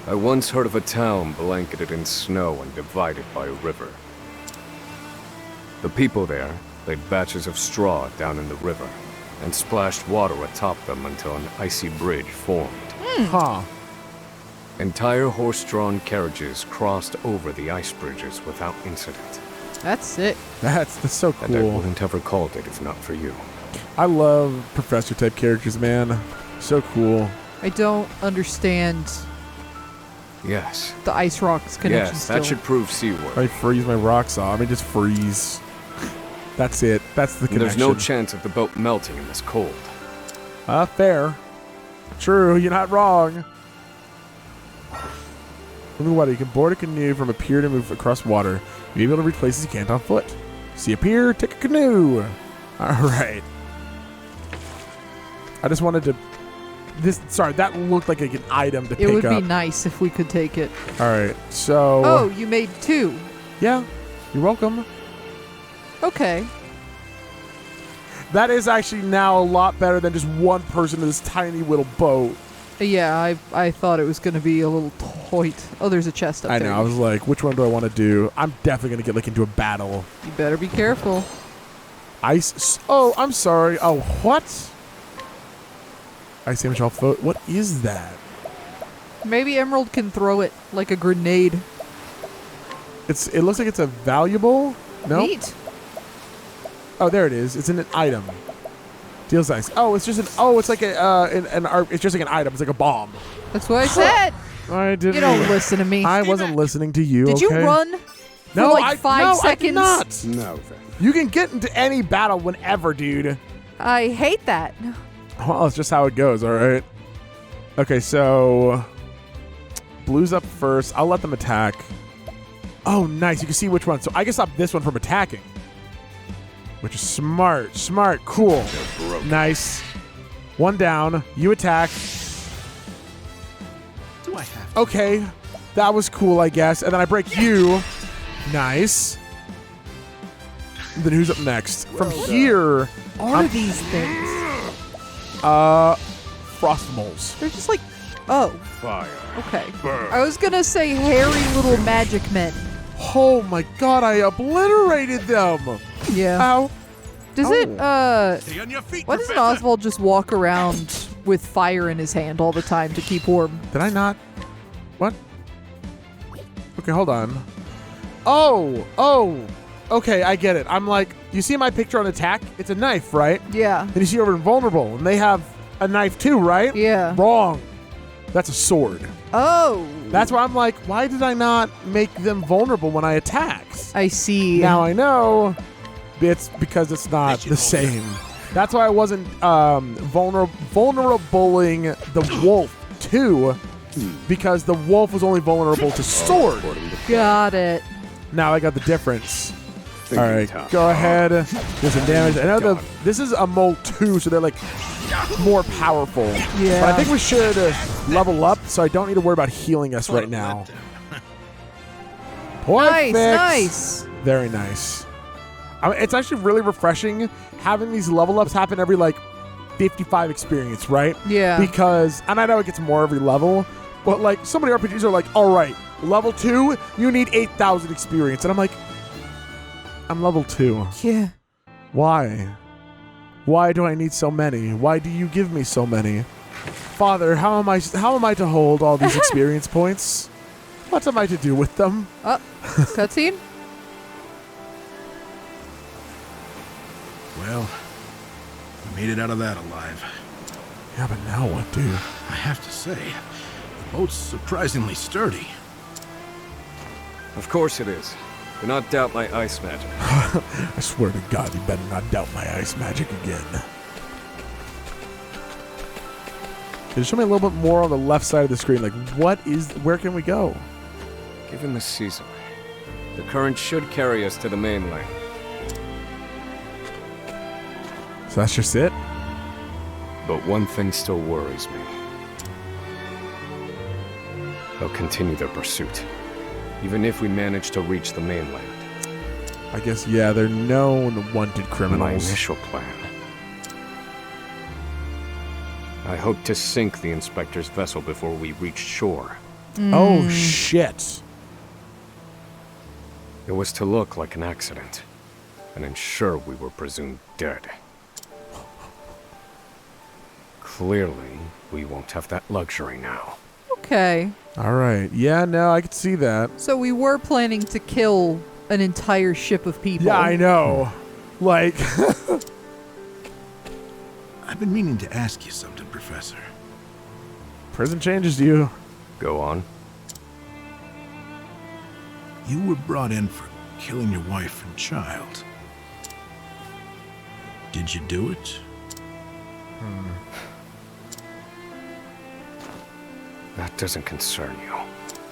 I once heard of a town blanketed in snow and divided by a river. The people there laid batches of straw down in the river and splashed water atop them until an icy bridge formed. Huh. Entire horse-drawn carriages crossed over the ice bridges without incident. That's it. That's so And I cool. wouldn't have recalled it if not for you. I love professor-type characters, man. So cool. I don't understand Yes. the ice rocks connection Yes, still. that should prove seaworthy. I freeze my rocks off. I mean, just freeze. That's it. That's the And connection. there's no chance of the boat melting in this cold. Fair. True, you're not wrong. Moving water. You can board a canoe from a pier to move across water. You'll be able to reach places you can't on foot. See a pier, take a canoe. All right. I just wanted to... Sorry, that looked like an item to pick It would up. be nice if we could take it. All right, so... Oh, you made 2. Yeah, you're welcome. Okay. That is actually now a lot better than just one person in this tiny little boat. Yeah, I thought it was going to be a little tight. Oh, there's a chest up I there. know, I was like, which one do I want to do? I'm definitely going to get into a battle. You better be careful. Ice... Oh, I'm sorry. Oh, what? Ice damage all float. What is that? Maybe Emerald can throw it like a grenade. It looks like it's a valuable... No? Neat. Oh, there it is. It's an item. Deals ice. Oh, it's just an. Oh, it's like it's just like an item. It's like a bomb. That's what I said. I didn't. You don't listen to me. I wasn't listening to you. Did you okay? run for like 5 seconds? I did not. No, thank You can get into any battle whenever, dude. I hate that. Well, it's just how it goes, all right? Okay, so blue's up first. I'll let them attack. Oh, nice. You can see which one. So I can stop this one from attacking, which is smart. Smart. Cool. Nice. One down. You attack. Do I have to? Okay. That was cool, I guess. And then I break you. Nice. Then who's up next? From here... Are these things? Frost moles. They're just like, oh. Fire. Okay. Burn. I was gonna say hairy little magic men. Oh my god, I obliterated them. Yeah. Ow. Does Stay on your feet, why doesn't Professor. Oswald just walk around with fire in his hand all the time to keep warm? Did I not? What? Okay, hold on. Oh. Okay, I get it. I'm like, you see my picture on attack? It's a knife, right? Yeah. And you see over invulnerable, and they have a knife too, right? Yeah. Wrong. That's a sword. Oh. That's why I'm like, why did I not make them vulnerable when I attacked? I see. Now I know it's because it's not the same. That's why I wasn't vulnerabling the wolf too, because the wolf was only vulnerable to sword. Got it. Now I got the difference. All right, go ahead. Do some damage. I know this is a mole 2, so they're like more powerful. Yeah. But I think we should level up, so I don't need to worry about healing us right now. Nice, Perfect. nice. Very nice. I mean, it's actually really refreshing having these level ups happen every like 55 experience, right? Yeah. Because, and I know it gets more every level, but like so many RPGs are like, all right, level 2, you need 8,000 experience. And I'm like, I'm level 2. Yeah. Why? Why do I need so many? Why do you give me so many? Father, how am I to hold all these experience points? What am I to do with them? Oh, cutscene? Well, we made it out of that alive. Yeah, but now what, dude? I have to say, the boat's surprisingly sturdy. Of course it is. Do not doubt my ice magic. I swear to God, you better not doubt my ice magic again. Can you show me a little bit more on the left side of the screen? Like, where can we go? Given the season, the current should carry us to the mainland. So that's just it? But one thing still worries me. They'll continue their pursuit, even if we manage to reach the mainland. I guess, yeah, they're known wanted criminals. My initial plan. I hope to sink the inspector's vessel before we reach shore. Oh, shit. It was to look like an accident, and ensure we were presumed dead. Clearly, we won't have that luxury now. Okay. All right. Yeah, no, I could see that. So we were planning to kill an entire ship of people. Yeah, I know. Like... I've been meaning to ask you something, Professor. Prison changes you. Go on. You were brought in for killing your wife and child. Did you do it? That doesn't concern you.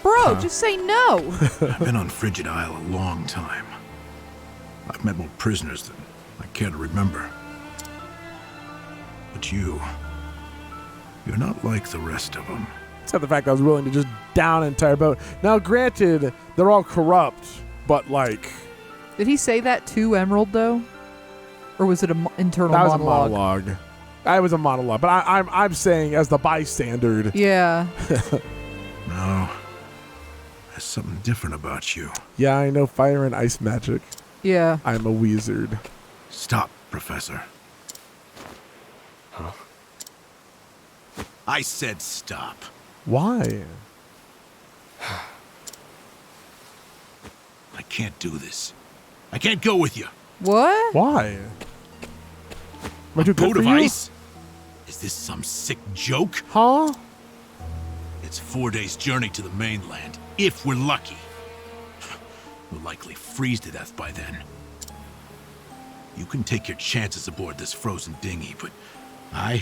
Bro, just say no. I've been on Frigid Isle a long time. I've met more prisoners than I care to remember. But you're not like the rest of them. Except the fact that I was willing to just down an entire boat. Now, granted, they're all corrupt, but like... Did he say that to Emerald, though? Or was it an internal that was monologue? a monologue. That was a monologue, but I'm saying as the bystander. Yeah. No. There's something different about you. Yeah, I know fire and ice magic. Yeah. I'm a wizard. Stop, Professor. Huh? I said stop. Why? I can't do this. I can't go with you. What? Why? Am I too good Boat for of you? ice? Is this some sick joke? Huh? It's 4 days' journey to the mainland, if we're lucky. We'll likely freeze to death by then. You can take your chances aboard this frozen dinghy, but I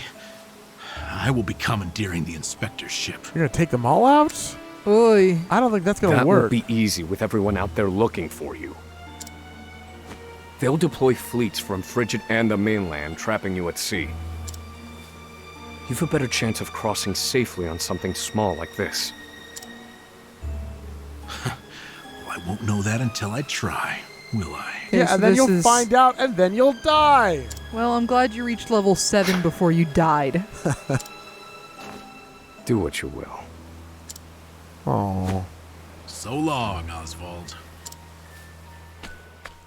will be commandeering the inspector's ship. You're gonna take them all out? Oy. I don't think that's gonna That work. won't be easy with everyone out there looking for you. They'll deploy fleets from Frigid and the mainland, trapping you at sea. You've a better chance of crossing safely on something small like this. Well, I won't know that until I try, will I? Yeah, so and then this you'll is- find out, and then you'll die. Well, I'm glad you reached level 7 before you died. Do what you will. Oh. So long, Osvald.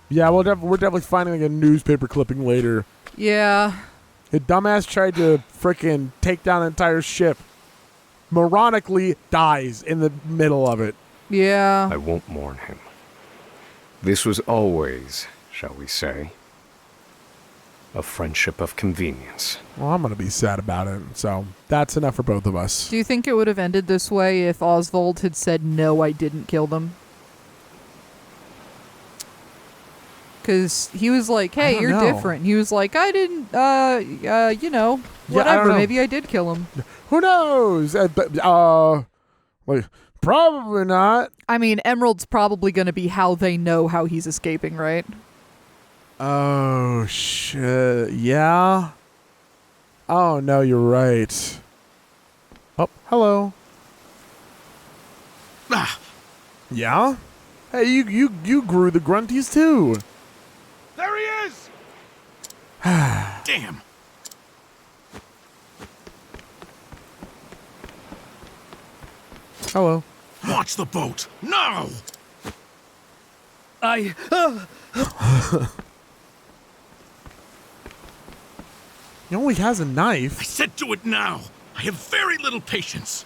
Yeah, we're definitely finding like a newspaper clipping later. Yeah. The dumbass tried to frickin' take down an entire ship. Moronically dies in the middle of it. Yeah. I won't mourn him. This was always, shall we say, a friendship of convenience. Well, I'm gonna be sad about it, so that's enough for both of us. Do you think it would have ended this way if Osvald had said, no, I didn't kill them? Because he was like, hey, you're know. different. He was like, I didn't, you know, Yeah, whatever. I don't know. Maybe I did kill him. Who knows? Like, probably not. I mean, Emerald's probably going to be how they know how he's escaping, right? Oh, shit. Yeah? Oh, no, you're right. Oh, hello. Ah, Yeah? Hey, you grew the grunties too. There he is! damn. Hello. Watch the boat. No! He only has a knife. I said do it now. I have very little patience.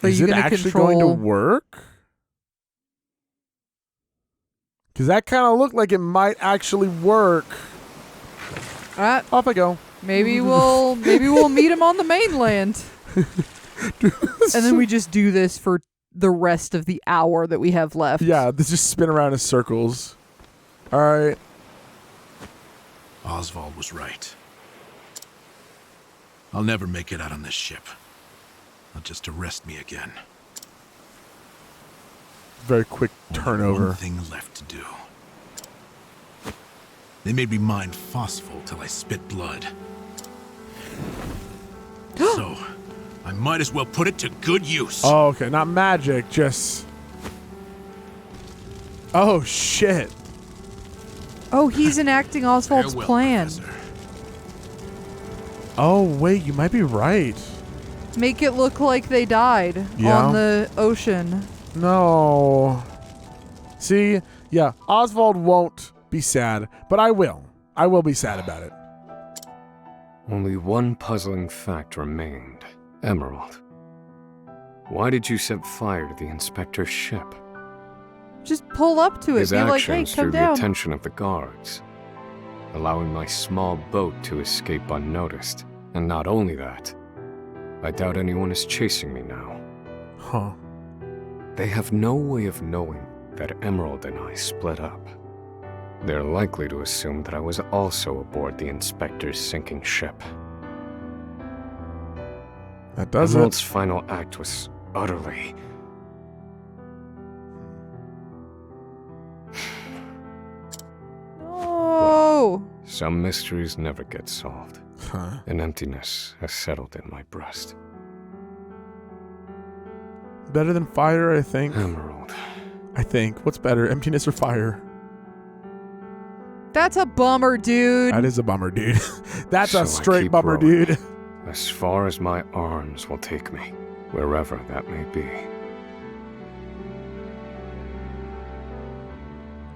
Are Is you it gonna actually going to control- work? Because that kind of looked like it might actually work. Off I go. Maybe we'll meet him on the mainland. And then we just do this for the rest of the hour that we have left. Yeah, this just spin around in circles. All right. Osvald was right. I'll never make it out on this ship. Not just to rest me again. Very quick turnover. One thing left to do. They made me mine phosphol till I spit blood. So, I might as well put it to good use. Oh, okay. Not magic, just... Oh, shit. Oh, he's enacting Oswald's Farewell, plan. Professor. Oh, wait. You might be right. Make it look like they died Yeah. on the ocean. No. See? Yeah, Osvald won't be sad, but I will. I will be sad about it. Only one puzzling fact remained. Emerald. Why did you set fire to the inspector's ship? Just pull up to it. His Be like, hey, actions come drew the down. attention of the guards, allowing my small boat to escape unnoticed. And not only that, I doubt anyone is chasing me now. Huh. They have no way of knowing that Emerald and I split up. They're likely to assume that I was also aboard the inspector's sinking ship. That does it. Emerald's final act was utterly... Oh. Some mysteries never get solved. Huh. An emptiness has settled in my breast. Better than fire, I think. Emerald. I think. What's better, emptiness or fire? That's a bummer, dude. That is a bummer, dude. That's So a I straight keep bummer, rowing, dude. As far as my arms will take me, wherever that may be.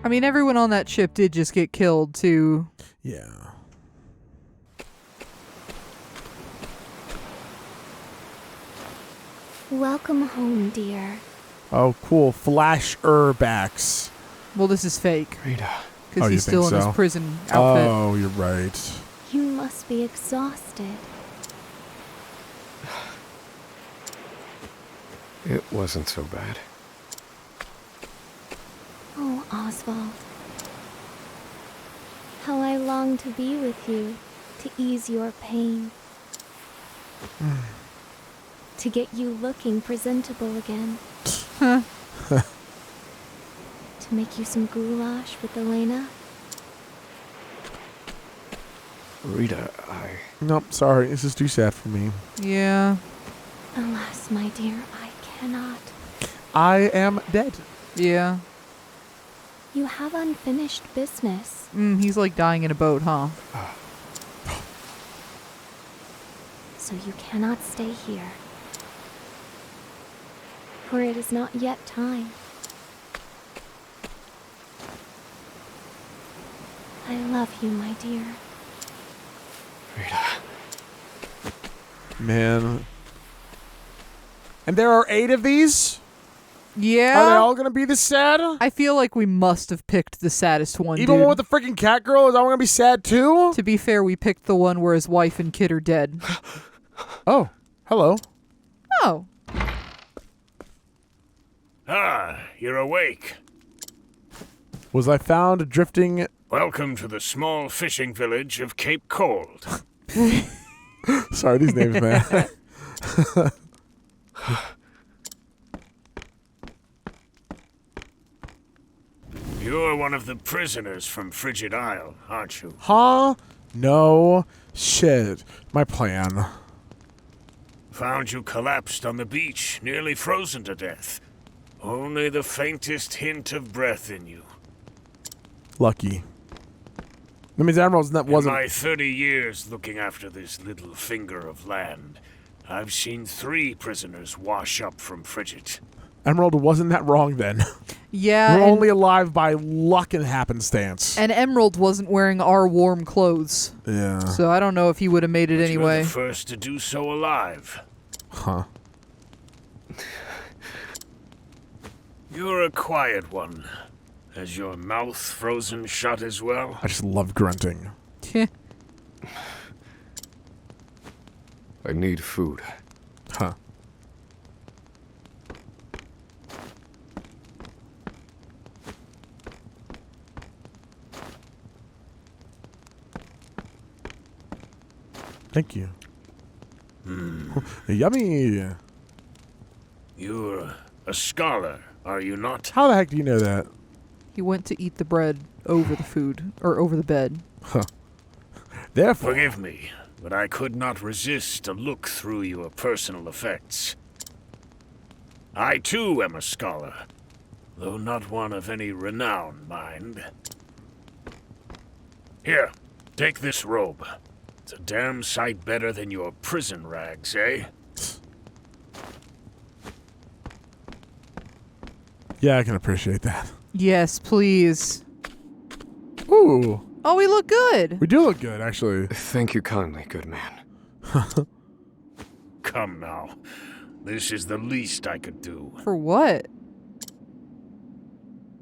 I mean, everyone on that ship did just get killed, too. Yeah. Welcome home, dear. Oh, cool. Flash-backs. Well, this is fake. Rita. Because he's still in his prison outfit. Oh, you're right. You must be exhausted. It wasn't so bad. Oh, Osvald. How I long to be with you, to ease your pain. To get you looking presentable again. To make you some goulash with Elena. Rita, Nope, sorry. This is too sad for me. Yeah. Alas, my dear, I cannot. I am dead. Yeah. You have unfinished business. He's like dying in a boat, huh? So you cannot stay here. For it is not yet time. I love you, my dear. Rita. Man. And there are 8 of these? Yeah. Are they all going to be this sad? I feel like we must have picked the saddest one, Even dude. one with the freaking cat girl? Is that one going to be sad too? To be fair, we picked the one where his wife and kid are dead. Oh, hello. Oh. Ah, you're awake. Was I found drifting... Welcome to the small fishing village of Cape Cold. Sorry, these names, man. You're one of the prisoners from Frigid Isle, aren't you? Huh? No. Shit. My plan. Found you collapsed on the beach, nearly frozen to death. Only the faintest hint of breath in you. Lucky. That means Emerald's that wasn't... In my 30 years looking after this little finger of land, I've seen 3 prisoners wash up from Frigid. Emerald wasn't that wrong then. Yeah. We're only alive by luck and happenstance. And Emerald wasn't wearing our warm clothes. Yeah. So I don't know if he would have made it anyway. You're the first to do so alive. Huh. You're a quiet one. Has your mouth frozen shut as well? I just love grunting. I need food. Huh. Thank you. Yummy. You're a scholar, are you not? How the heck do you know that? He went to eat the bread over the food, or over the bed. Huh. Therefore... Forgive me, but I could not resist a look through your personal effects. I too am a scholar, though not one of any renown, mind. Here, take this robe. It's a damn sight better than your prison rags, eh? Yeah, I can appreciate that. Yes, please. Ooh. Oh, we look good. We do look good, actually. Thank you kindly, good man. Come now. This is the least I could do. For what?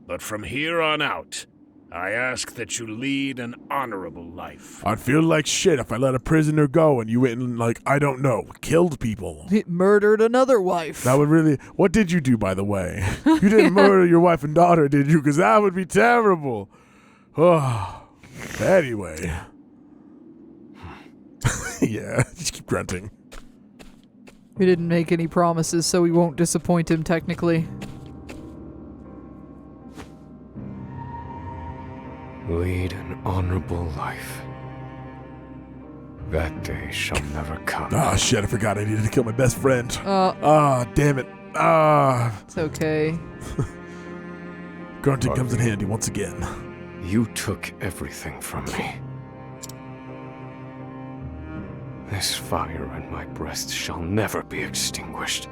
But from here on out, I ask that you lead an honorable life. I'd feel like shit if I let a prisoner go and you went and, like, I don't know, killed people. He murdered another wife. That would really... What did you do, by the way? You didn't murder your wife and daughter, did you? Because that would be terrible. Oh. Anyway. Yeah, just keep grunting. We didn't make any promises, so we won't disappoint him, technically. Lead an honorable life. That day shall never come. Ah, shit, I forgot I needed to kill my best friend. Damn it. It's okay. Grunting comes in handy once again. You took everything from me. This fire in my breast shall never be extinguished.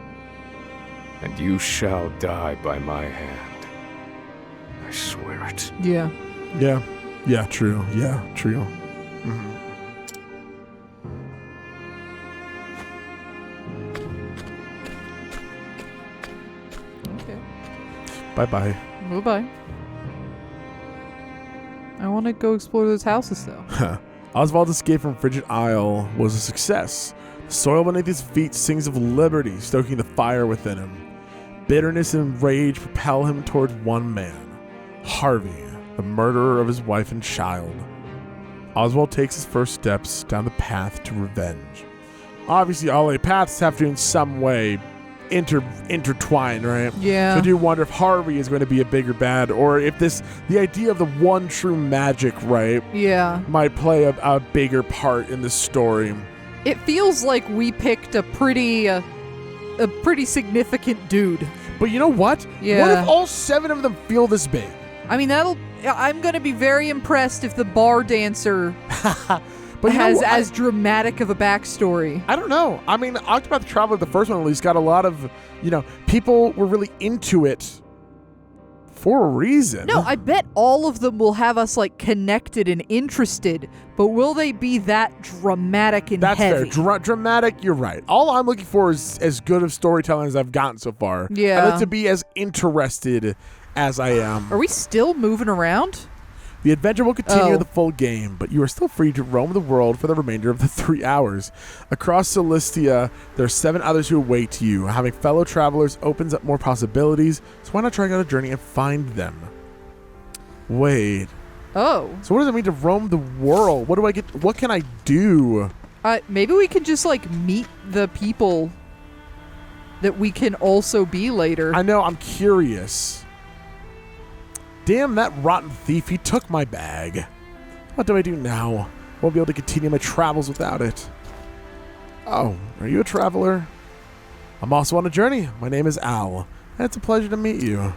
And you shall die by my hand. I swear it. Yeah. Yeah. Yeah, true. Yeah, true. Mm-hmm. Okay. Bye-bye. Bye-bye. I want to go explore those houses, though. Osvald's escape from Frigid Isle was a success. The soil beneath his feet sings of liberty, stoking the fire within him. Bitterness and rage propel him toward one man, Harvey, the murderer of his wife and child. Osvald takes his first steps down the path to revenge. Obviously, all the paths have to in some way intertwine, right? Yeah. So I do wonder if Harvey is going to be a bigger bad, or if the idea of the one true magic, right? Yeah. Might play a bigger part in the story. It feels like we picked a pretty significant dude. But you know what? Yeah. What if all 7 of them feel this big? I mean, I'm going to be very impressed if the bar dancer has as dramatic of a backstory. I don't know. I mean, Octopath Traveler, the first one at least, got a lot of, people were really into it for a reason. No, I bet all of them will have us connected and interested, but will they be that dramatic and heavy? That's fair. Dramatic, you're right. All I'm looking for is as good of storytelling as I've gotten so far. Yeah. I'd like to be as interested as I am. Are we still moving around? The adventure will continue the full game, but you are still free to roam the world for the remainder of the 3 hours. Across Celestia, there are 7 others who await you. Having fellow travelers opens up more possibilities, so why not try out a journey and find them? Wait. Oh. So what does it mean to roam the world? What do I get? What can I do? Maybe we can just meet the people that we can also be later. I know, I'm curious. Damn that rotten thief, he took my bag. What do I do now? Won't be able to continue my travels without it. Oh, are you a traveler? I'm also on a journey. My name is Al, and it's a pleasure to meet you.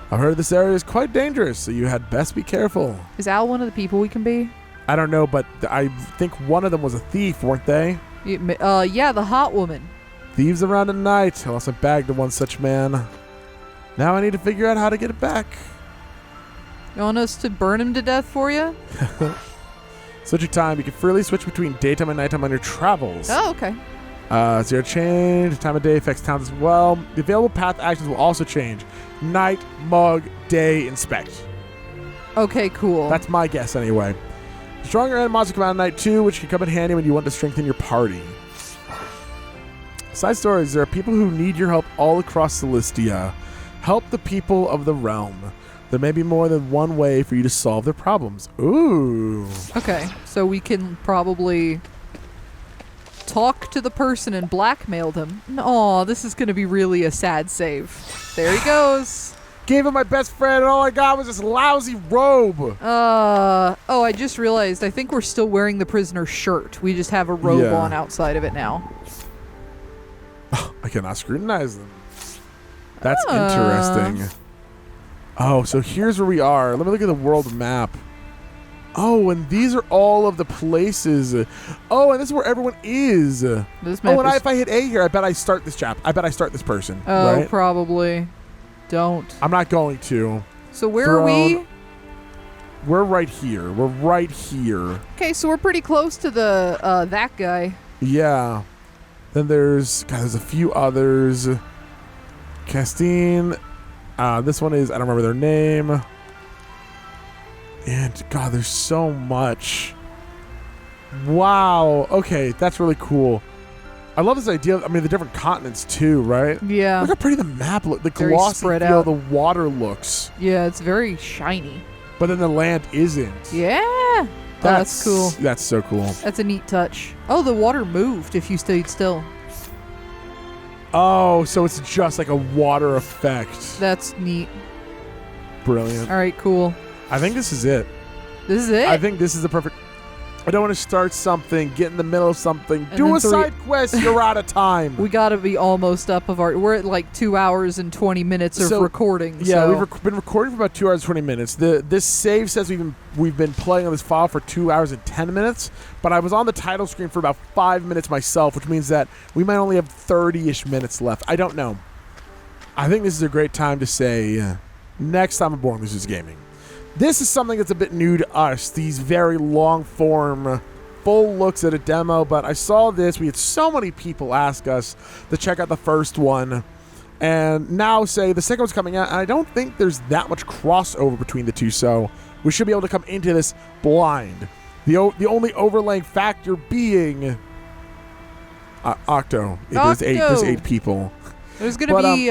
I've heard this area is quite dangerous, so you had best be careful. Is Al one of the people we can be? I don't know, but I think one of them was a thief, weren't they? Yeah, the hot woman. Thieves around at night. I lost my bag to one such man. Now I need to figure out how to get it back. You want us to burn him to death for you? Switch your time. You can freely switch between daytime and nighttime on your travels. Oh, okay. So your change. Time of day affects towns as well. The available path actions will also change. Night, mug, day, inspect. Okay, cool. That's my guess anyway. Stronger animals come out at night too, which can come in handy when you want to strengthen your party. Side stories. There are people who need your help all across Celestia. Help the people of the realm. There may be more than one way for you to solve their problems. Ooh. Okay, so we can probably talk to the person and blackmail them. Aw, this is going to be really a sad save. There he goes. Gave him my best friend and all I got was this lousy robe. Oh, I just realized. I think we're still wearing the prisoner's shirt. We just have a robe on outside of it now. I cannot scrutinize them. That's interesting. Oh, so here's where we are. Let me look at the world map. Oh, and these are all of the places. Oh, and this is where everyone is. This map if I hit A here, I bet I start this chap. I bet I start this person. Oh, right? probably. Don't. I'm not going to. So where are we? We're right here. We're right here. Okay, so we're pretty close to the that guy. Yeah. Then there's a few others. Castine. This one is, I don't remember their name. And God, there's so much. Wow. Okay, that's really cool. I love this idea. I mean, the different continents too, right? Yeah. Look how pretty the map looks. The Very glossy spread feel out. the water looks. Yeah, it's very shiny. But then the land isn't. Yeah. That's cool. That's so cool. That's a neat touch. Oh, the water moved if you stayed still. Oh, so it's just like a water effect. That's neat. Brilliant. All right, cool. I think this is it. This is it? I think this is the perfect... I don't want to start something, get in the middle of something, And do then a side quest, you're out of time. We got to be almost up of our... We're at like 2 hours and 20 minutes of recording. Yeah, so. we've been recording for about 2 hours and 20 minutes. This save says we've been playing on this file for 2 hours and 10 minutes, but I was on the title screen for about 5 minutes myself, which means that we might only have 30-ish minutes left. I don't know. I think this is a great time to say, next time on Born Losers Gaming. This is something that's a bit new to us, these very long-form, full looks at a demo, but I saw this. We had so many people ask us to check out the first one, and now say the second one's coming out, and I don't think there's that much crossover between the two, so We should be able to come into this blind. The only overlaying factor being Octo. There's 8 people. There's going to be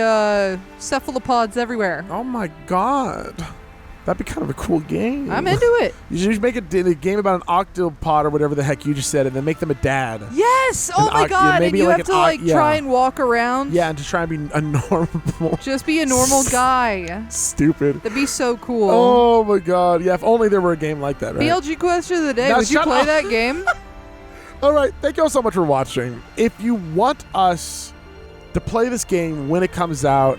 cephalopods everywhere. Oh my god. That'd be kind of a cool game. I'm into it. You should just make a game about an octopod or whatever the heck you just said, and then make them a dad. Yes! Oh my god! And you have to try and walk around. Yeah, and just try and be a normal. Just be a normal guy. Stupid. That'd be so cool. Oh my god! Yeah, if only there were a game like that. Right? BLG question of the day: now would you play that game? All right. Thank you all so much for watching. If you want us to play this game when it comes out,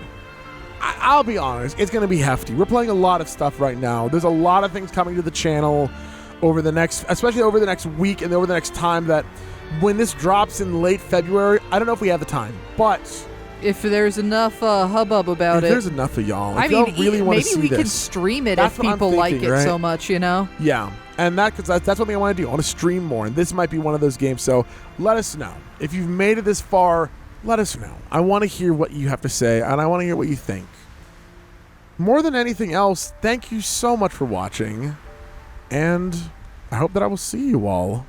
I'll be honest, it's going to be hefty. We're playing a lot of stuff right now. There's a lot of things coming to the channel especially over the next week and over the next time, that when this drops in late February, I don't know if we have the time, but if there's enough hubbub about it. If there's enough of y'all. I mean, really want to see maybe we this, can stream it if people like it so much, you know? Yeah. And that's one thing I want to do. I want to stream more, and this might be one of those games. So let us know. If you've made it this far, let us know. I want to hear what you have to say, and I want to hear what you think. More than anything else, thank you so much for watching, and I hope that I will see you all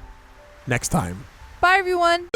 next time. Bye, everyone.